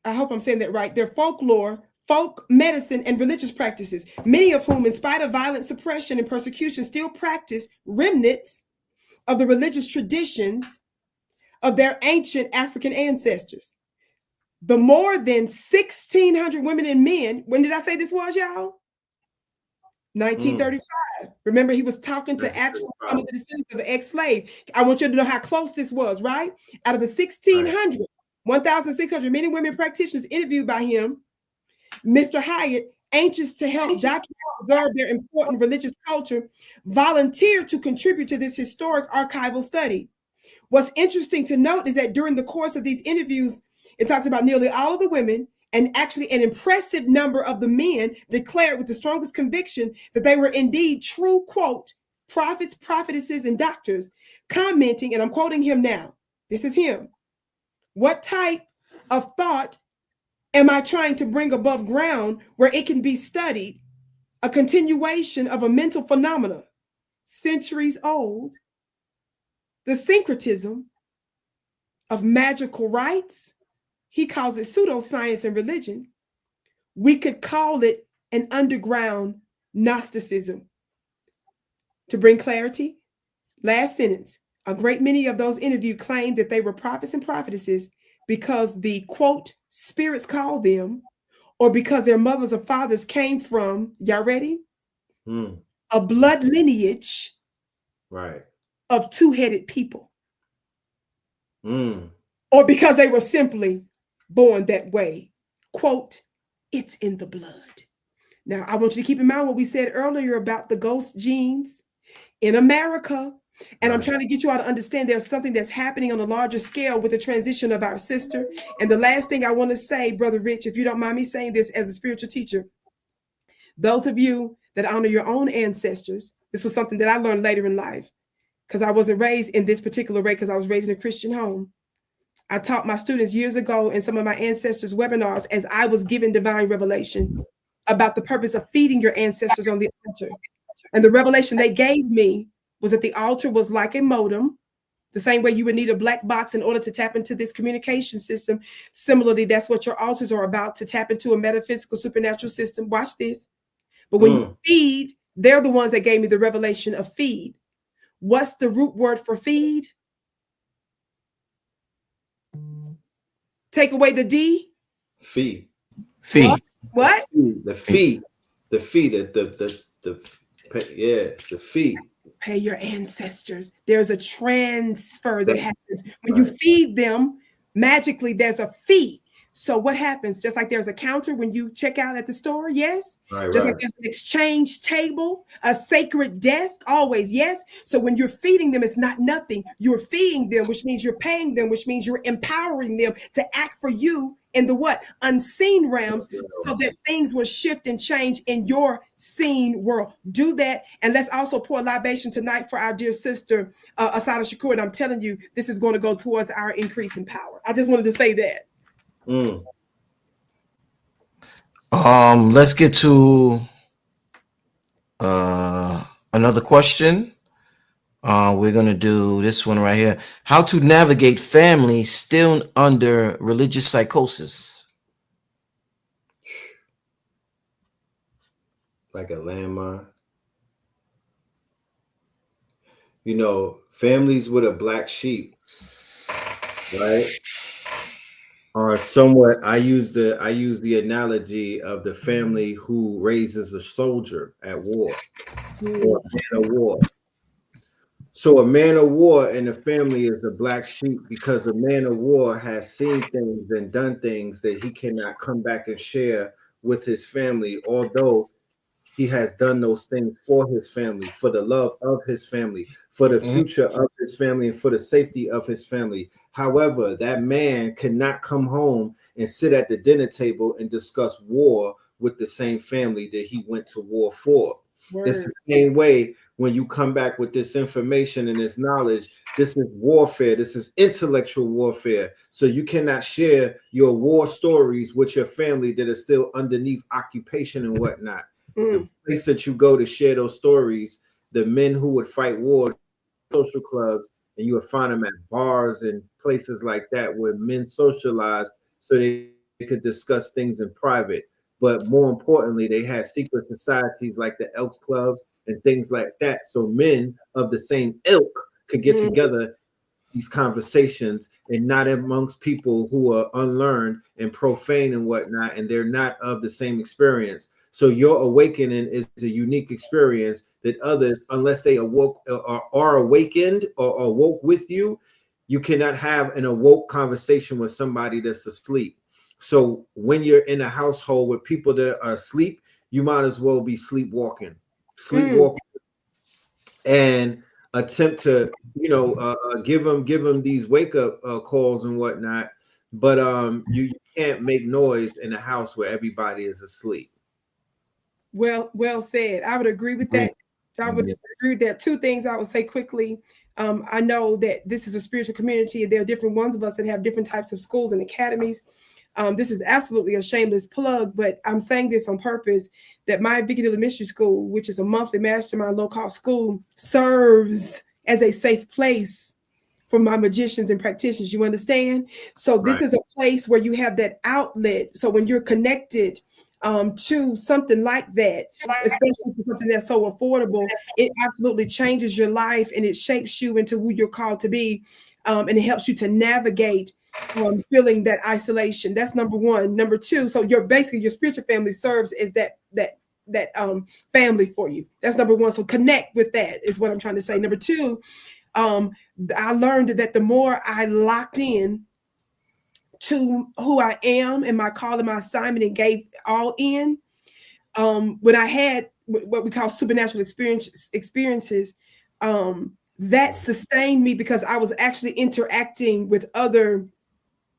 I hope I'm saying that right, their folklore, folk medicine, and religious practices, many of whom, in spite of violent suppression and persecution, still practice remnants of the religious traditions of their ancient African ancestors. The more than 1,600 women and men, when did I say this was, y'all? 1935. Remember, he was talking to actual some of the descendants of the ex-slave. I want you to know how close this was, right? Out of the 1,600 men and women practitioners interviewed by him, Mr. Hyatt, anxious to help document and preserve their important religious culture, volunteered to contribute to this historic archival study. What's interesting to note is that during the course of these interviews, it talks about nearly all of the women and actually an impressive number of the men declared with the strongest conviction that they were indeed true, quote, prophets, prophetesses, and doctors, commenting, and I'm quoting him now, this is him, "What type of thought am I trying to bring above ground where it can be studied? A continuation of a mental phenomena, centuries old, the syncretism of magical rites." He calls it pseudoscience and religion. We could call it an underground Gnosticism. To bring clarity, last sentence, a great many of those interviewed claimed that they were prophets and prophetesses because the, quote, spirits called them, or because their mothers or fathers came from, y'all ready? A blood lineage of two-headed people. Or because they were simply born that way. Quote, it's in the blood. Now, I want you to keep in mind what we said earlier about the ghost genes in America. And I'm trying to get you all to understand there's something that's happening on a larger scale with the transition of our sister. And the last thing I want to say, Brother Rich, if you don't mind me saying this as a spiritual teacher, those of you that honor your own ancestors, this was something that I learned later in life because I wasn't raised in this particular way because I was raised in a Christian home. I taught my students years ago in some of my ancestors' webinars as I was given divine revelation about the purpose of feeding your ancestors on the altar. And the revelation they gave me was that the altar was like a modem, the same way you would need a black box in order to tap into this communication system. Similarly, that's what your altars are about, to tap into a metaphysical, supernatural system. Watch this. But when you feed, they're the ones that gave me the revelation of feed. What's the root word for feed? Take away the D. Feed. Feed. What? The feed. The feed. The feed. Pay your ancestors. There's a transfer that happens when you feed them. Magically, there's a fee. So what happens? Just like there's a counter when you check out at the store, yes. Like there's an exchange table, a sacred desk, always, yes. So when you're feeding them, it's not nothing. You're feeding them, which means you're paying them, which means you're empowering them to act for you in the what? Unseen realms, so that things will shift and change in your seen world. Do that. And let's also pour a libation tonight for our dear sister, Assata Shakur. And I'm telling you, this is going to go towards our increase in power. I just wanted to say that. Let's get to another question. We're gonna do this one right here. How to navigate family still under religious psychosis? Like a landmine. You know, families with a black sheep, right? Are somewhat, I use the analogy of the family who raises a soldier at war or a man of war. So a man of war in the family is a black sheep because a man of war has seen things and done things that he cannot come back and share with his family, although he has done those things for his family, for the love of his family, for the future of his family, and for the safety of his family. However, that man cannot come home and sit at the dinner table and discuss war with the same family that he went to war for. It's the same way when you come back with this information and this knowledge. This is warfare. This is intellectual warfare. So you cannot share your war stories with your family that are still underneath occupation and whatnot. The place that you go to share those stories, the men who would fight war, social clubs, and you would find them at bars and places like that where men socialize so they could discuss things in private. But more importantly, they had secret societies like the Elks Clubs and things like that. So men of the same ilk could get together, these conversations, and not amongst people who are unlearned and profane and whatnot, and they're not of the same experience. So your awakening is a unique experience that others, unless they awoke or are awakened or awoke with you, you cannot have an awoke conversation with somebody that's asleep. So when you're in a household with people that are asleep, you might as well be sleepwalking, and attempt to, give them these wake up calls and whatnot. But you can't make noise in a house where everybody is asleep. Well said. I would agree with that. I would agree with that. Two things I would say quickly. I know that this is a spiritual community, and there are different ones of us that have different types of schools and academies. This is absolutely a shameless plug, but I'm saying this on purpose, that my Vicki Dillard Mystery School, which is a monthly mastermind low-cost school, serves as a safe place for my magicians and practitioners. You understand? So this is a place where you have that outlet. So when you're connected to something like that, especially for something that's so affordable, it absolutely changes your life and it shapes you into who you're called to be, and it helps you to navigate feeling that isolation. That's number one. Number two, so your spiritual family serves as that family for you. That's number one. So connect with that is what I'm trying to say. Number two, I learned that the more I locked in to who I am and my call and my assignment and gave all in, when I had what we call supernatural experiences, that sustained me because I was actually interacting with other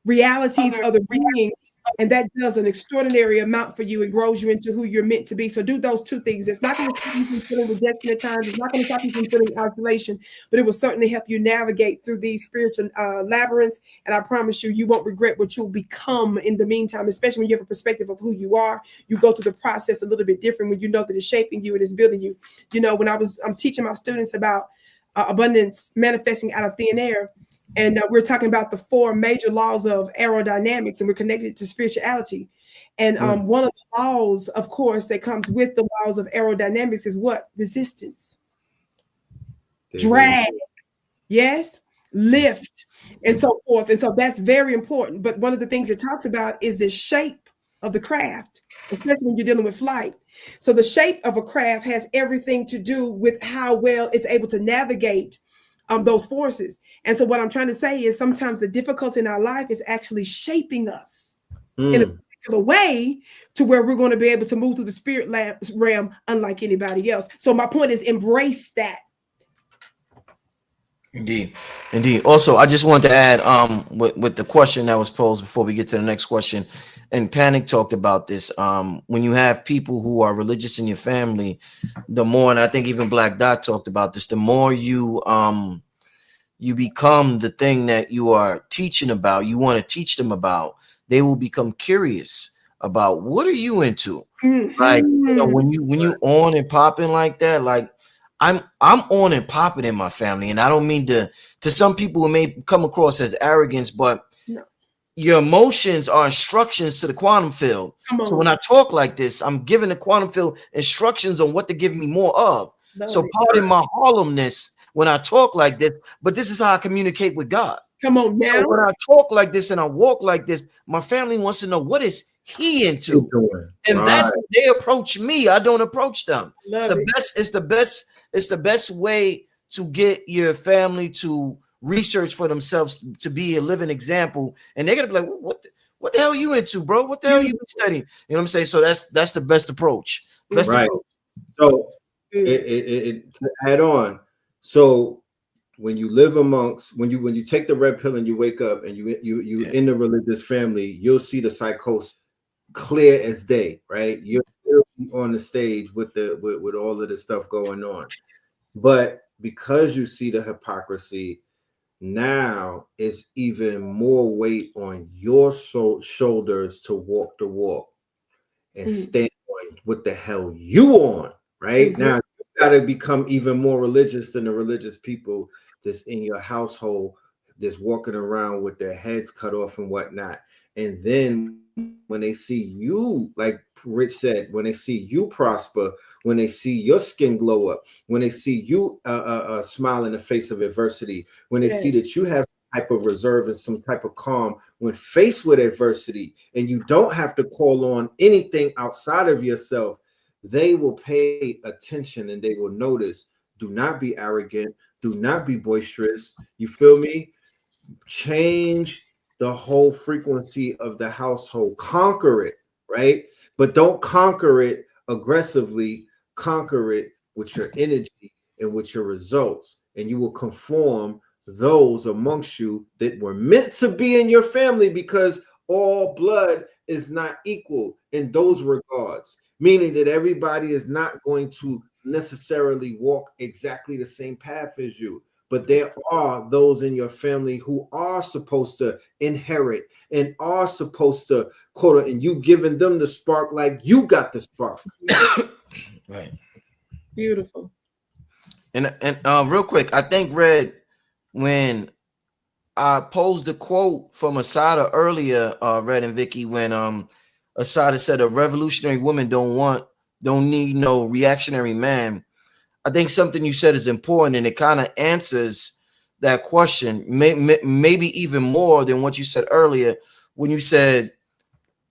realities, other beings, and that does an extraordinary amount for you and grows you into who you're meant to be. So do those two things. It's not going to stop you from feeling rejection at times. It's not going to stop you from feeling isolation, but it will certainly help you navigate through these spiritual labyrinths. And I promise you, you won't regret what you'll become in the meantime, especially when you have a perspective of who you are. You go through the process a little bit different when you know that it's shaping you and it's building you. You know, when I'm teaching my students about abundance manifesting out of thin air, and we're talking about the 4 major laws of aerodynamics, and we're connected to spirituality. And one of the laws, of course, that comes with the laws of aerodynamics is what? Resistance, drag, yes, lift, and so forth. And so that's very important. But one of the things it talks about is the shape of the craft, especially when you're dealing with flight. So the shape of a craft has everything to do with how well it's able to navigate those forces. And so what I'm trying to say is sometimes the difficulty in our life is actually shaping us in a particular way to where we're going to be able to move through the spirit realm unlike anybody else. So my point is embrace that. Indeed. Also, I just want to add with the question that was posed before we get to the next question, and Panic talked about this. When you have people who are religious in your family, the more, and I think even Black Dot talked about this, the more you become the thing that you are teaching about, you want to teach them about, they will become curious about what are you into. Like, you know, when you on and popping like that, like I'm on and popping in my family, and I don't mean to some people it may come across as arrogance, but your emotions are instructions to the quantum field. So when I talk like this, I'm giving the quantum field instructions on what to give me more of. So pardon my Harlemness when I talk like this, but this is how I communicate with God. Come on now. So when I talk like this and I walk like this, my family wants to know what is he into, and that's they approach me. I don't approach them. It's the best way to get your family to research for themselves, to be a living example, and they're gonna be like, what the hell are you into, bro? What the hell you been studying? You know what I'm saying? So that's the best approach. Approach. So to add on, so when you live amongst, when you take the red pill and you wake up and you in the religious family, you'll see the psychosis clear as day, right? You're on the stage with with all of the stuff going on. But because you see the hypocrisy, now it's even more weight on your shoulders to walk the walk and stand on what the hell you on, right? Now you gotta become even more religious than the religious people that's in your household, that's walking around with their heads cut off and whatnot. And then when they see you, like Rich said, when they see you prosper, when they see your skin glow up, when they see you smile in the face of adversity, when they see that you have type of reserve and some type of calm when faced with adversity, and you don't have to call on anything outside of yourself, they will pay attention and they will notice. Do not be arrogant. Do not be boisterous. You feel me? Change the whole frequency of the household. Conquer it, right? But don't conquer it aggressively. Conquer it with your energy and with your results, and you will conform those amongst you that were meant to be in your family, because all blood is not equal in those regards, meaning that everybody is not going to necessarily walk exactly the same path as you. But there are those in your family who are supposed to inherit and are supposed to quote, and you giving them the spark like you got the spark. Right. Beautiful. And real quick, I think Red, when I posed the quote from Assata earlier, Red and Vicki, when Assata said a revolutionary woman don't need no reactionary man. I think something you said is important, and it kind of answers that question, maybe even more than what you said earlier when you said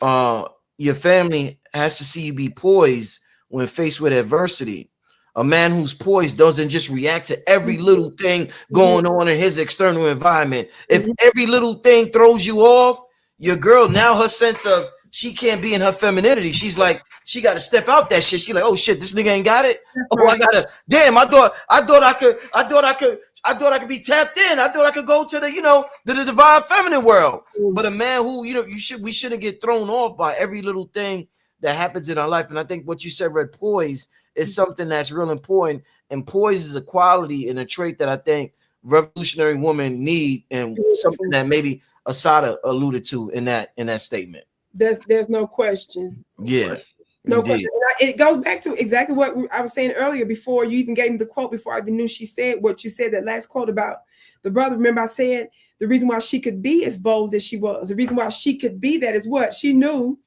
your family has to see you be poised when faced with adversity. A man who's poised doesn't just react to every little thing going on in his external environment. If every little thing throws you off, your girl, now her sense of she can't be in her femininity. She's like, she got to step out that shit. She like, oh shit, this nigga ain't got it. I gotta. Damn, I thought I could be tapped in. I thought I could go to the divine feminine world. But a man who we shouldn't get thrown off by every little thing that happens in our life. And I think what you said, Red, poise is something that's real important. And poise is a quality and a trait that I think revolutionary women need, and something that maybe Assata alluded to in that statement. There's no question. Yeah. No question. It goes back to exactly what I was saying earlier before you even gave me the quote, before I even knew she said what you said, that last quote about the brother. Remember I said the reason why she could be as bold as she was, the reason why she could be that is what? She knew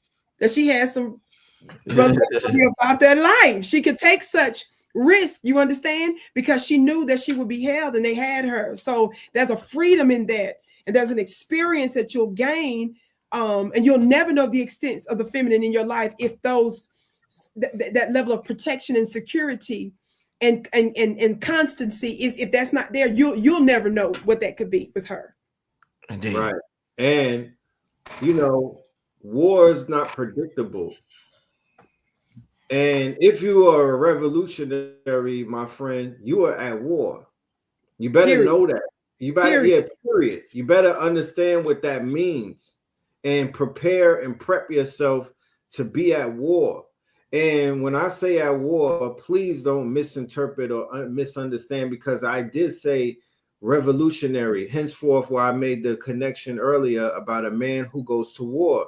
that she had some about that life. She could take such risk, you understand? Because she knew that she would be held and they had her. So there's a freedom in that. And there's an experience that you'll gain. And you'll never know the extent of the feminine in your life if that level of protection and security and constancy if that's not there, you'll never know what that could be with her. Indeed. Right. And war is not predictable. And if you are a revolutionary, my friend, you are at war. You better know that. You better period. You better understand what that means and prepare and prep yourself to be at war. And when I say at war, please don't misinterpret or misunderstand, because I did say revolutionary, henceforth where I made the connection earlier about a man who goes to war.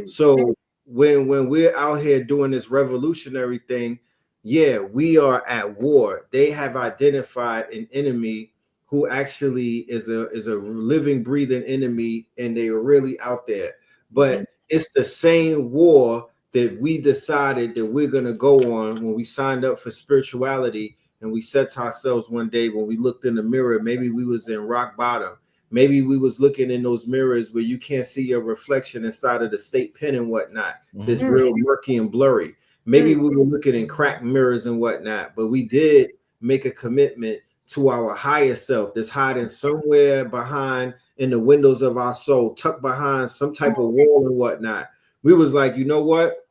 So when we're out here doing this revolutionary thing, we are at war. They have identified an enemy who actually is a living, breathing enemy, and they are really out there. But it's the same war that we decided that we're going to go on when we signed up for spirituality, and we said to ourselves one day when we looked in the mirror, maybe we was in rock bottom. Maybe we was looking in those mirrors where you can't see your reflection inside of the state pen and whatnot. It's real murky and blurry. Maybe we were looking in cracked mirrors and whatnot, but we did make a commitment to our higher self that's hiding somewhere behind in the windows of our soul, tucked behind some type of wall and whatnot. We was like, you know what?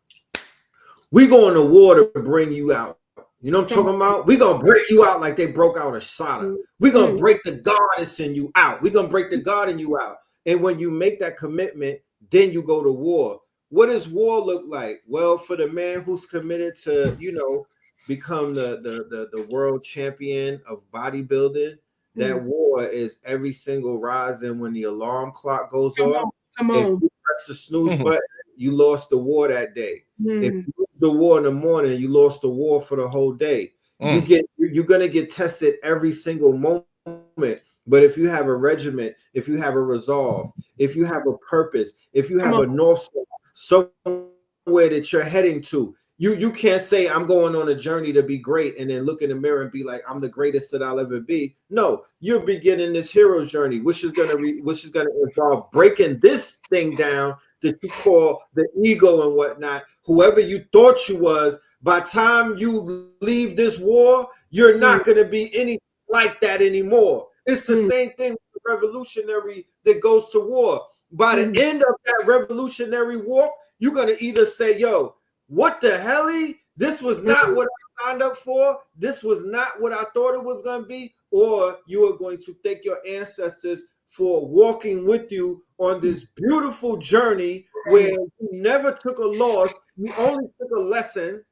We going to war to bring you out. You know what I'm talking about? We're going to break you out like they broke out Assata. We're going to break the goddess in you out. We're going to break the God in you out. And when you make that commitment, then you go to war. What does war look like? Well, for the man who's committed to, you know, become the world champion of bodybuilding, that war is every single rising when the alarm clock goes off. Come on. If you press the snooze button, you lost the war that day. If you lose the war in the morning, you lost the war for the whole day. You're gonna get tested every single moment. But if you have a regiment, if you have a resolve, if you have a purpose, if you have a north star, somewhere that you're heading to, you can't say I'm going on a journey to be great and then look in the mirror and be like, I'm the greatest that I'll ever be. No, you're beginning this hero's journey, which is gonna involve breaking this thing down that you call the ego and whatnot. Whoever you thought you was, by the time you leave this war, you're not going to be anything like that anymore. It's the same thing with the revolutionary that goes to war. By the end of that revolutionary war, you're going to either say, yo, what the hell? This was not what I signed up for. This was not what I thought it was going to be. Or you are going to thank your ancestors for walking with you on this beautiful journey where you never took a loss, you only took a lesson.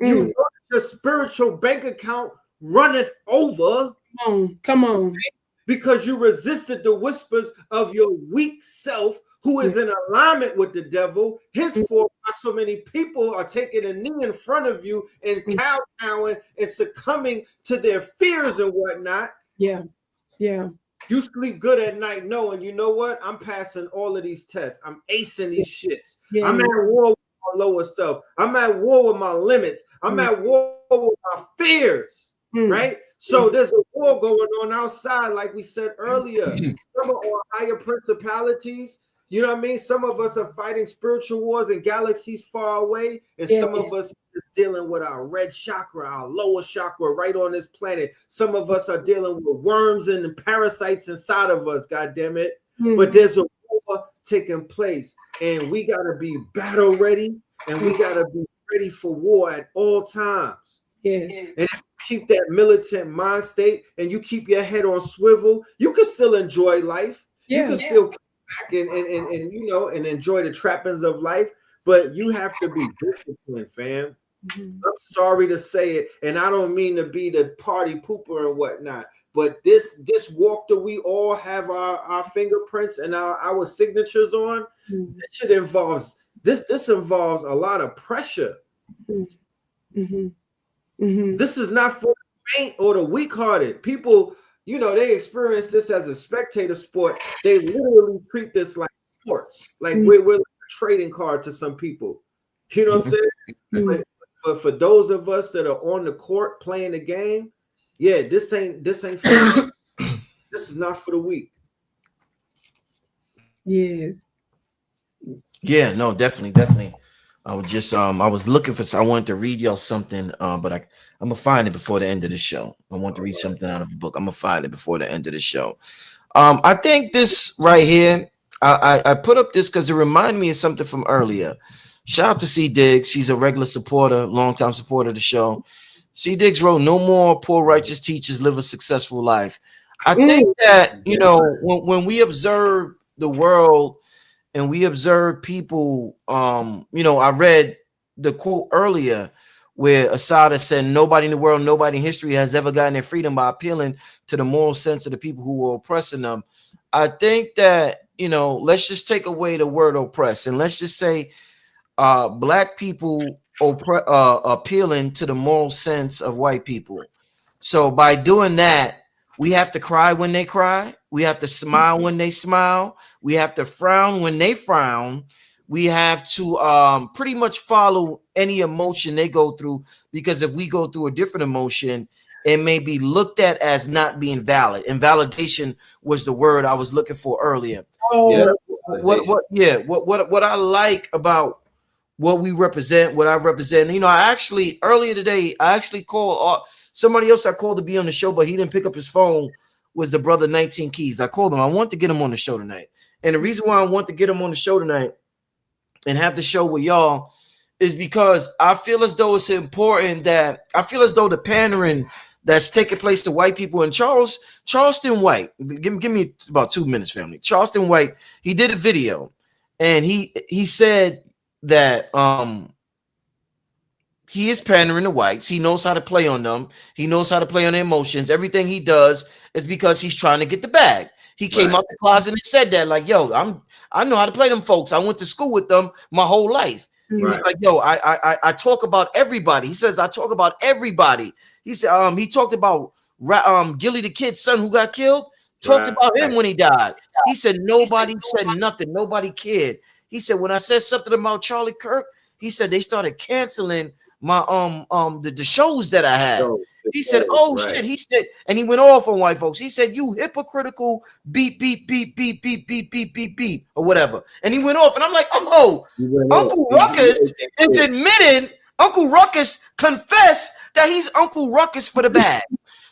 You know your spiritual bank account runneth over. Come on. Because you resisted the whispers of your weak self, who is in alignment with the devil. Henceforth, so many people are taking a knee in front of you and kowtowing and succumbing to their fears and whatnot. Yeah. You sleep good at night knowing, you know what? I'm passing all of these tests. I'm acing these shits. I'm at war with my lower self. I'm at war with my limits. I'm at war with my fears, right? So there's a war going on outside, like we said earlier. Some are on higher principalities. You know what I mean? Some of us are fighting spiritual wars in galaxies far away, and some of us are dealing with our red chakra, our lower chakra right on this planet. Some of us are dealing with worms and parasites inside of us, God damn it. But there's a war taking place, and we got to be battle ready, and we got to be ready for war at all times. Yes. And if you keep that militant mind state and you keep your head on swivel, you can still enjoy life. You can still back and you know, and enjoy the trappings of life, but you have to be disciplined, fam. I'm sorry to say it, and I don't mean to be the party pooper and whatnot, but this walk that we all have our fingerprints and our signatures on, this shit involves this involves a lot of pressure. This is not for the faint or the weak-hearted. People, you know, they experience this as a spectator sport. They literally treat this like sports, like we're like a trading card to some people. You know what I'm saying? But for those of us that are on the court playing the game, yeah, this ain't for this is not for the weak. Yes. Yeah, no, definitely. I was just I was looking for, I wanted to read y'all something, but I'm gonna find it before the end of the show. I want to read something out of a book. I'm gonna find it before the end of the show. I think this right here, I put up this because it reminded me of something from earlier. Shout out to C Diggs. He's a regular supporter, longtime supporter of the show. C Diggs wrote, "No more poor righteous teachers live a successful life." I think that, you know, when we observe the world and we observe people, you know, I read the quote earlier where Assata said, nobody in the world, nobody in history has ever gotten their freedom by appealing to the moral sense of the people who were oppressing them. I think that, you know, let's just take away the word oppress and let's just say black people appealing to the moral sense of white people. So by doing that, we have to cry when they cry. We have to smile when they smile. We have to frown when they frown. We have to pretty much follow any emotion they go through, because if we go through a different emotion, it may be looked at as not being valid. Invalidation was the word I was looking for earlier. What I like about what we represent, what I represent, you know, earlier today, I actually called somebody else I called to be on the show, but he didn't pick up his phone, was the brother 19 Keys. I called him. I want to get him on the show tonight. And the reason why I want to get him on the show tonight and have the show with y'all is because I feel as though it's important that I feel as though the pandering that's taking place to white people in Charleston White. Give me about 2 minutes, family. Charleston White, he did a video and he said that he is pandering to whites. He knows how to play on them. He knows how to play on their emotions. Everything he does is because he's trying to get the bag. He came out the closet and said that, like, yo, I know how to play them folks. I went to school with them my whole life. He was like, yo, I talk about everybody. He says, I talk about everybody. He said, he talked about Gilly the kid's son who got killed. Talked about him when he died. He said nobody said nothing. Nobody cared. He said, when I said something about Charlie Kirk, he said they started canceling my the shows that I had. He said, oh shit. He said, and he went off on white folks. He said, you hypocritical beep beep beep beep beep beep beep beep beep or whatever. And he went off. And I'm like, oh, Uncle Ruckus is admitting, Uncle Ruckus confessed that he's Uncle Ruckus for the bag.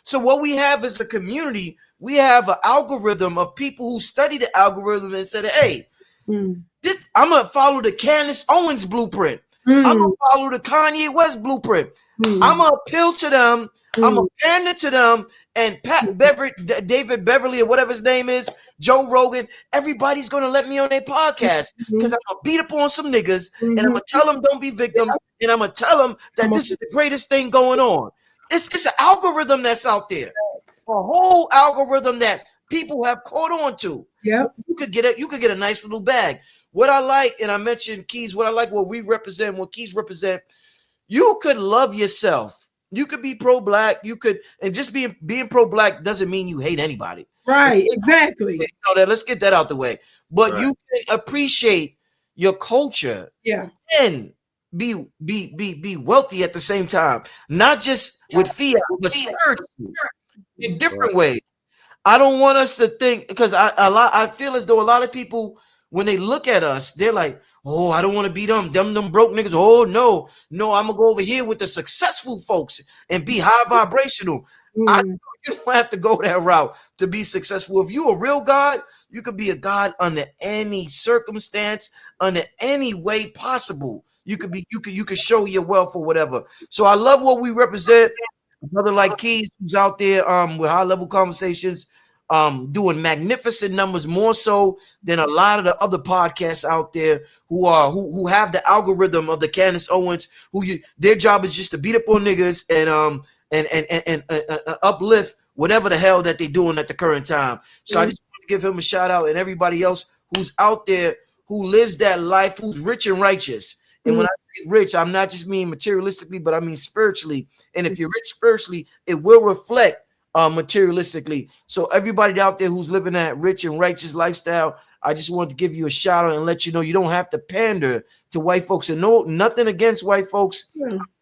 So what we have is a community. We have an algorithm of people who study the algorithm and said, hey, I'm gonna follow the Candace Owens blueprint. I'm gonna follow the Kanye West blueprint. I'm gonna appeal to them. I'm gonna pander to them. And David Beverly, or whatever his name is, Joe Rogan, everybody's gonna let me on their podcast because I'm gonna beat up on some niggas and I'm gonna tell them don't be victims and I'm gonna tell them that this is the greatest thing going on. It's an algorithm that's out there, a whole algorithm that people have caught on to. Yeah, you could get a nice little bag. What I like, and I mentioned Keys, what I like, what we represent, what Keys represent, you could love yourself. You could be pro-black. You could, and just being pro-black doesn't mean you hate anybody. Right, exactly. You know that, let's get that out the way. But you can appreciate your culture. Yeah. And be wealthy at the same time. Not just with fiat, but spiritually in different ways. I don't want us to think, because I feel as though a lot of people, when they look at us, they're like, oh, I don't want to be them broke niggas. Oh, no, I'm going to go over here with the successful folks and be high vibrational. You don't have to go that route to be successful. If you're a real God, you could be a God under any circumstance, under any way possible. You could show your wealth or whatever. So I love what we represent. A brother like Keys, who's out there with high-level conversations, doing magnificent numbers, more so than a lot of the other podcasts out there who have the algorithm of the Candace Owens, their job is just to beat up on niggas and uplift whatever the hell that they're doing at the current time. So I just want to give him a shout out, and everybody else who's out there who lives that life, who's rich and righteous. And when I say rich, I'm not just mean materialistically, but I mean spiritually. And if you're rich spiritually, it will reflect materialistically. So everybody out there who's living that rich and righteous lifestyle, I just want to give you a shout out and let you know you don't have to pander to white folks. And no, nothing against white folks.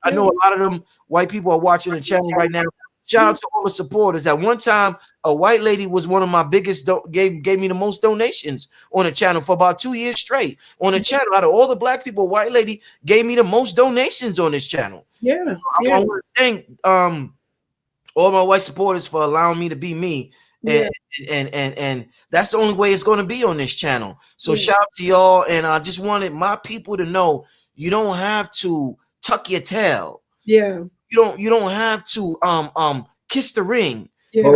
I know a lot of them white people are watching the channel right now. Shout out to all the supporters. At one time, a white lady was one of my biggest, gave me the most donations on the channel for about 2 years straight. On the channel, out of all the black people, a white lady gave me the most donations on this channel. Yeah. I want to thank all my white supporters for allowing me to be me. And that's the only way it's going to be on this channel. So shout out to y'all. And I just wanted my people to know you don't have to tuck your tail. Yeah. You don't have to kiss the ring. Yeah.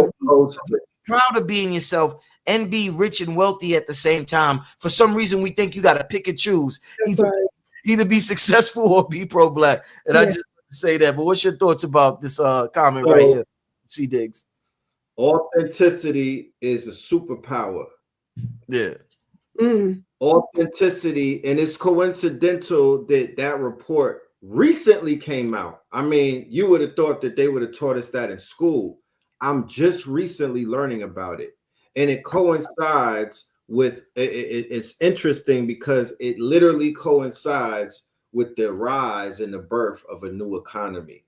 Proud of being yourself and be rich and wealthy at the same time. For some reason, we think you got to pick and choose. Either be successful or be pro-black. And I just want to say that. But what's your thoughts about this comment right here, C. Diggs? Authenticity is a superpower. Yeah. Authenticity, and it's coincidental that report recently came out. I mean, you would have thought that they would have taught us that in school. I'm just recently learning about it. And it coincides with, it's interesting because it literally coincides with the rise and the birth of a new economy,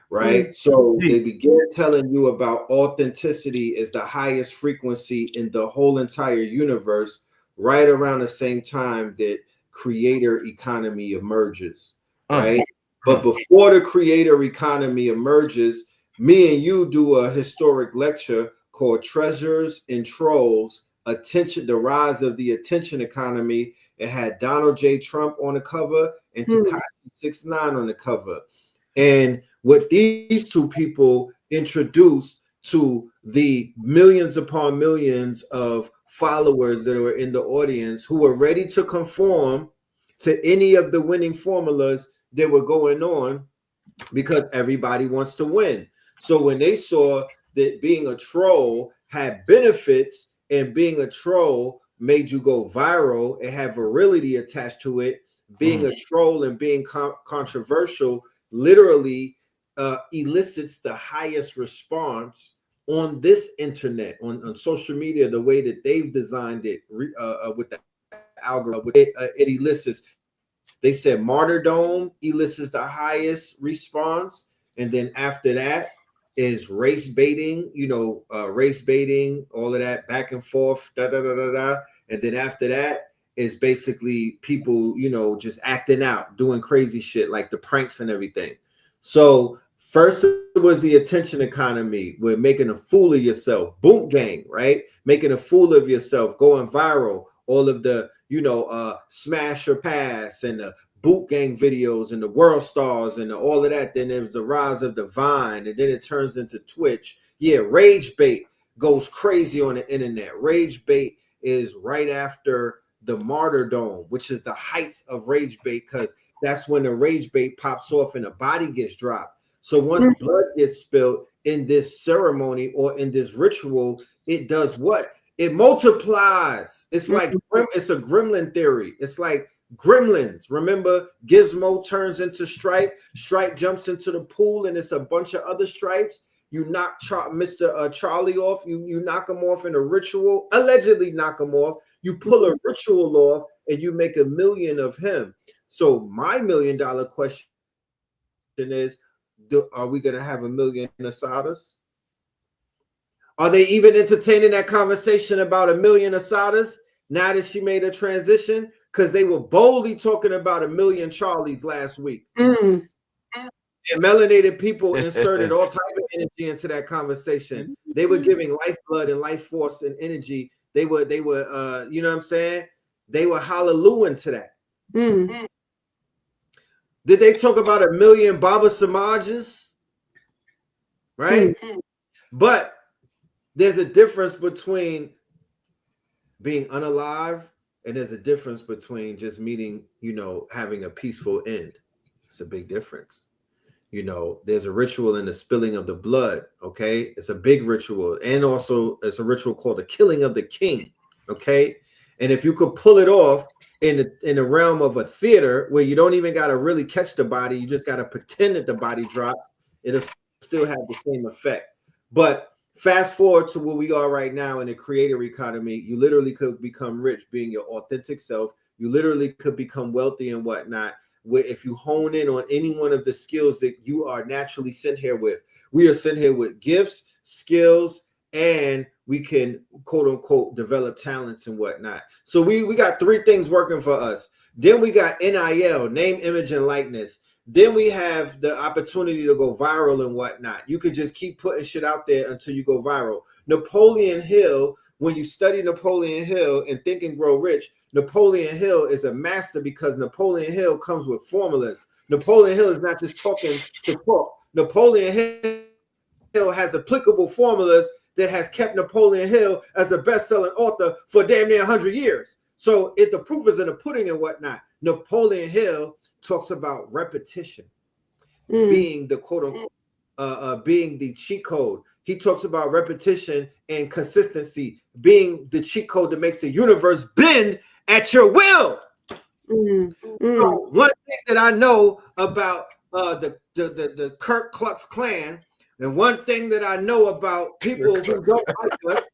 right? So they began telling you about authenticity is the highest frequency in the whole entire universe, right around the same time that creator economy emerges. Right. But before the creator economy emerges, me and you do a historic lecture called Treasures and Trolls, Attention, the Rise of the Attention Economy. It had Donald J. Trump on the cover and Tekashi 6ix9ine on the cover. And what these two people introduced to the millions upon millions of followers that were in the audience who were ready to conform to any of the winning formulas that were going on, because everybody wants to win. So when they saw that being a troll had benefits and being a troll made you go viral, it had virility attached to it, being a troll and being controversial literally elicits the highest response on this internet, on social media, the way that they've designed it with the algorithm. It elicits, they said martyrdom elicits the highest response, and then after that is race baiting, race baiting, all of that back and forth, and then after that is basically people, just acting out, doing crazy shit like the pranks and everything. So first it was the attention economy, with making a fool of yourself, boot gang, right? Making a fool of yourself, going viral, all of the, smash or pass and the boot gang videos and the world stars and all of that. Then there's the rise of the Vine, and then it turns into Twitch. Yeah, rage bait goes crazy on the internet. Rage bait is right after the martyrdom, which is the heights of rage bait, because that's when the rage bait pops off and the body gets dropped. So once blood gets spilled in this ceremony or in this ritual, it does what? It multiplies. It's like, it's a gremlin theory. It's like Gremlins. Remember, Gizmo turns into Stripe. Stripe jumps into the pool, and it's a bunch of other Stripes. You knock Mr. Charlie off. You knock him off in a ritual. Allegedly knock him off. You pull a ritual off, and you make $1 million of him. So my $1 million question is, are we going to have 1 million Assatas? Are they even entertaining that conversation about 1 million Assatas now that she made a transition? Because they were boldly talking about 1 million Charlies last week. And melanated people inserted all type of energy into that conversation. They were giving lifeblood and life force and energy. They were, you know what I'm saying? They were hallelujah to that. Did they talk about 1 million Baba Samajas? Right? But there's a difference between being unalive, and there's a difference between just meeting, having a peaceful end. It's a big difference. There's a ritual in the spilling of the blood, okay? It's a big ritual. And also it's a ritual called the killing of the king, okay? And if you could pull it off in the realm of a theater where you don't even got to really catch the body, you just got to pretend that the body dropped, it'll still have the same effect. But fast forward to where we are right now in the creator economy, you literally could become rich being your authentic self. You literally could become wealthy and whatnot, if you hone in on any one of the skills that you are naturally sent here with. We are sent here with gifts, skills, and we can, quote unquote, develop talents and whatnot. So we got 3 things working for us. Then we got NIL, name, image, and likeness. Then we have the opportunity to go viral and whatnot. You could just keep putting shit out there until you go viral. Napoleon Hill, when you study Napoleon Hill and Think and Grow Rich, Napoleon Hill is a master because Napoleon Hill comes with formulas. Napoleon Hill is not just talking to talk. Napoleon Hill has applicable formulas that has kept Napoleon Hill as a best-selling author for damn near 100 years. So if the proof is in the pudding and whatnot, Napoleon Hill talks about repetition being the quote-unquote, being the cheat code. He talks about repetition and consistency being the cheat code that makes the universe bend at your will. So one thing that I know about the Ku Klux Klan, and one thing that I know about people who don't like us,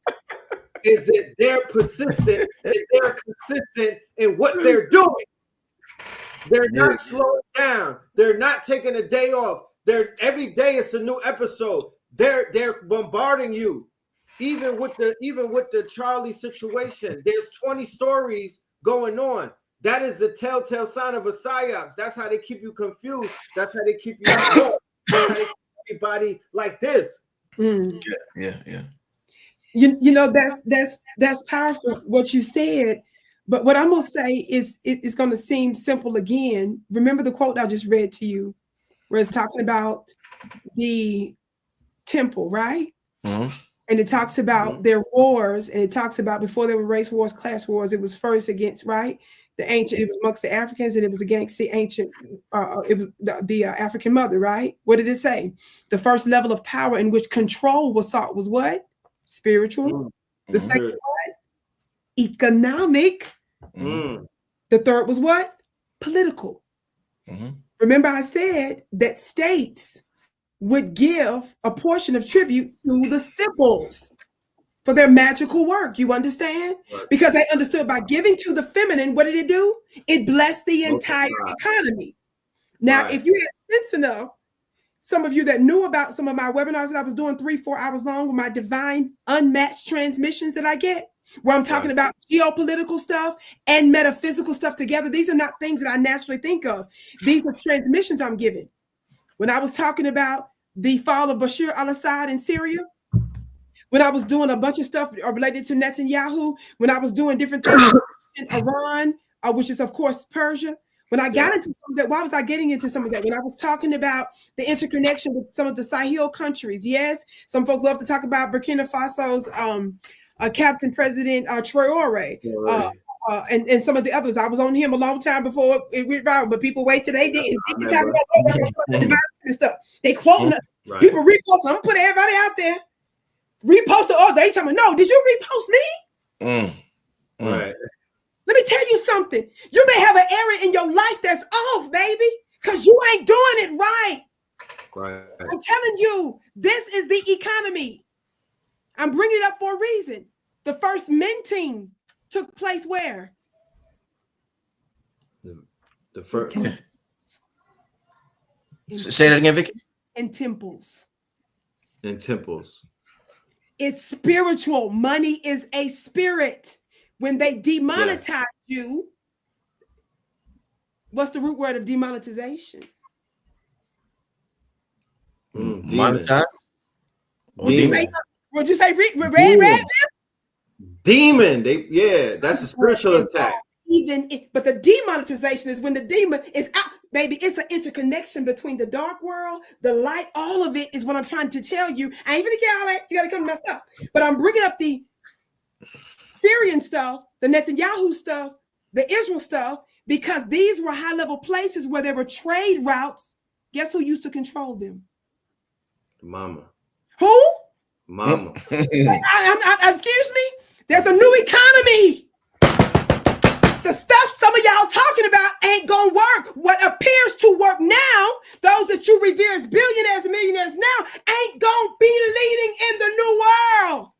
is that they're persistent and they're consistent in what they're doing. They're not slowing down. They're not taking a day off. Every day it's a new episode. They're bombarding you. Even with the Charlie situation, there's 20 stories going on. That is the telltale sign of a psyops. That's how they keep you confused. That's how they keep you involved. That's how they keep everybody like this. Yeah. That's powerful what you said, But what I'm going to say is it's going to seem simple again. Remember the quote I just read to you, where it's talking about the temple, right? Mm-hmm. And it talks about their wars, and it talks about before there were race wars, class wars, it was first against, right? The ancient, it was amongst the Africans, and it was against the ancient, it was the African mother, right? What did it say? The first level of power in which control was sought was what? Spiritual. The second what? Economic. The third was what? Political. Remember I said that states would give a portion of tribute to the Sibyls for their magical work. You understand? Because they understood by giving to the feminine, what did it do? It blessed the entire economy. Now, if you had sense enough, some of you that knew about some of my webinars that I was doing 3-4 hours long with my divine unmatched transmissions that I get, where I'm talking about geopolitical stuff and metaphysical stuff together. These are not things that I naturally think of. These are transmissions I'm giving. When I was talking about the fall of Bashar al-Assad in Syria, when I was doing a bunch of stuff related to Netanyahu, when I was doing different things in Iran, which is, of course, Persia, when I got into some of that, why was I getting into some of that? When I was talking about the interconnection with some of the Sahel countries, yes, some folks love to talk about Burkina Faso's Captain President Traore, and some of the others. I was on him a long time before it went viral, but people wait till they did. They talk about and stuff. They quoting us. People repost. I'm gonna put everybody out there. Repost it. Oh, they tell me, no, did you repost me? Right. Let me tell you something. You may have an area in your life that's off, baby, because you ain't doing it right. I'm telling you, this is the economy. I'm bringing it up for a reason. The first minting took place where? The first. Say that again, Vicki. In temples. In temples. It's spiritual. Money is a spirit. When they demonetize you, what's the root word of demonetization? Monetize? Would you say red? Demon. That's a spiritual attack. But the demonetization is when the demon is out. Baby, it's an interconnection between the dark world, the light, all of it is what I'm trying to tell you. I ain't gonna get all that. You gotta come messed up. But I'm bringing up the Syrian stuff, the Netanyahu stuff, the Israel stuff, because these were high-level places where there were trade routes. Guess who used to control them? Mama. Who? Mama. Excuse me? There's a new economy. The stuff some of y'all talking about ain't gonna work. What appears to work now, those that you revere as billionaires and millionaires now, ain't gonna be leading in the new world.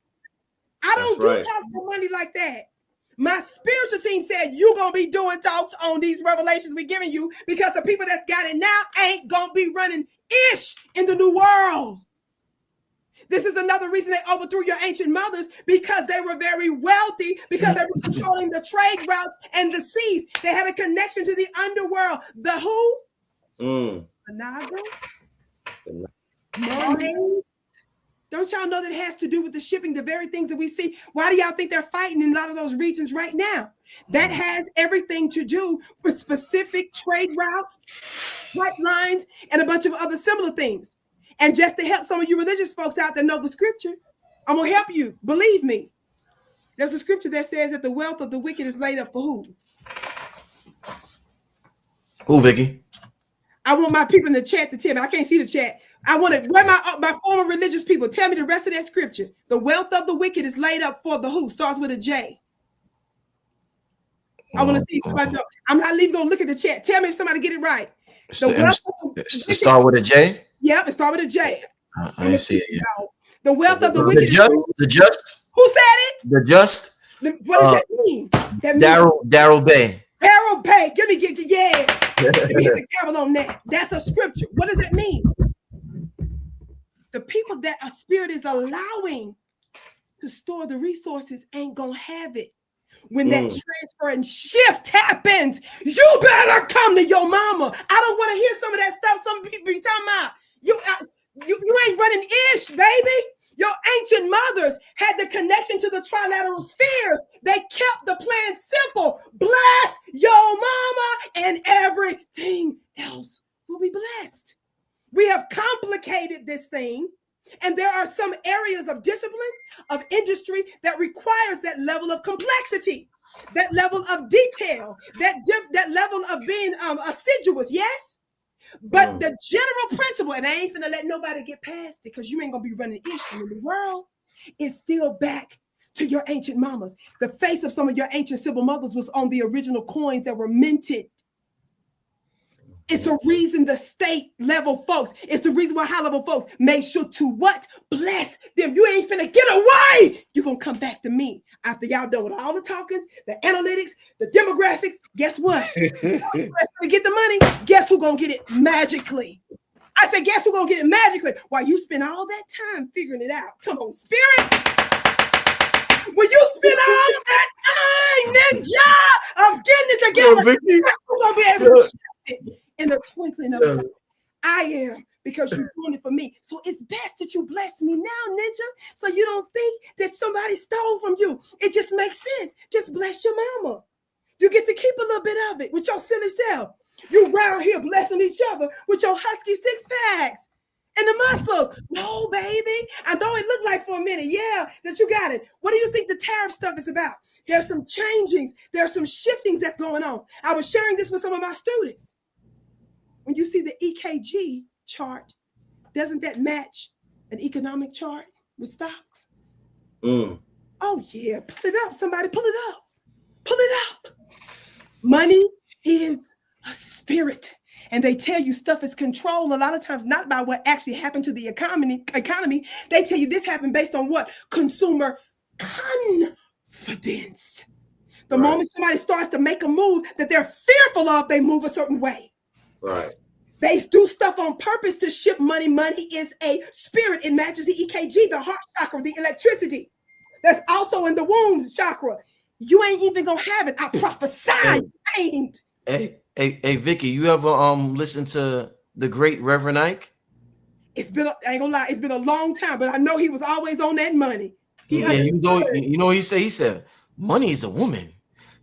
I don't do talks on money like that. My spiritual team said you're gonna be doing talks on these revelations we're giving you, because the people that's got it now ain't gonna be running ish in the new world. This is another reason they overthrew your ancient mothers, because they were very wealthy, because they were controlling the trade routes and the seas. They had a connection to the underworld. The who? The Naga? Mermaids? Don't y'all know that it has to do with the shipping, the very things that we see? Why do y'all think they're fighting in a lot of those regions right now? That has everything to do with specific trade routes, pipelines, and a bunch of other similar things. And just to help some of you religious folks out that know the scripture, I'm going to help you. Believe me. There's a scripture that says that the wealth of the wicked is laid up for who? Who, Vicki? I want my people in the chat to tell me. I can't see the chat. I want to, where my former religious people, tell me the rest of that scripture. The wealth of the wicked is laid up for the who? Starts with a J. I want to see if somebody know. I'm not even going to look at the chat. Tell me if somebody get it right. It start with a J? Yep, it starts with a J. I didn't see it yet. The wealth of the wicked. The just. Who said it? The just. What does that mean? Darryl Bay. Darryl Bay. Give me Let me hit the gavel on that. That's a scripture. What does it mean? The people that a spirit is allowing to store the resources ain't gonna have it. When that transfer and shift happens, you better come to your mama. I don't want to hear some of that stuff some people be talking about. You ain't running ish, baby. Your ancient mothers had the connection to the trilateral spheres. They kept the plan simple. Bless your mama and everything else will be blessed. We have complicated this thing, and there are some areas of discipline, of industry that requires that level of complexity, that level of detail, that level of being assiduous, yes? But the general principle, and I ain't finna let nobody get past it because you ain't gonna be running issue in the world, is still back to your ancient mamas. The face of some of your ancient civil mothers was on the original coins that were minted. It's a reason the state level folks, it's the reason why high level folks made sure to what? Bless them. You ain't finna get away. You're gonna come back to me after y'all done with all the talkings, the analytics, the demographics. Guess what? To get the money, guess who gonna get it magically? I said, guess who gonna get it magically? While you spend all that time figuring it out. Come on, spirit. When you spend all that time, ninja, of getting it together, who's gonna be able to shift it in the twinkling of an eye? I am, because you're doing it for me. So it's best that you bless me now, ninja, so you don't think that somebody stole from you. It just makes sense. Just bless your mama. You get to keep a little bit of it with your silly self. You around here blessing each other with your husky six packs and the muscles. No, baby. I know it looked like for a minute, yeah, that you got it. What do you think the tariff stuff is about? There's some changings. There's some shiftings that's going on. I was sharing this with some of my students. When you see the EKG chart, doesn't that match an economic chart with stocks? Oh, yeah. Pull it up. Somebody pull it up. Pull it up. Money is a spirit. And they tell you stuff is controlled a lot of times not by what actually happened to the economy. They tell you this happened based on what? Consumer confidence. The moment somebody starts to make a move that they're fearful of, they move a certain way. Right. They do stuff on purpose to shift money. Money is a spirit. It matches the EKG, the heart chakra, the electricity. That's also in the womb chakra. You ain't even gonna have it. I prophesy. Hey, Vicki, you ever listen to the great Reverend Ike? It's been, I ain't gonna lie, it's been a long time, but I know he was always on that money. He said, money is a woman.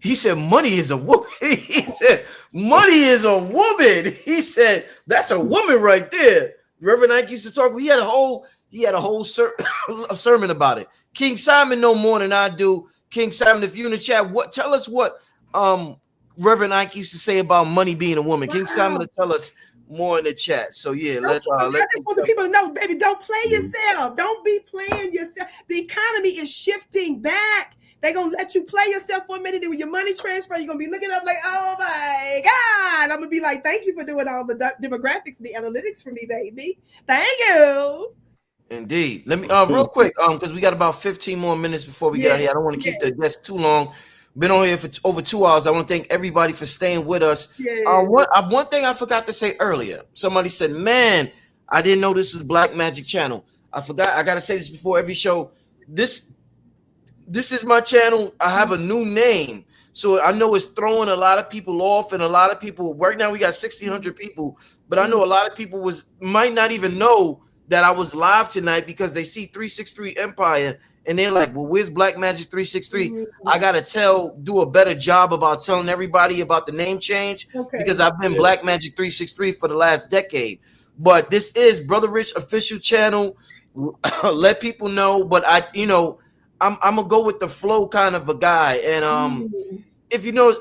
He said, money is a woman. He said, money is a woman. He said, that's a woman right there. Reverend Ike used to talk. He had a whole sermon about it. King Simon know more than I do. King Simon, if you're in the chat, tell us what Reverend Ike used to say about money being a woman. Wow. King Simon will tell us more in the chat. So yeah, I just want the people to know, baby, don't play yourself. Don't be playing yourself. The economy is shifting back. They're going to let you play yourself for a minute. And when your money transfer, you're going to be looking up like, oh my God. I'm going to be like, thank you for doing all the demographics, the analytics for me, baby. Thank you. Indeed. Let me, real quick, because we got about 15 more minutes before we get out of here. I don't want to keep the guests too long. Been on here for over 2 hours. I want to thank everybody for staying with us. One thing I forgot to say earlier. Somebody said, man, I didn't know this was Black Magic Channel. I forgot. I got to say this before every show. This is my channel. I have a new name. So I know it's throwing a lot of people off, and a lot of people, right now we got 1,600 people, but I know a lot of people might not even know that I was live tonight because they see 363 Empire and they're like, well, where's Black Magic 363? I got to do a better job about telling everybody about the name change because I've been Black Magic 363 for the last decade. But this is Brother Rich official channel. Let people know, but I'm gonna go with the flow kind of a guy, and if you know,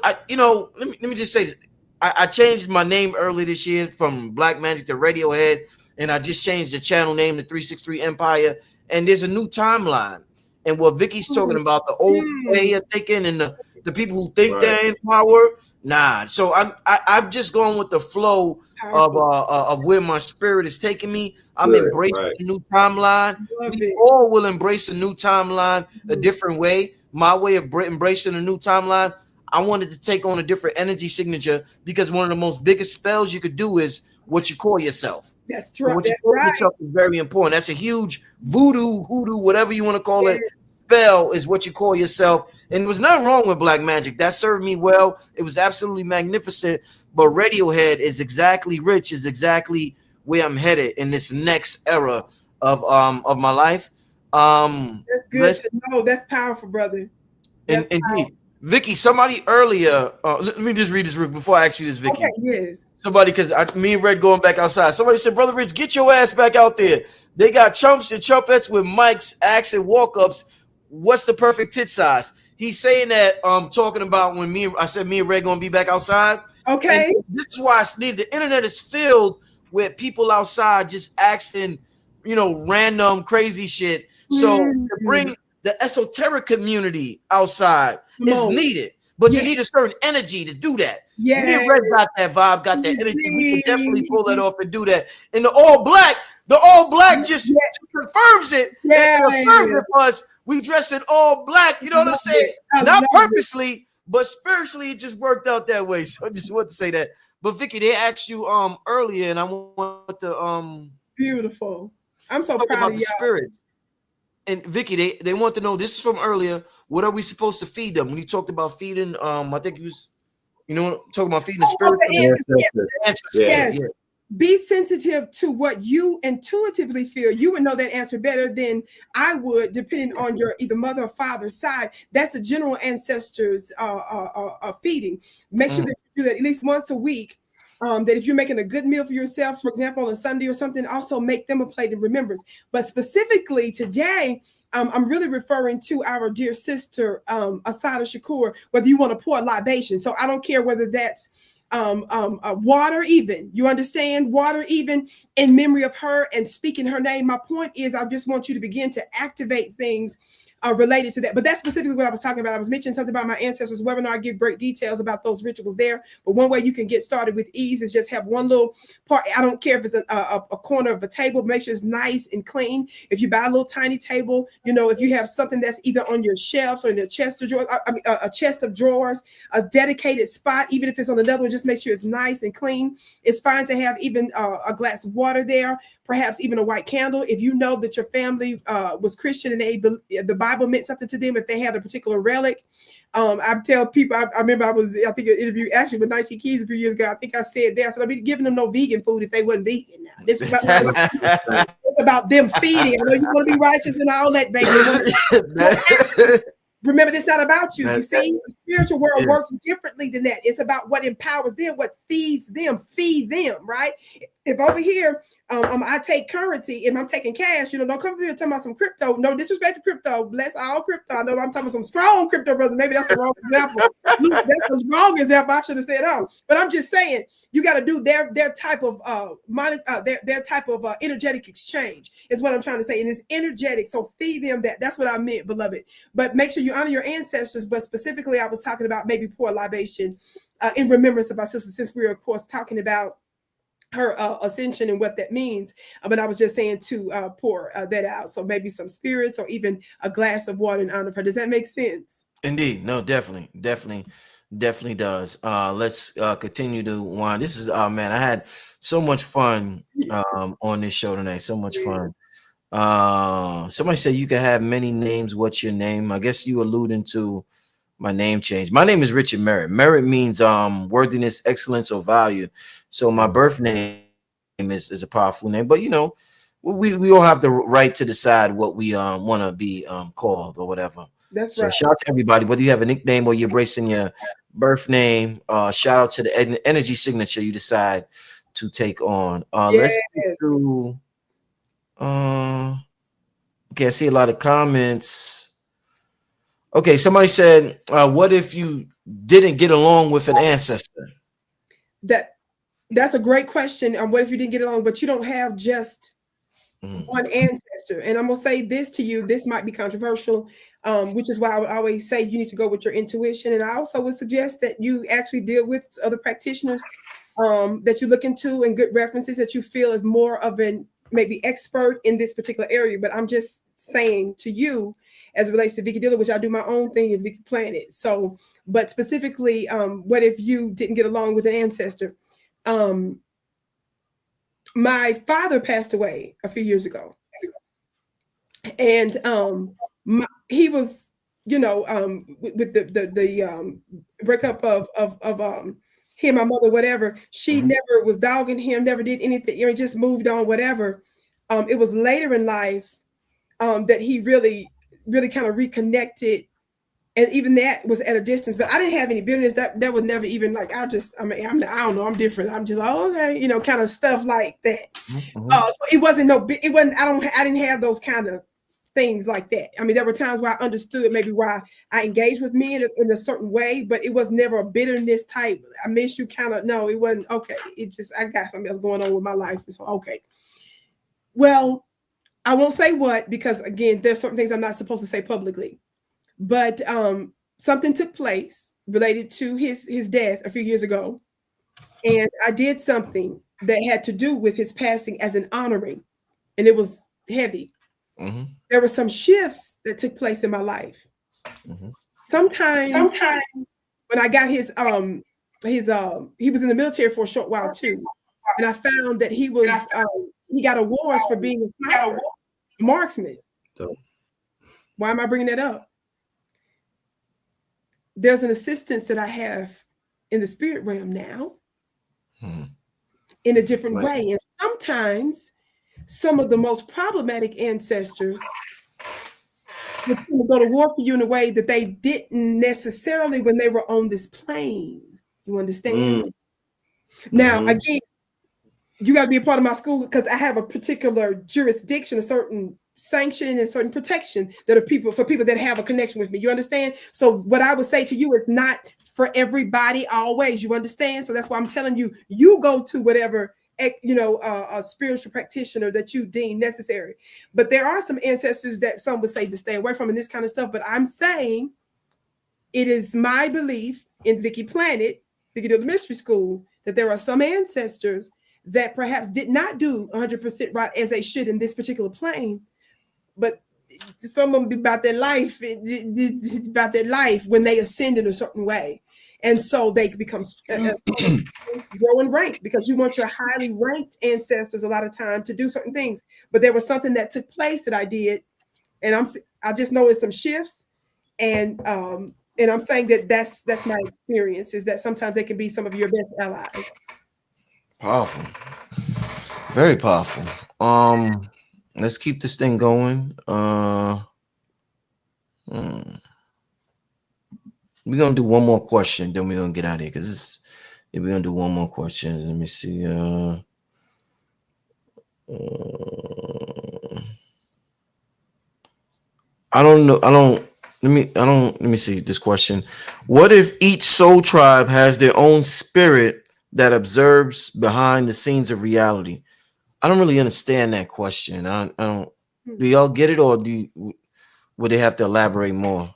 let me just say this. I changed my name early this year from Black Magic to Radiohead, and I just changed the channel name to 363 Empire. And there's a new timeline, and what Vicky's talking about, the old way of thinking, and the people who think they're in power, nah. So I'm just going with the flow of where my spirit is taking me. I'm embracing a new timeline. We all will embrace a new timeline a different way. My way of embracing a new timeline, I wanted to take on a different energy signature because one of the most biggest spells you could do is what you call yourself. That's true. What you call yourself is very important. That's a huge voodoo, hoodoo, whatever you want to call it. Spell is what you call yourself. And there was nothing wrong with Black Magic. That served me well. It was absolutely magnificent. But Radiohead is exactly where I'm headed in this next era of my life. That's good to know. That's powerful, brother. That's indeed. Vicky, somebody earlier, let me just read this before I ask you this, Vicky. Okay, yes. Somebody, because me and Red going back outside. Somebody said, Brother Rich, get your ass back out there. They got chumps and trumpets with mics, acts, and walk-ups. What's the perfect tit size? He's saying that talking about when I said me and Red gonna be back outside. Okay. And this is why I need the internet is filled with people outside just asking, random crazy shit. So to bring the esoteric community outside is needed. But you need a certain energy to do that. Yeah. Me and Red got that vibe, got that energy. We can definitely pull that off and do that. And the all black just confirms it. Yeah. It confirms it for us. We dress in all black, you know what I'm saying? Not purposely, but spiritually, it just worked out that way. So I just want to say that. But Vicky, they asked you earlier, and I want to beautiful. I'm so proud about of the spirits. And Vicky, they want to know, this is from earlier, what are we supposed to feed them? When you talked about feeding, I think you was, talking about feeding the spirit. Yes. Be sensitive to what you intuitively feel. You would know that answer better than I would, depending on your either mother or father's side. That's a general ancestors feeding. Make sure that you do that at least once a week. That if you're making a good meal for yourself, for example, on a Sunday or something, also make them a plate of remembrance. But specifically today, I'm really referring to our dear sister, Assata Shakur, whether you want to pour a libation. So I don't care whether that's water, even, you understand, water, even in memory of her and speaking her name. My point is, I just want you to begin to activate things related to that. But that's specifically what I was talking about. I was mentioning something about my ancestors webinar. I give great details about those rituals there. But one way you can get started with ease is just have one little part. I don't care if it's a corner of a table. Make sure it's nice and clean. If you buy a little tiny table, if you have something that's either on your shelves or in a chest of drawers, a chest of drawers, a dedicated spot, even if it's on another one, just make sure it's nice and clean. It's fine to have even a glass of water there, perhaps even a white candle. If you know that your family was Christian and the Bible meant something to them, if they had a particular relic. I tell people, I remember I think an interview actually with 19 Keys a few years ago. I think I said there, I said, I'll be giving them no vegan food if they wasn't vegan. Now this is it's about them feeding. I know you want to be righteous and all that, baby. Remember, it's not about you. You see, the spiritual world works differently than that. It's about what empowers them, what feeds them, feed them, right? If over here, I take currency and I'm taking cash, don't come over here talking about some crypto. No disrespect to crypto. Bless all crypto. I know I'm talking about some strong crypto brothers. Maybe that's the wrong example. That's the wrong example. I should have said, but I'm just saying, you got to do their type of their type of energetic exchange is what I'm trying to say. And it's energetic. So feed them that. That's what I meant, beloved. But make sure you honor your ancestors. But specifically, I was talking about maybe pour libation in remembrance of our sister, since we were, of course, talking about her ascension and what that means. But I was just saying to pour that out. So maybe some spirits or even a glass of water in honor of her. Does that make sense? Indeed. No, definitely does. Let's continue to wind. This is, man, I had so much fun on this show tonight. So much fun. Somebody said you can have many names. What's your name? I guess you alluding to my name change. My name is Richard Merritt. Merritt means worthiness, excellence, or value. So my birth name is a powerful name, but we all have the right to decide what we want to be called or whatever. That's right. So shout out to everybody, whether you have a nickname or you're embracing your birth name. Shout out to the energy signature you decide to take on. Let's get through. Okay, I see a lot of comments. Okay, somebody said, what if you didn't get along with an ancestor? That's a great question. What if you didn't get along, but you don't have just one ancestor? And I'm going to say this to you. This might be controversial, which is why I would always say you need to go with your intuition. And I also would suggest that you actually deal with other practitioners that you look into and good references that you feel is more of an maybe expert in this particular area. But I'm just saying to you, as it relates to Vicki Dillard, which I do my own thing in Vicki Planet. So, but specifically, what if you didn't get along with an ancestor? My father passed away a few years ago, and he was, with the breakup of he and my mother, whatever. She never was dogging him, never did anything. Just moved on, whatever. It was later in life that he really kind of reconnected. And even that was at a distance, but I didn't have any bitterness. That was never even like, I don't know, I'm different. I'm just, oh, okay, kind of stuff like that. Mm-hmm. So it wasn't I didn't have those kind of things like that. I mean, there were times where I understood maybe why I engaged with men in a certain way, but it was never a bitterness type. I miss you kind of, no, it wasn't. Okay. It just, I got something else going on with my life. So, okay. Well, I won't say what, because again, there's certain things I'm not supposed to say publicly. But something took place related to his death a few years ago. And I did something that had to do with his passing as an honoring. And it was heavy. Mm-hmm. There were some shifts that took place in my life. Mm-hmm. Sometimes when I got he was in the military for a short while too. And I found that he got awards for being a sniper, a marksman. Why am I bringing that up? There's an assistance that I have in the spirit realm now in a different way. And sometimes some of the most problematic ancestors would go to war for you in a way that they didn't necessarily when they were on this plane. You understand? Now, again, you got to be a part of my school because I have a particular jurisdiction, a certain sanction and certain protection that are for people that have a connection with me. You understand? So what I would say to you is not for everybody always. You understand? So that's why I'm telling you, you go to whatever, a spiritual practitioner that you deem necessary. But there are some ancestors that some would say to stay away from and this kind of stuff. But I'm saying it is my belief in Vicki Planet, Vicki the Mystery School, that there are some ancestors that perhaps did not do 100% right as they should in this particular plane. But some of them be about their life. It's about their life when they ascend in a certain way. And so they become grow in rank because you want your highly ranked ancestors a lot of time to do certain things. But there was something that took place that I did. And I just noticed some shifts. And I'm saying that's my experience is that sometimes they can be some of your best allies. Powerful. Very powerful. Let's keep this thing going. We're gonna do one more question, then we're gonna get out of here because we're gonna do one more question. Let me see. Let me see this question. What if each soul tribe has their own spirit that observes behind the scenes of reality? I don't really understand that question. I don't. Do y'all get it, or would they have to elaborate more?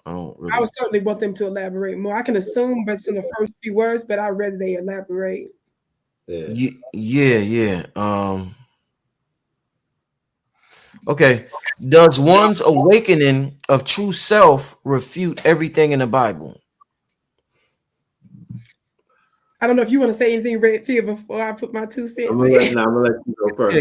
I don't really. I would certainly want them to elaborate more. I can assume, but it's in the first few words. But I'd rather they elaborate. Yeah. Okay. Does one's awakening of true self refute everything in the Bible? I don't know if you want to say anything, Red Field, before I put my 2 cents. I'm gonna let you go first.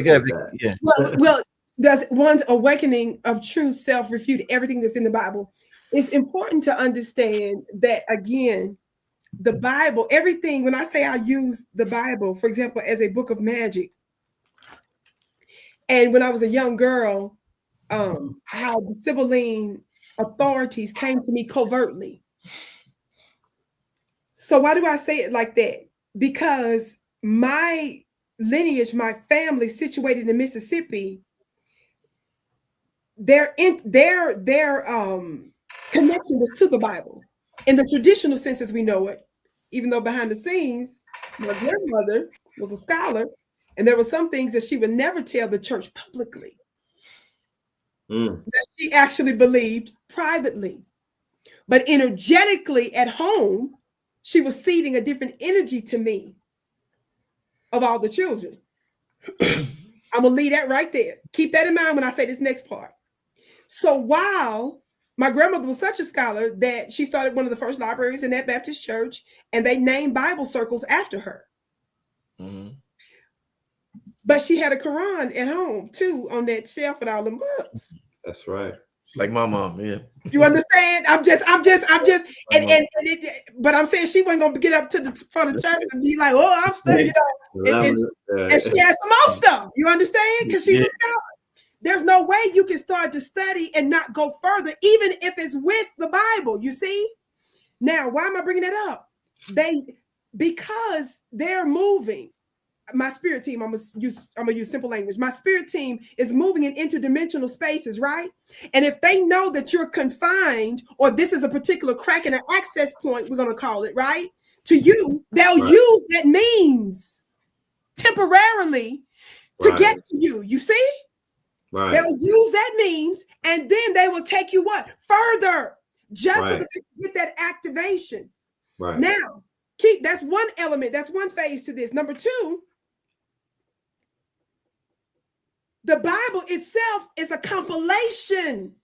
Yeah. Well, does one's awakening of true self refute everything that's in the Bible? It's important to understand that, again, the Bible, everything, when I say I use the Bible, for example, as a book of magic, and when I was a young girl, how the Sibylline authorities came to me covertly. So why do I say it like that? Because my lineage, my family situated in Mississippi, their connection was to the Bible in the traditional sense as we know it, even though behind the scenes, my grandmother was a scholar, and there were some things that she would never tell the church publicly that she actually believed privately. But energetically at home, she was seeding a different energy to me of all the children. I'm going to leave that right there. Keep that in mind when I say this next part. So while my grandmother was such a scholar that she started one of the first libraries in that Baptist church, and they named Bible circles after her. Mm-hmm. But she had a Quran at home too on that shelf with all the books. That's right. Like my mom, yeah. You understand? I'm just, but I'm saying she wasn't gonna get up to the front of the church and be like, "Oh, I'm studying," and she had some more stuff. You understand? Because she's a scholar. there's no way you can start to study and not go further, even if it's with the Bible. You see? Now, why am I bringing that up? Because they're moving. My spirit team, I'm gonna use simple language. My spirit team is moving in interdimensional spaces, right? And if they know that you're confined, or this is a particular crack in an access point, we're gonna call it, right? To you, they'll use that means temporarily to get to you. You see? Right. They'll use that means, and then they will take you what? Further, just so that they can get that activation. Right. Now, that's one element, that's one phase to this. Number two, the Bible itself is a compilation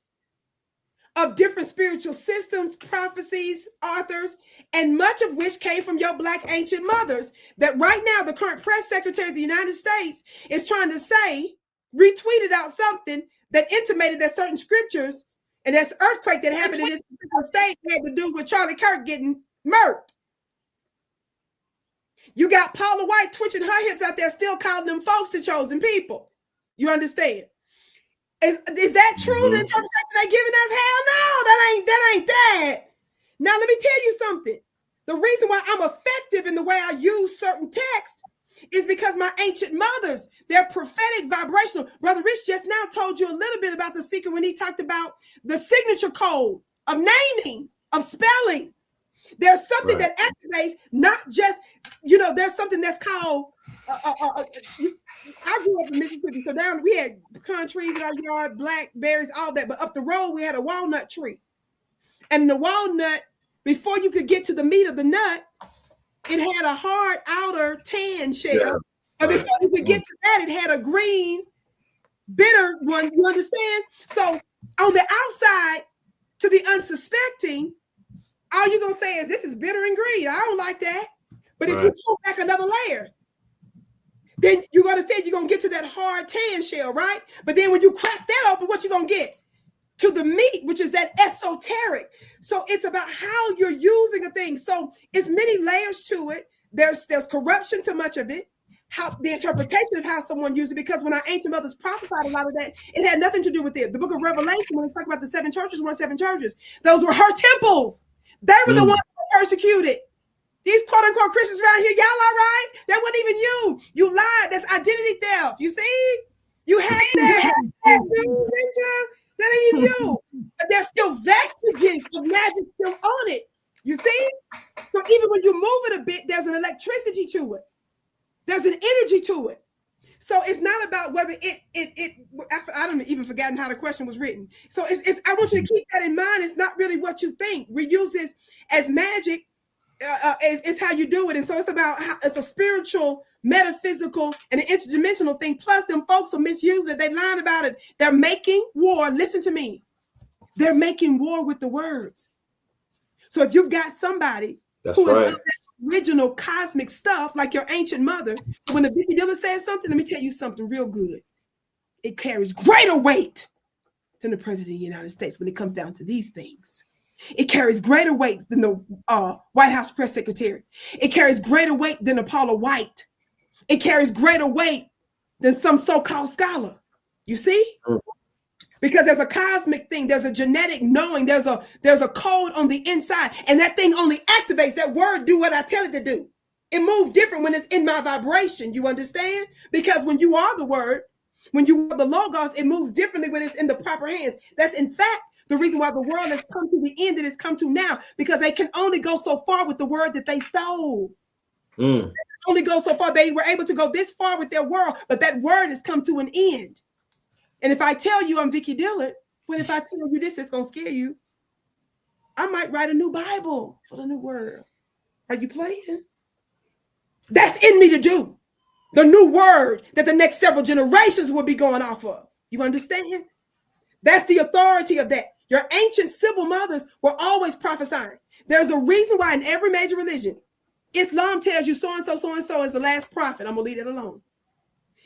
of different spiritual systems, prophecies, authors, and much of which came from your Black ancient mothers. That right now, the current press secretary of the United States is trying to say, retweeted out something that intimated that certain scriptures and this earthquake that happened in this state had to do with Charlie Kirk getting murdered. You got Paula White twitching her hips out there, still calling them folks the chosen people. You understand? Is that true? The interpretation they're giving us? Hell no, that ain't that. Now let me tell you something. The reason why I'm effective in the way I use certain texts is because my ancient mothers, they're prophetic, vibrational. Brother Rich just now told you a little bit about the secret when he talked about the signature code of naming, of spelling. There's something that activates, not just, there's something that's called, I grew up in Mississippi, so down we had pecan trees in our yard, blackberries, all that, but up the road we had a walnut tree. And the walnut, before you could get to the meat of the nut, it had a hard outer tan shell. Yeah. And before you could get to that, it had a green, bitter one, you understand? So on the outside, to the unsuspecting, all you're going to say is, this is bitter and green. I don't like that. But if you pull back another layer, then you're going to say you're going to get to that hard tan shell, right? But then when you crack that open, what you going to get? To the meat, which is that esoteric. So it's about how you're using a thing. So it's many layers to it. There's corruption to much of it. How the interpretation of how someone used it, because when our ancient mothers prophesied a lot of that, it had nothing to do with it. The book of Revelation, when it's talking about the seven churches, weren't seven churches. Those were her temples. They were the ones who were persecuted. These quote unquote Christians around here, y'all all right? That wasn't even you. You lied. That's identity theft. You see? You had that. That ain't even you. But there's still vestiges of magic still on it. You see? So even when you move it a bit, there's an electricity to it. There's an energy to it. So it's not about whether I don't even forgotten how the question was written. So it's I want you to keep that in mind. It's not really what you think. We use this as magic. It's how you do it. And so it's about it's a spiritual, metaphysical, and an interdimensional thing. Plus them folks will misuse it. They lying about it. They're making war. Listen to me. They're making war with the words. So if you've got somebody who is of that original cosmic stuff, like your ancient mother, so when the Vicki Dillard says something, let me tell you something real good. It carries greater weight than the President of the United States when it comes down to these things. It carries greater weight than the White House press secretary. It carries greater weight than Paula White. It carries greater weight than some so-called scholar. You see? Because there's a cosmic thing, there's a genetic knowing, there's a code on the inside, and that thing only activates. That word do what I tell it to do. It moves different when it's in my vibration. You understand? Because when you are the word, when you are the logos, it moves differently when it's in the proper hands. That's in fact the reason why the world has come to the end that it's come to now, because they can only go so far with the word that they stole. They can only go so far. They were able to go this far with their world, but that word has come to an end. And if I tell you I'm Vicki Dillard, what if I tell you this, it's going to scare you? I might write a new Bible for the new world. Are you playing? That's in me to do. The new word that the next several generations will be going off of. You understand? That's the authority of that. Your ancient civil mothers were always prophesying. There's a reason why in every major religion, Islam tells you so-and-so is the last prophet. I'm going to leave it alone.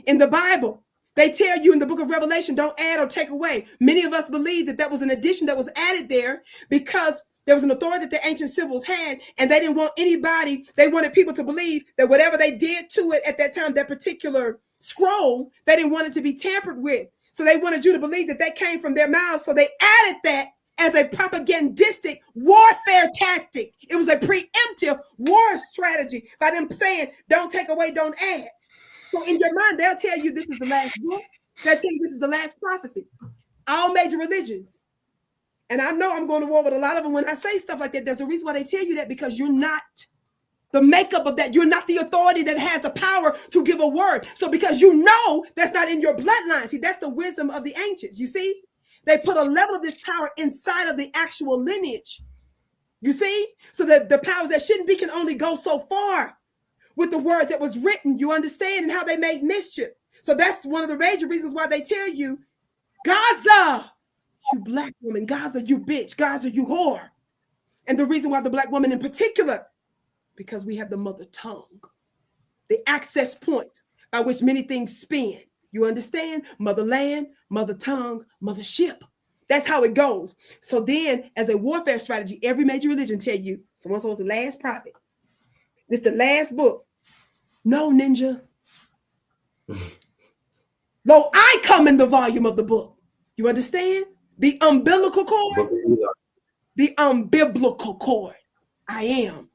In the Bible, they tell you in the book of Revelation, don't add or take away. Many of us believe that was an addition that was added there because there was an authority that the ancient civils had, and they didn't want anybody, they wanted people to believe that whatever they did to it at that time, that particular scroll, they didn't want it to be tampered with. So they wanted you to believe that came from their mouths. So they added that as a propagandistic warfare tactic. It was a preemptive war strategy by them saying, don't take away, don't add. So in your mind, they'll tell you this is the last book. They'll tell you this is the last prophecy. All major religions. And I know I'm going to war with a lot of them when I say stuff like that. There's a reason why they tell you that, because you're not the makeup of that. You're not the authority that has the power to give a word. So because you know that's not in your bloodline. See, that's the wisdom of the ancients. You see, they put a level of this power inside of the actual lineage. You see, so that the powers that shouldn't be can only go so far with the words that was written. You understand, and how they made mischief. So that's one of the major reasons why they tell you, Gaza, you black woman, Gaza, you bitch, Gaza, you whore. And the reason why the black woman in particular, because we have the mother tongue, the access point by which many things spin. You understand? Motherland, mother tongue, mothership. That's how it goes. So then, as a warfare strategy, every major religion tell you, so-and-so is the last prophet. This the last book. No, ninja. Lo, I come in the volume of the book. You understand? The umbilical cord. The umbilical cord. I am.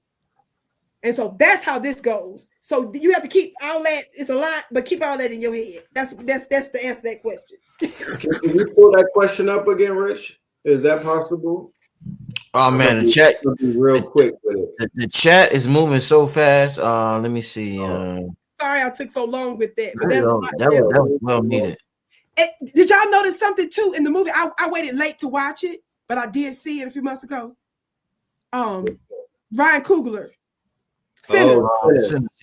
And so that's how this goes. So you have to keep all that. It's a lot, but keep all that in your head. That's the answer to that question. Can you pull that question up again, Rich? Is that possible? Oh man, the chat real quick with it. The chat is moving so fast. Let me see. Sorry, I took so long with that. But that was well needed. Did y'all notice something too in the movie? I waited late to watch it, but I did see it a few months ago. Ryan Coogler. Sinners.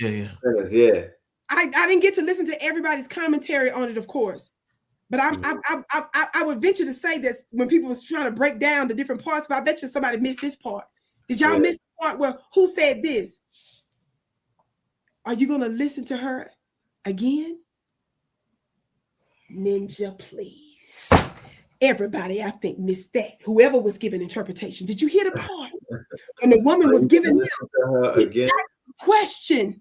Yeah. I didn't get to listen to everybody's commentary on it, of course. But I would venture to say that when people was trying to break down the different parts, but I bet you somebody missed this part. Did y'all miss the part where who said this? Are you going to listen to her again? Ninja, please. Everybody, I think, missed that. Whoever was giving interpretation. Did you hear the part? And the woman was giving them a question.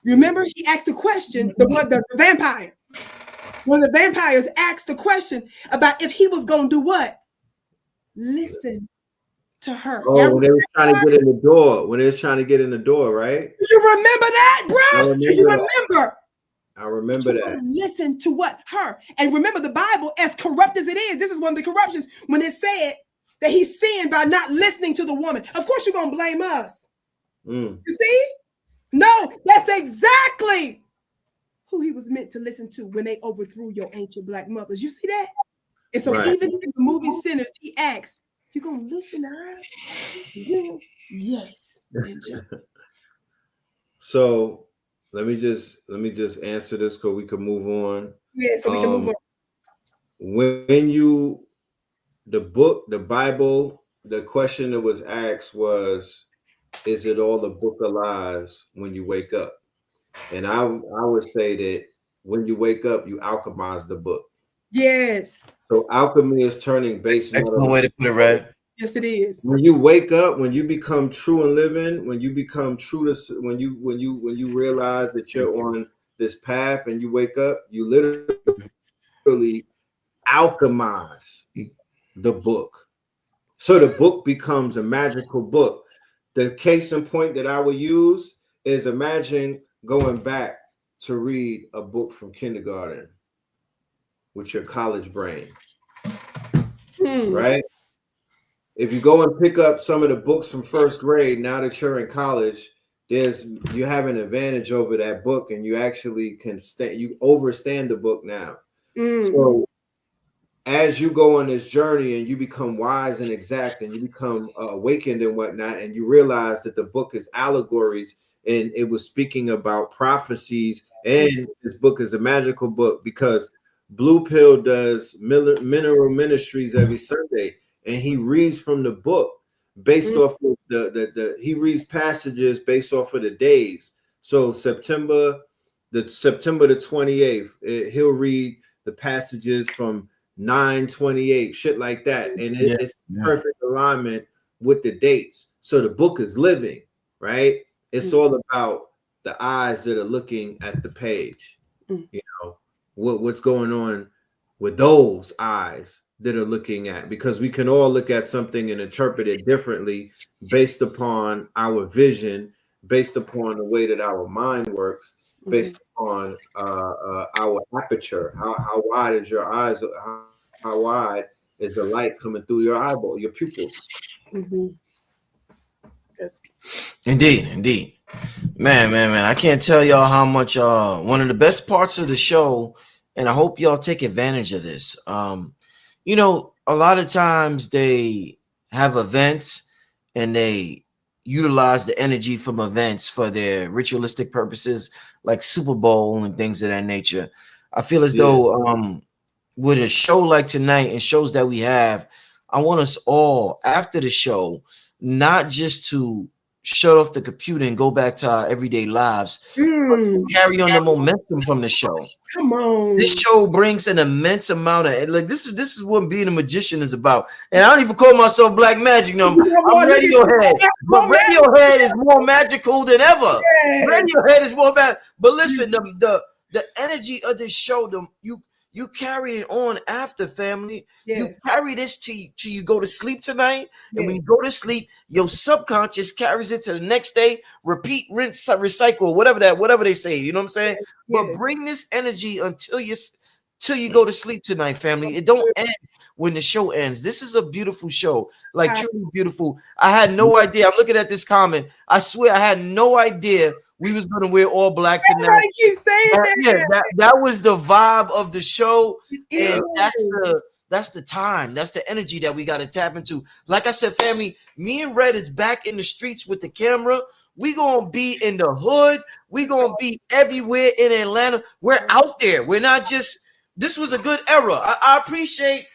Remember, he asked a question, the vampire. One of the vampires asked a question about if he was going to do what? Listen to her. Oh, when they were trying to get in the door. When they was trying to get in the door, right? Do you remember that, bro? Do you remember? I remember that. Listen to what? Her. And remember the Bible, as corrupt as it is, this is one of the corruptions when it said that he sinned by not listening to the woman. Of course, you're going to blame us. You see? No, that's exactly who he was meant to listen to when they overthrew your ancient black mothers. You see that? And so even in the movie Sinners, he asks, you going to listen to her? Yeah. Yes. So let me just answer this because we can move on. Yeah, so we can move on. When you, the book, the Bible, the question that was asked was, is it all a book of lies when you wake up? And I would say that when you wake up, you alchemize the book. Yes. So alchemy is turning base. Excellent way to put it, right? Yes, it is. When you wake up, when you become true and living, when you become true to, when you realize that you're on this path and you wake up, you literally alchemize the book. So the book becomes a magical book. The case in point that I would use is imagine going back to read a book from kindergarten with your college brain, right? If you go and pick up some of the books from first grade, now that you're in college, you have an advantage over that book, and you actually can overstand the book now. So as you go on this journey and you become wise and exact and you become awakened and whatnot, and you realize that the book is allegories and it was speaking about prophecies, and this book is a magical book because Blue Pill does mineral ministries every Sunday, and he reads from the book based off of he reads passages based off of the days. So September the 28th, he'll read the passages from 9/28, shit like that, and it's perfect alignment with the dates. So the book is living, right? It's all about the eyes that are looking at the page. You know what's going on with those eyes that are looking at, because we can all look at something and interpret it differently based upon our vision, based upon the way that our mind works, based upon our aperture. How wide is your eyes? How wide is the light coming through your eyeball, your pupils? Indeed. Man. I can't tell y'all how much one of the best parts of the show, and I hope y'all take advantage of this. You know, a lot of times they have events and they utilize the energy from events for their ritualistic purposes, like Super Bowl and things of that nature. I feel as though with a show like tonight and shows that we have, I want us all after the show not just to shut off the computer and go back to our everyday lives, but to carry on the momentum from the show. Come on. This show brings an immense amount of, like, this is what being a magician is about. And I don't even call myself Black Magic no more. I'm Radiohead. But Radiohead is more magical than ever. Radiohead is more bad. But listen, the energy of this show, you carry it on after, family. You carry this till you go to sleep tonight. And when you go to sleep, your subconscious carries it to the next day. Repeat, rinse, recycle, whatever they say. You know what I'm saying? But bring this energy until you go to sleep tonight, family. It don't end when the show ends. This is a beautiful show, like truly beautiful. I had no idea. I'm looking at this comment. I swear I had no idea we was gonna wear all black tonight. Everybody keep saying that. That was the vibe of the show, and that's the time, that's the energy that we got to tap into. Like I said, family, me and Red is back in the streets with the camera. We gonna be in the hood. We gonna be everywhere in Atlanta. We're out there. We're not just. This was a good era. I appreciate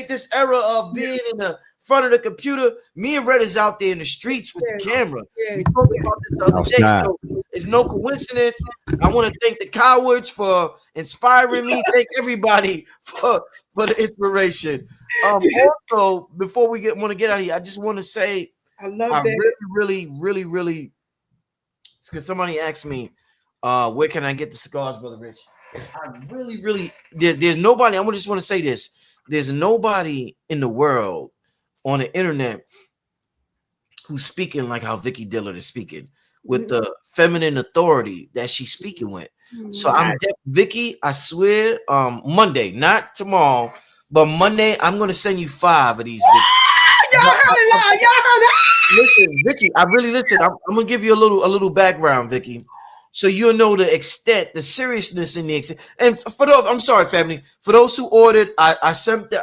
this era of being in the front of the computer. Me and Red is out there in the streets with the camera. We talked about this the other day, so it's no coincidence. I want to thank the cowards for inspiring me. Thank everybody for the inspiration. Also, before we want to get out of here, I just want to say I really, because somebody asked me, where can I get the cigars, Brother Rich? I really, there's nobody. I just want to say this. There's nobody in the world on the internet who's speaking like how Vicki Dillard is speaking, with the feminine authority that she's speaking with. So I'm Vicki, I swear, Monday, not tomorrow, but Monday, I'm gonna send you 5 of these. Y'all heard it. Listen, Vicki, I'm gonna give you a little background, Vicki, so you'll know the extent, the seriousness in the extent. And for those, I'm sorry, family, for those who ordered, I sent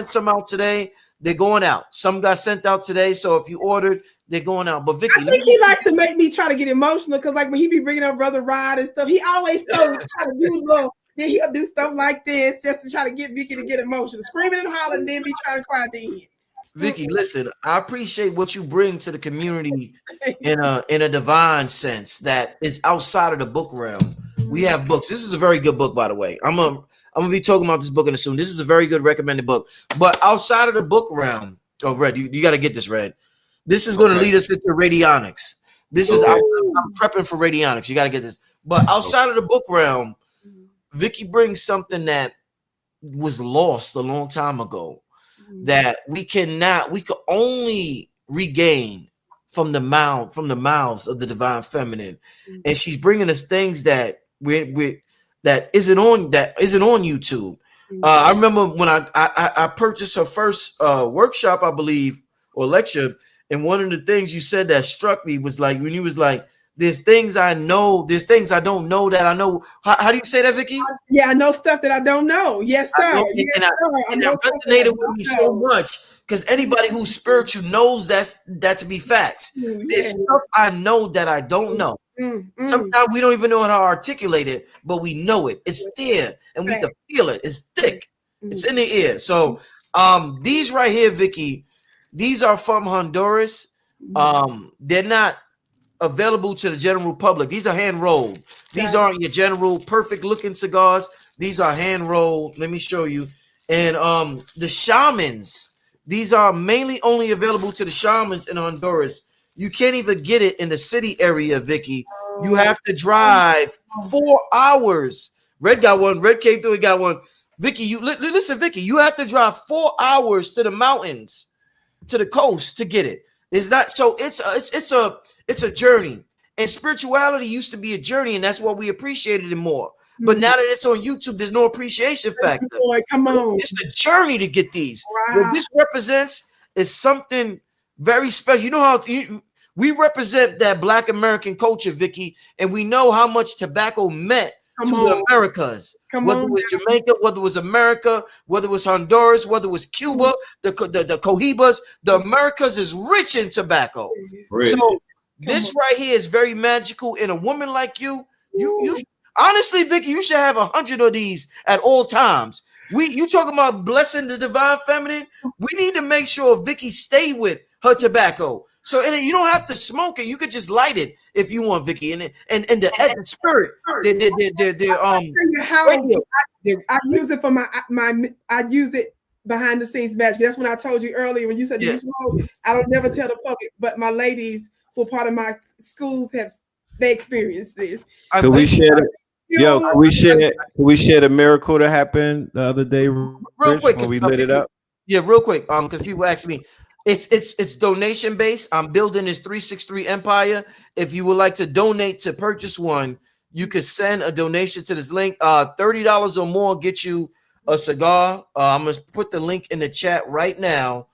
some out today. They're going out. Some got sent out today. So if you ordered, they're going out. But Vicki, I think he likes to make me try to get emotional, because like when he be bringing up Brother Rod and stuff, he always try to do little. Then he'll do stuff like this just to try to get Vicki to get emotional, screaming and hollering, then be trying to cry at the end. Vicki, listen, I appreciate what you bring to the community in a divine sense that is outside of the book realm. We have books. This is a very good book, by the way. I'm gonna be talking about this book in a soon. This is a very good recommended book. But outside of the book realm, Red, you got to get this, Red. This is going to lead us into radionics. This is I'm prepping for radionics. You got to get this. But outside of the book realm, Vicki brings something that was lost a long time ago, that we could only regain from the mouths of the divine feminine, and she's bringing us things that that isn't on YouTube. I remember when I purchased her first workshop, I believe, or lecture, and one of the things you said that struck me was like when you was like, "There's things I know, there's things I don't know that I know." How do you say that, Vicki? Yeah, I know stuff that I don't know. Yes, sir. And that resonated with me so much, because anybody who's spiritual knows that to be facts. There's stuff I know that I don't know. Sometimes we don't even know how to articulate it, but we know it. It's there, and we can feel it. It's thick. It's in the ear. So these right here, Vicki, these are from Honduras. They're not available to the general public. These are hand rolled. These aren't your general perfect looking cigars. These are hand rolled. Let me show you. And the shamans, these are mainly only available to the shamans in Honduras. You can't even get it in the city area, Vicki. You have to drive 4 hours. Red got one. Red came through. He got one. Vicki, listen, Vicki, you have to drive 4 hours to the mountains, to the coast to get it. It's not so. It's a journey, and spirituality used to be a journey, and that's why we appreciated it more. But now that it's on YouTube, there's no appreciation factor. Boy, come on. It's the journey to get these. Wow. What this represents is something very special. You know how we represent that Black American culture, Vicki, and we know how much tobacco meant to the Americas. Whether it was Jamaica, whether it was America, whether it was Honduras, whether it was Cuba, the Cohibas, the Americas is rich in tobacco. Rich. So this right here is very magical. In a woman like you honestly, Vicki, you should have 100 of these at all times. You talking about blessing the divine feminine? We need to make sure Vicki stay with her tobacco. So and you don't have to smoke it. You could just light it if you want, Vicki. And the spirit. I use it for my I use it behind the scenes magic. That's when I told you earlier when you said you smoke. I don't never tell the public, but my ladies who are part of my schools they experienced this. Could we share it? Yo, can we share the miracle that happened the other day, real quick, when we lit it up? Yeah, real quick. Because people ask me, it's donation based. I'm building this 363 empire. If you would like to donate to purchase one, you could send a donation to this link. $30 or more get you a cigar. I'm gonna put the link in the chat right now.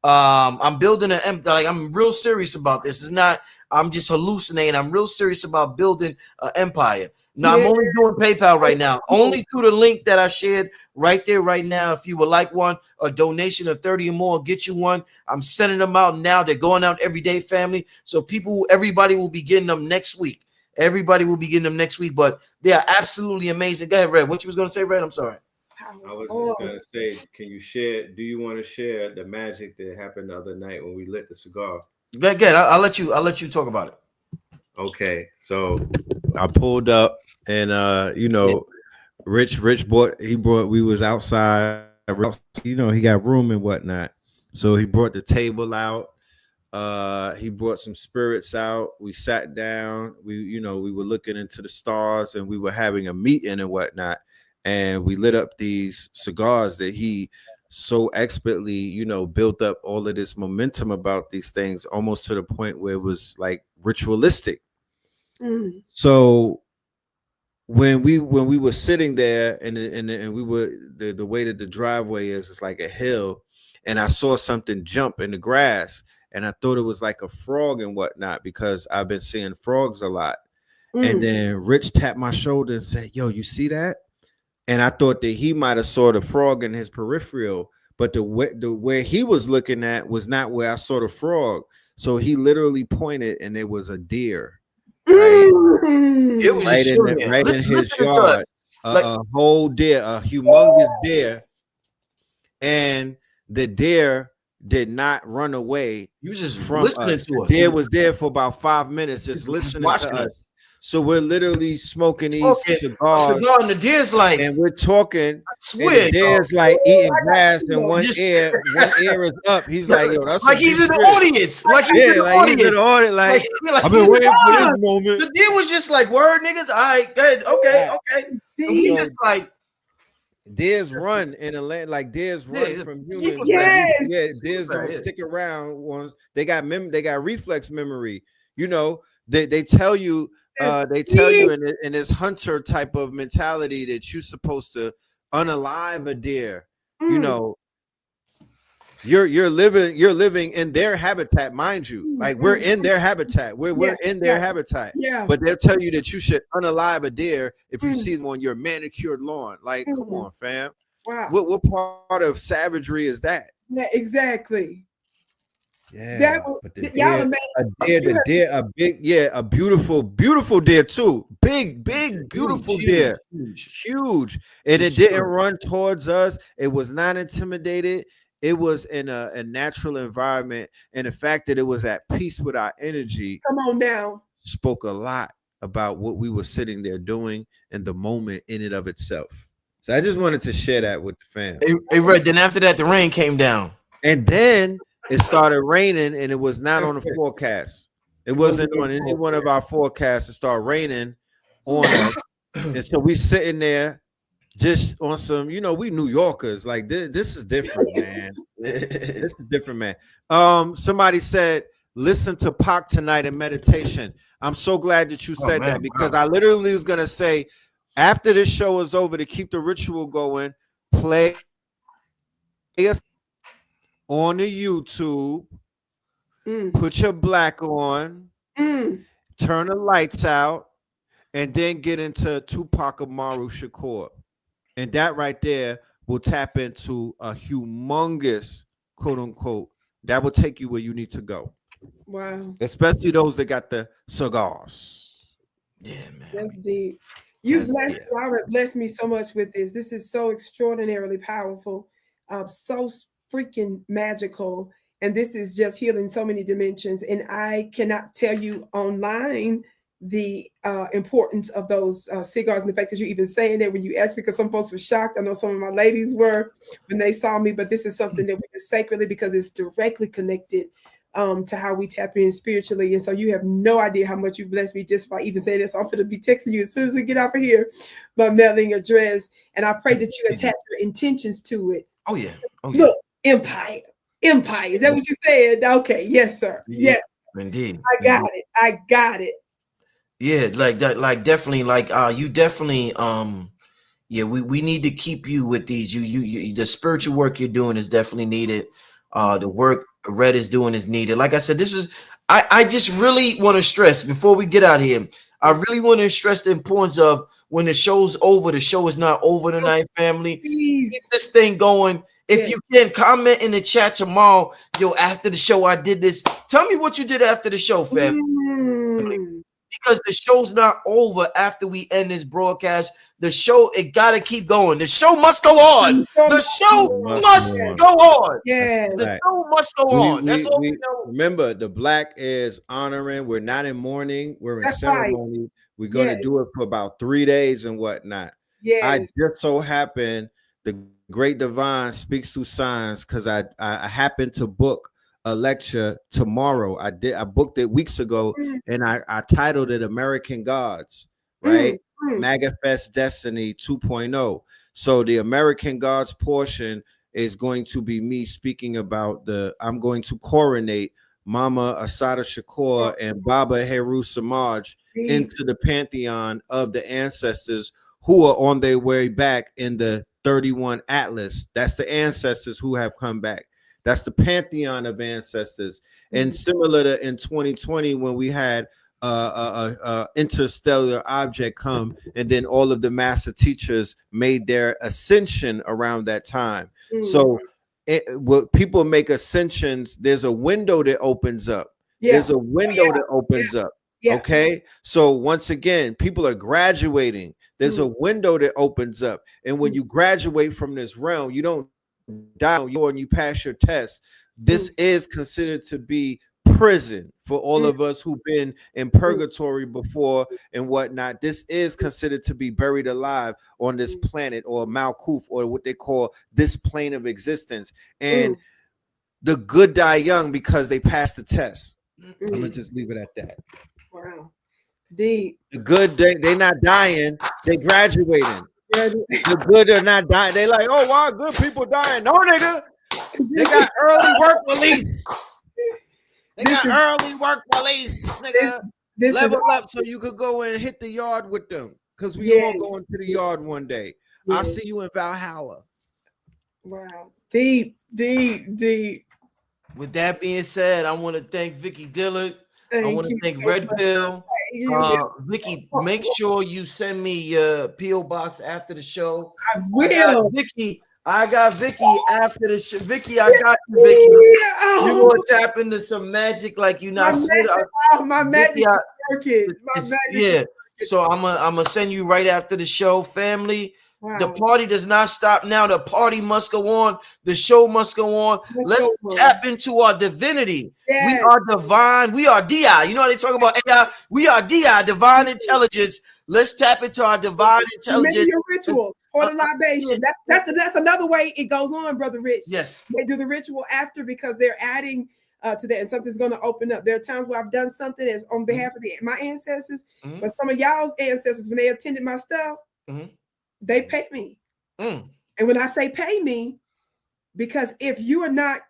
I'm building I'm real serious about this. It's not. I'm just hallucinating. I'm real serious about building an empire. Now, I'm only doing PayPal right now, only through the link that I shared right there, right now. If you would like one, a donation of 30 or more, get you one. I'm sending them out now. They're going out every day, family. So everybody will be getting them next week. Everybody will be getting them next week, but they are absolutely amazing. Go ahead, Red. What you was going to say, Red? I'm sorry. I was just going to say, do you want to share the magic that happened the other night when we lit the cigar? Good. I'll let you talk about it. Okay, so I pulled up and Rich we was outside, he got room and whatnot. So he brought the table out. He brought some spirits out. We sat down, we were looking into the stars and we were having a meeting and whatnot. And we lit up these cigars that he so expertly, built up all of this momentum about these things, almost to the point where it was like ritualistic. So when we were sitting there and we were the way that the driveway is, it's like a hill, and I saw something jump in the grass, and I thought it was like a frog and whatnot because I've been seeing frogs a lot. And then Rich tapped my shoulder and said, "Yo, you see that?" And I thought that he might have saw the frog in his peripheral, but the where he was looking at was not where I saw the frog. So he literally pointed, and there was a deer. Right? It was right in his yard, a whole deer, a humongous deer, and the deer did not run away. He was just from listening us. to us. The deer was there for about 5 minutes, just listening to us. So we're literally smoking these cigars, and the deer's like, and we're talking. I swear, and the deer's like eating grass, and one ear is up. He's like, "Yo, that's like he's in the audience, like he's in the audience, like I've been waiting for this moment." The deer was just like, "Word, niggas, all right, good, okay." He just like. Deers run in a land, like deers run from humans. Deers don't stick around once they got reflex memory. They tell you. They tell you in this hunter type of mentality that you're supposed to unalive a deer. You're living in their habitat, mind you. Like we're in their habitat. We're in their habitat. Yeah. But they'll tell you that you should unalive a deer if you see them on your manicured lawn. Like, come on, fam. Wow. What part of savagery is that? Yeah, exactly. Yeah, a beautiful deer too. Big, beautiful deer, huge. And it didn't run towards us. It was not intimidated. It was in a natural environment, and the fact that it was at peace with our energy. Come on now. Spoke a lot about what we were sitting there doing and the moment in and of itself. So I just wanted to share that with the fam. Hey, Red, then after that, the rain came down, and then it started raining, and it was not on the forecast. It wasn't on any one of our forecasts. It started raining on us. And so we sitting there just on some, we New Yorkers. Like this is different, man. This is different, man. Somebody said, listen to Pac tonight in meditation. I'm so glad that you said that, because I literally was gonna say, after this show is over, to keep the ritual going, play us on the YouTube, put your black on, turn the lights out, and then get into Tupac Amaru Shakur. And that right there will tap into a humongous, quote unquote, that will take you where you need to go. Wow. Especially those that got the cigars. Yeah, man. That's deep. You Robert, blessed me so much with this. This is so extraordinarily powerful, so freaking magical. And this is just healing so many dimensions. And I cannot tell you online the importance of those cigars, and the fact that you're even saying that when you asked, because some folks were shocked. I know some of my ladies were when they saw me, but this is something that we do sacredly because it's directly connected to how we tap in spiritually. And so you have no idea how much you blessed me just by even saying this. So I'm going to be texting you as soon as we get off of here, my mailing address. And I pray that you attach your intentions to it. Oh, yeah. Look, empire. Is that what you said? Okay. Yes, sir. Yes. Indeed. I got it. Yeah, like that, like definitely, like you definitely we need to keep you with these. You the spiritual work you're doing is definitely needed. The work Red is doing is needed. Like I said, this was I just really want to stress before we get out of here. I really want to stress the importance of when the show's over, the show is not over tonight, family. Please. Keep this thing going. If you can comment in the chat tomorrow, after the show I did this. Tell me what you did after the show, fam. Because the show's not over after we end this broadcast. The show, it gotta keep going. The show must go on. The show must go on. Yeah, the show must go on. That's all we know. Remember, the black is honoring. We're not in mourning. We're in ceremony. Right. We're gonna do it for about 3 days and whatnot. Yes. I just so happen the great divine speaks through signs, because I happened to book a lecture tomorrow. I booked it weeks ago, and I titled it American Gods, right? Manifest Destiny 2.0. So the American Gods portion is going to be me speaking about I'm going to coronate Mama Assata Shakur and Baba Heru Samaj into the pantheon of the ancestors who are on their way back in the 31 Atlas. That's the ancestors who have come back. That's the pantheon of ancestors. And similar to in 2020, when we had a interstellar object come, and then all of the master teachers made their ascension around that time. So when people make ascensions, there's a window that opens up. There's a window that opens up. Okay. So once again, people are graduating. There's a window that opens up. And when you graduate from this realm, you don't down and you pass your test. This is considered to be prison for all of us who've been in purgatory before and whatnot. This is considered to be buried alive on this planet, or Malkuth, or what they call this plane of existence. And the good die young because they passed the test. I'm gonna just leave it at that. Wow. Deep. The good, they're not dying, they graduating. The good are not dying. They like, oh wow, good people dying. No, nigga, they got early work release. They got early work release, nigga. Level up so you could go and hit the yard with them, because we all going to the yard one day. I'll see you in Valhalla. Wow, deep. With that being said, I want to thank Vicki Dillard. I want to thank Red Pill. Vicki, make sure you send me your P.O. box after the show. I will. I got Vicki after the show. Vicki, I got you, Vicki. You want to tap into some magic like you not sweet. My magic is working. So I'm gonna send you right after the show, family. Wow. The party does not stop now. The party must go on. The show must go on. Let's tap into our divinity. Yes. We are divine. We are DI. You know how they talk about AI? We are DI, divine intelligence. Let's tap into our divine intelligence. Remember your rituals or the libation. That's another way it goes on, Brother Rich. Yes. They do the ritual after because they're adding to that, and something's going to open up. There are times where I've done something as on behalf of my ancestors, but some of y'all's ancestors, when they attended my stuff, they paid me. And when I say pay me, because if you are not,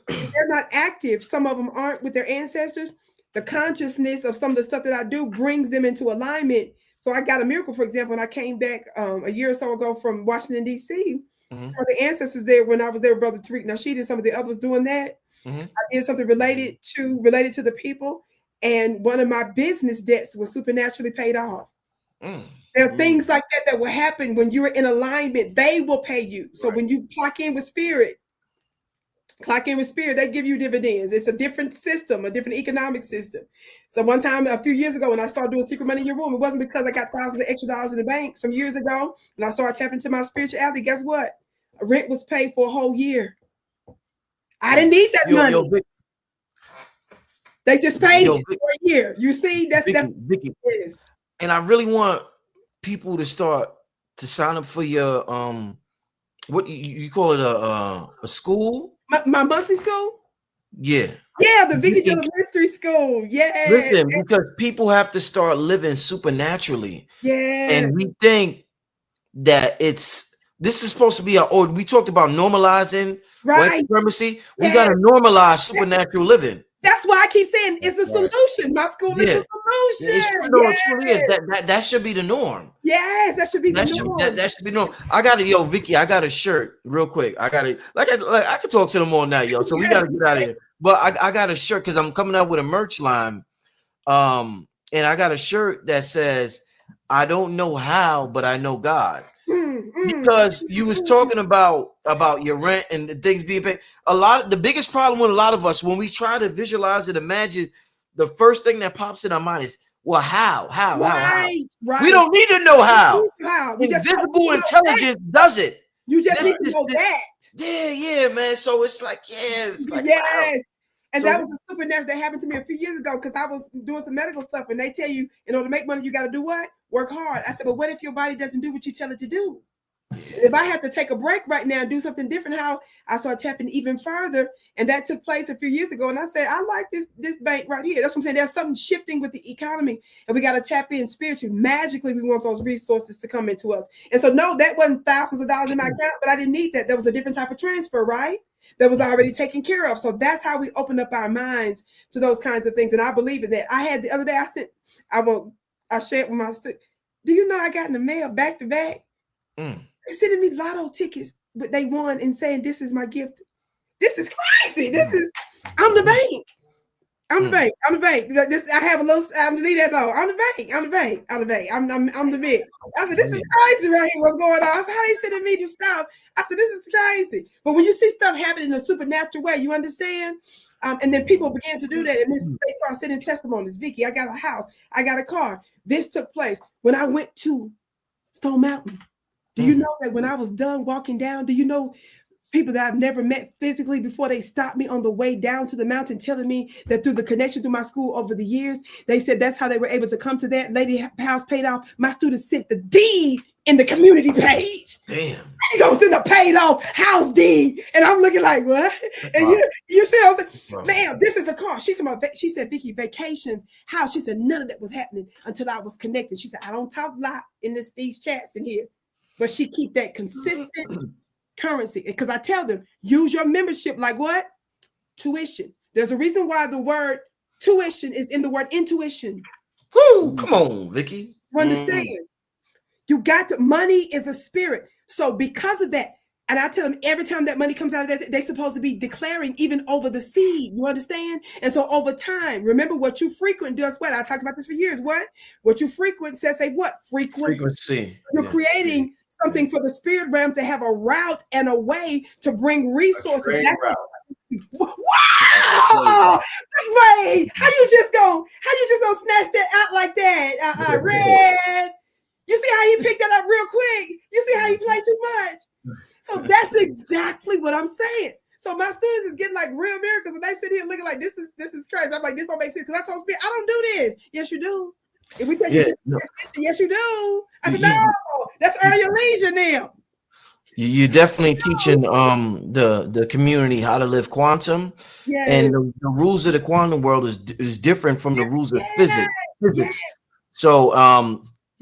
they're not active, some of them aren't with their ancestors, the consciousness of some of the stuff that I do brings them into alignment. So I got a miracle, for example, when I came back a year or so ago from Washington, D.C., the ancestors there when I was there with Brother Tariq Nasheed and some of the others doing that. I did something related to the people, and one of my business debts was supernaturally paid off. There are things like that will happen when you're in alignment. They will pay you. So when you clock in with spirit, they give you dividends. It's a different system, a different economic system. So one time, a few years ago, when I started doing Secret Money in Your Room, it wasn't because I got thousands of extra dollars in the bank. Some years ago, when I started tapping into my spirituality, guess what? Rent was paid for a whole year. I didn't need that money. They just paid it for a year. You see, that's Vicki. And I really want people to start to sign up for your what you call it, a school? My monthly school? Yeah. Yeah, the Vicki Dillard Mystery School. Yeah. Listen, because people have to start living supernaturally. Yeah. And we think that this is supposed to be we talked about normalizing white supremacy. We got to normalize supernatural living. That's why I keep saying it's a solution. My school is a solution. It truly is. That should be the norm. Yes, that should be the norm. That should be norm. I got it, Vicki. I got a shirt real quick. I got it. I could talk to them all night, yo. So we got to get out of here. But I got a shirt because I'm coming out with a merch line. And I got a shirt that says, "I don't know how, but I know God." Because you was talking about your rent and the things being paid. The biggest problem with a lot of us when we try to visualize and imagine, the first thing that pops in our mind is, well, how? Right. We don't need to know how. Invisible intelligence does it. You just need to know that. Yeah, man. So it's like, yes. Wow. And that was a supernatural that happened to me a few years ago because I was doing some medical stuff, and they tell you, in order to make money, you got to do what? Work hard. I said, but what if your body doesn't do what you tell it to do? If I have to take a break right now and do something different, how I started tapping even further, and that took place a few years ago. And I said, I like this bank right here. That's what I'm saying. There's something shifting with the economy, and we got to tap in spiritually. Magically, we want those resources to come into us. And so, no, that wasn't thousands of dollars in my account, but I didn't need that. There was a different type of transfer, right? That was already taken care of. So that's how we open up our minds to those kinds of things. And I believe in that. I had the other day, I shared with my students. Do you know I got in the mail back to back? They sending me lotto tickets, but they won and saying, this is my gift. This is crazy. I'm the bank. I'm the bank. I have a little, I'm the lead that low. I'm the bank. I'm the big. I said, this is crazy right here. What's going on? I said, how they sending me this stuff? I said, this is crazy. But when you see stuff happen in a supernatural way, you understand? And then people begin to do that. And they start sending testimonies. Vicki, I got a house. I got a car. This took place when I went to Stone Mountain. Do you know that when I was done walking down, do you know people that I've never met physically before, they stopped me on the way down to the mountain telling me that through the connection through my school over the years, they said that's how they were able to come to that. Lady house paid off. My students sent the deed in the community page. Damn. You gonna send a paid off house deed. And I'm looking like, what? And you see what I'm saying? Ma'am, this is a car. She said, Vicki, vacations, house. She said, none of that was happening until I was connected. She said, I don't talk a lot in these chats in here. But she keep that consistent currency. Because I tell them, use your membership like what? Tuition. There's a reason why the word tuition is in the word intuition. Woo! Come on, Vicki. You understand? You got to, money is a spirit. So because of that, and I tell them every time that money comes out of that, they're supposed to be declaring even over the seed. You understand? And so over time, remember what you frequent does what? I talked about this for years. What you frequent says, say what? Frequency. You're creating something for the spirit realm to have a route and a way to bring resources. Wow! Ray, how you just gonna snatch that out like that? Red. You see how he picked that up real quick? You see how he played too much? So that's exactly what I'm saying. So my students is getting like real miracles, and they sit here looking like this is crazy. I'm like, this don't make sense because I told spirit, I don't do this. Yes, you do. If we tell you, yes, you do. I said, no, that's earn your leisure now. You're definitely teaching the community how to live quantum, and the rules of the quantum world is different from the rules of physics. So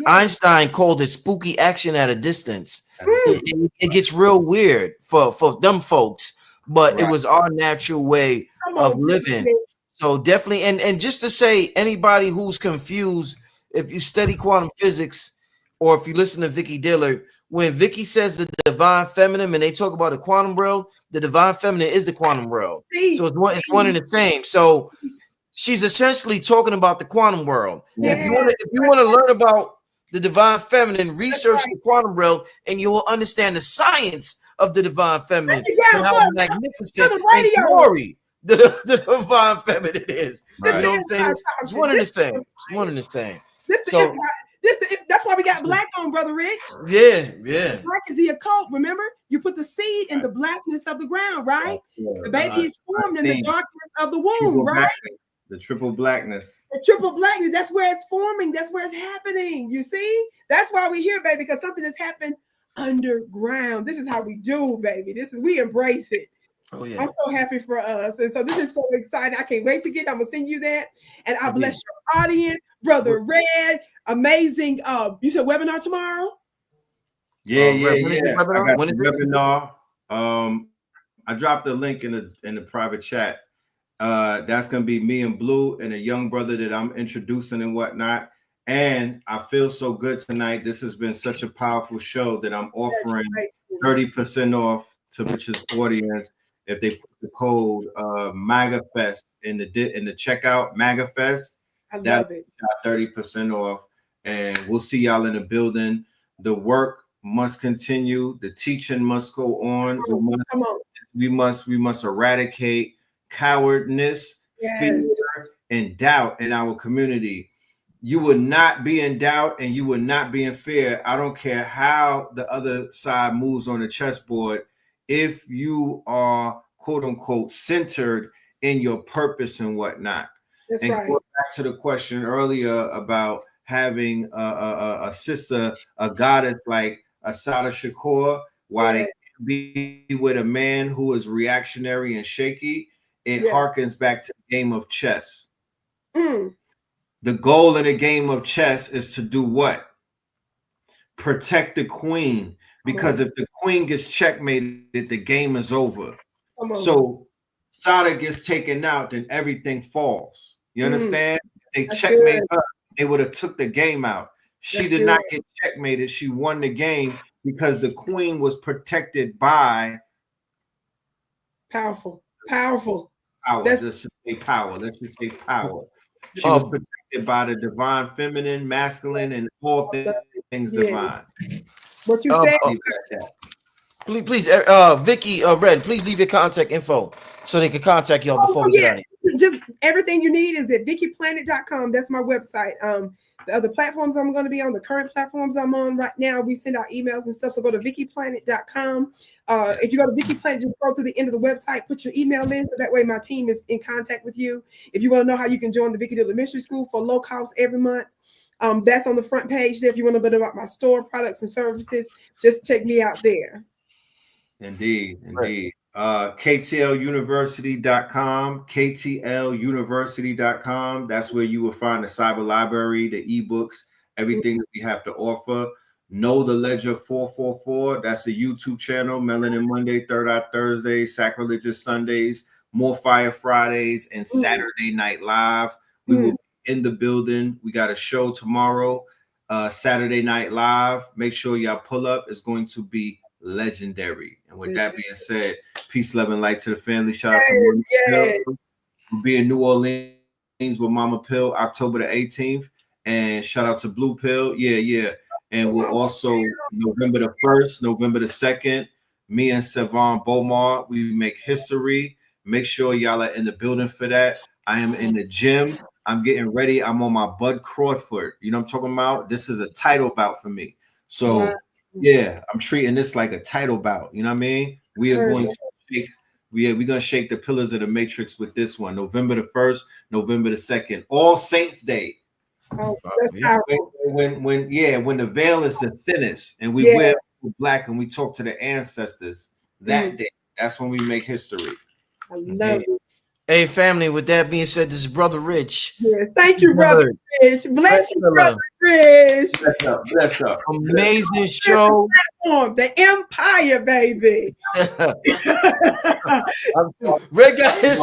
Einstein called it spooky action at a distance. It gets real weird for them folks, but it was our natural way of living. So definitely, and just to say, anybody who's confused, if you study quantum physics or if you listen to Vicki Dillard, when Vicki says the divine feminine and they talk about the quantum world, the divine feminine is the quantum world. So it's one and the same. So she's essentially talking about the quantum world. If you want to learn about the divine feminine, research the quantum realm, and you will understand the science of the divine feminine and how magnificent and glory the divine feminine is. You know what I'm saying? It's one and the same. It's one and the same. So that's why we got black on, Brother Rich. Yeah. Black is the occult. Remember, you put the seed in the blackness of the ground, right? The baby is formed in the darkness of the womb, right? The triple blackness. The triple blackness. That's where it's forming. That's where it's happening. You see? That's why we're here, baby, because something has happened underground. This is how we do, baby. We embrace it. Oh, yeah. I'm so happy for us. And so this is so exciting. I can't wait to get it. I'm going to send you that. And I bless your audience. Brother Red, amazing. You said webinar tomorrow? Yeah. I got the webinar. I dropped the link in the private chat. That's gonna be me and Blue and a young brother that I'm introducing and whatnot. And I feel so good tonight. This has been such a powerful show that I'm offering 30% off to Rich's audience if they put the code MAGAFest in the checkout. MAGAFest. I love it. 30% off, and we'll see y'all in the building. The work must continue. The teaching must go on. We must eradicate cowardness, fear, and doubt in our community. You will not be in doubt and you will not be in fear. I don't care how the other side moves on the chessboard. If you are quote unquote centered in your purpose and whatnot. That's and right. going back to the question earlier about having a sister, a goddess like Assata Shakur, why they can't be with a man who is reactionary and shaky. It harkens back to the game of chess. The goal in the game of chess is to do what? Protect the queen. Because if the queen gets checkmated, the game is over. So Sada gets taken out, then everything falls. You understand? They checkmate her. They would have took the game out. She did not get checkmated. She won the game because the queen was protected by power. Let's just say power. She was protected by the divine feminine, masculine, and all things divine. What you say? Please, Vicki, Red, please leave your contact info so they can contact y'all before we get out of here. Just everything you need is at VickiPlanet.com. That's my website. The other platforms I'm going to be on, the current platforms I'm on right now, we send out emails and stuff. So go to VickiPlanet.com. If you go to Vicki Planet, just go to the end of the website, put your email in, so that way my team is in contact with you. If you want to know how you can join the Vicki Dillard Mystery School for low cost every month, that's on the front page there. If you want to know about my store, products, and services, just check me out there. Indeed. KTLUniversity.com. That's where you will find the cyber library, the ebooks, everything that we have to offer. Know the Ledger 444. That's the YouTube channel. Melanin Monday, Third Eye Thursday, Sacrilegious Sundays, More Fire Fridays, and Saturday Night Live. We will be in the building. We got a show tomorrow, Saturday Night Live. Make sure y'all pull up. It's going to be legendary. And with that being said, peace, love, and light to the family. Shout out to Mama Pill. We'll be in New Orleans with Mama Pill October the 18th. And shout out to Blue Pill. Yeah. And we'll also November the 1st, November the 2nd, me and Savon Bomar, we make history. Make sure y'all are in the building for that. I am in the gym. I'm getting ready. I'm on my Bud Crawford. You know what I'm talking about? This is a title bout for me. So yeah, I'm treating this like a title bout. You know what I mean? We are going to shake. We're going to shake the pillars of the matrix with this one. November the 1st, November the 2nd. All Saints Day. When the veil is the thinnest and we wear black and we talk to the ancestors that day. That's when we make history. I love it. Hey, family, with that being said, this is Brother Rich. Yes, thank you, Brother Rich. Bless you, Brother Rich. Bless up. Amazing show. The Empire, baby. Red got his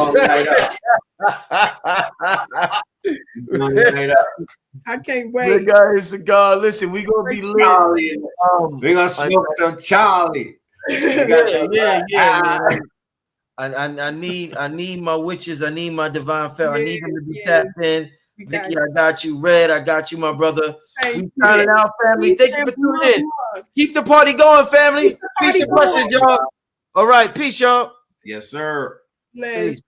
I can't wait. Red got his cigar. Listen, we gonna be lit. We're gonna smoke some Charlie. Yeah. I need my witches. I need my divine fell. I need them to be tapped in. Vicki, I got you. Red, I got you, my brother. We signing out, family. Thank you for tuning in. Keep the party going, family. Peace and blessings, y'all. All right, peace, y'all. Yes, sir. Peace.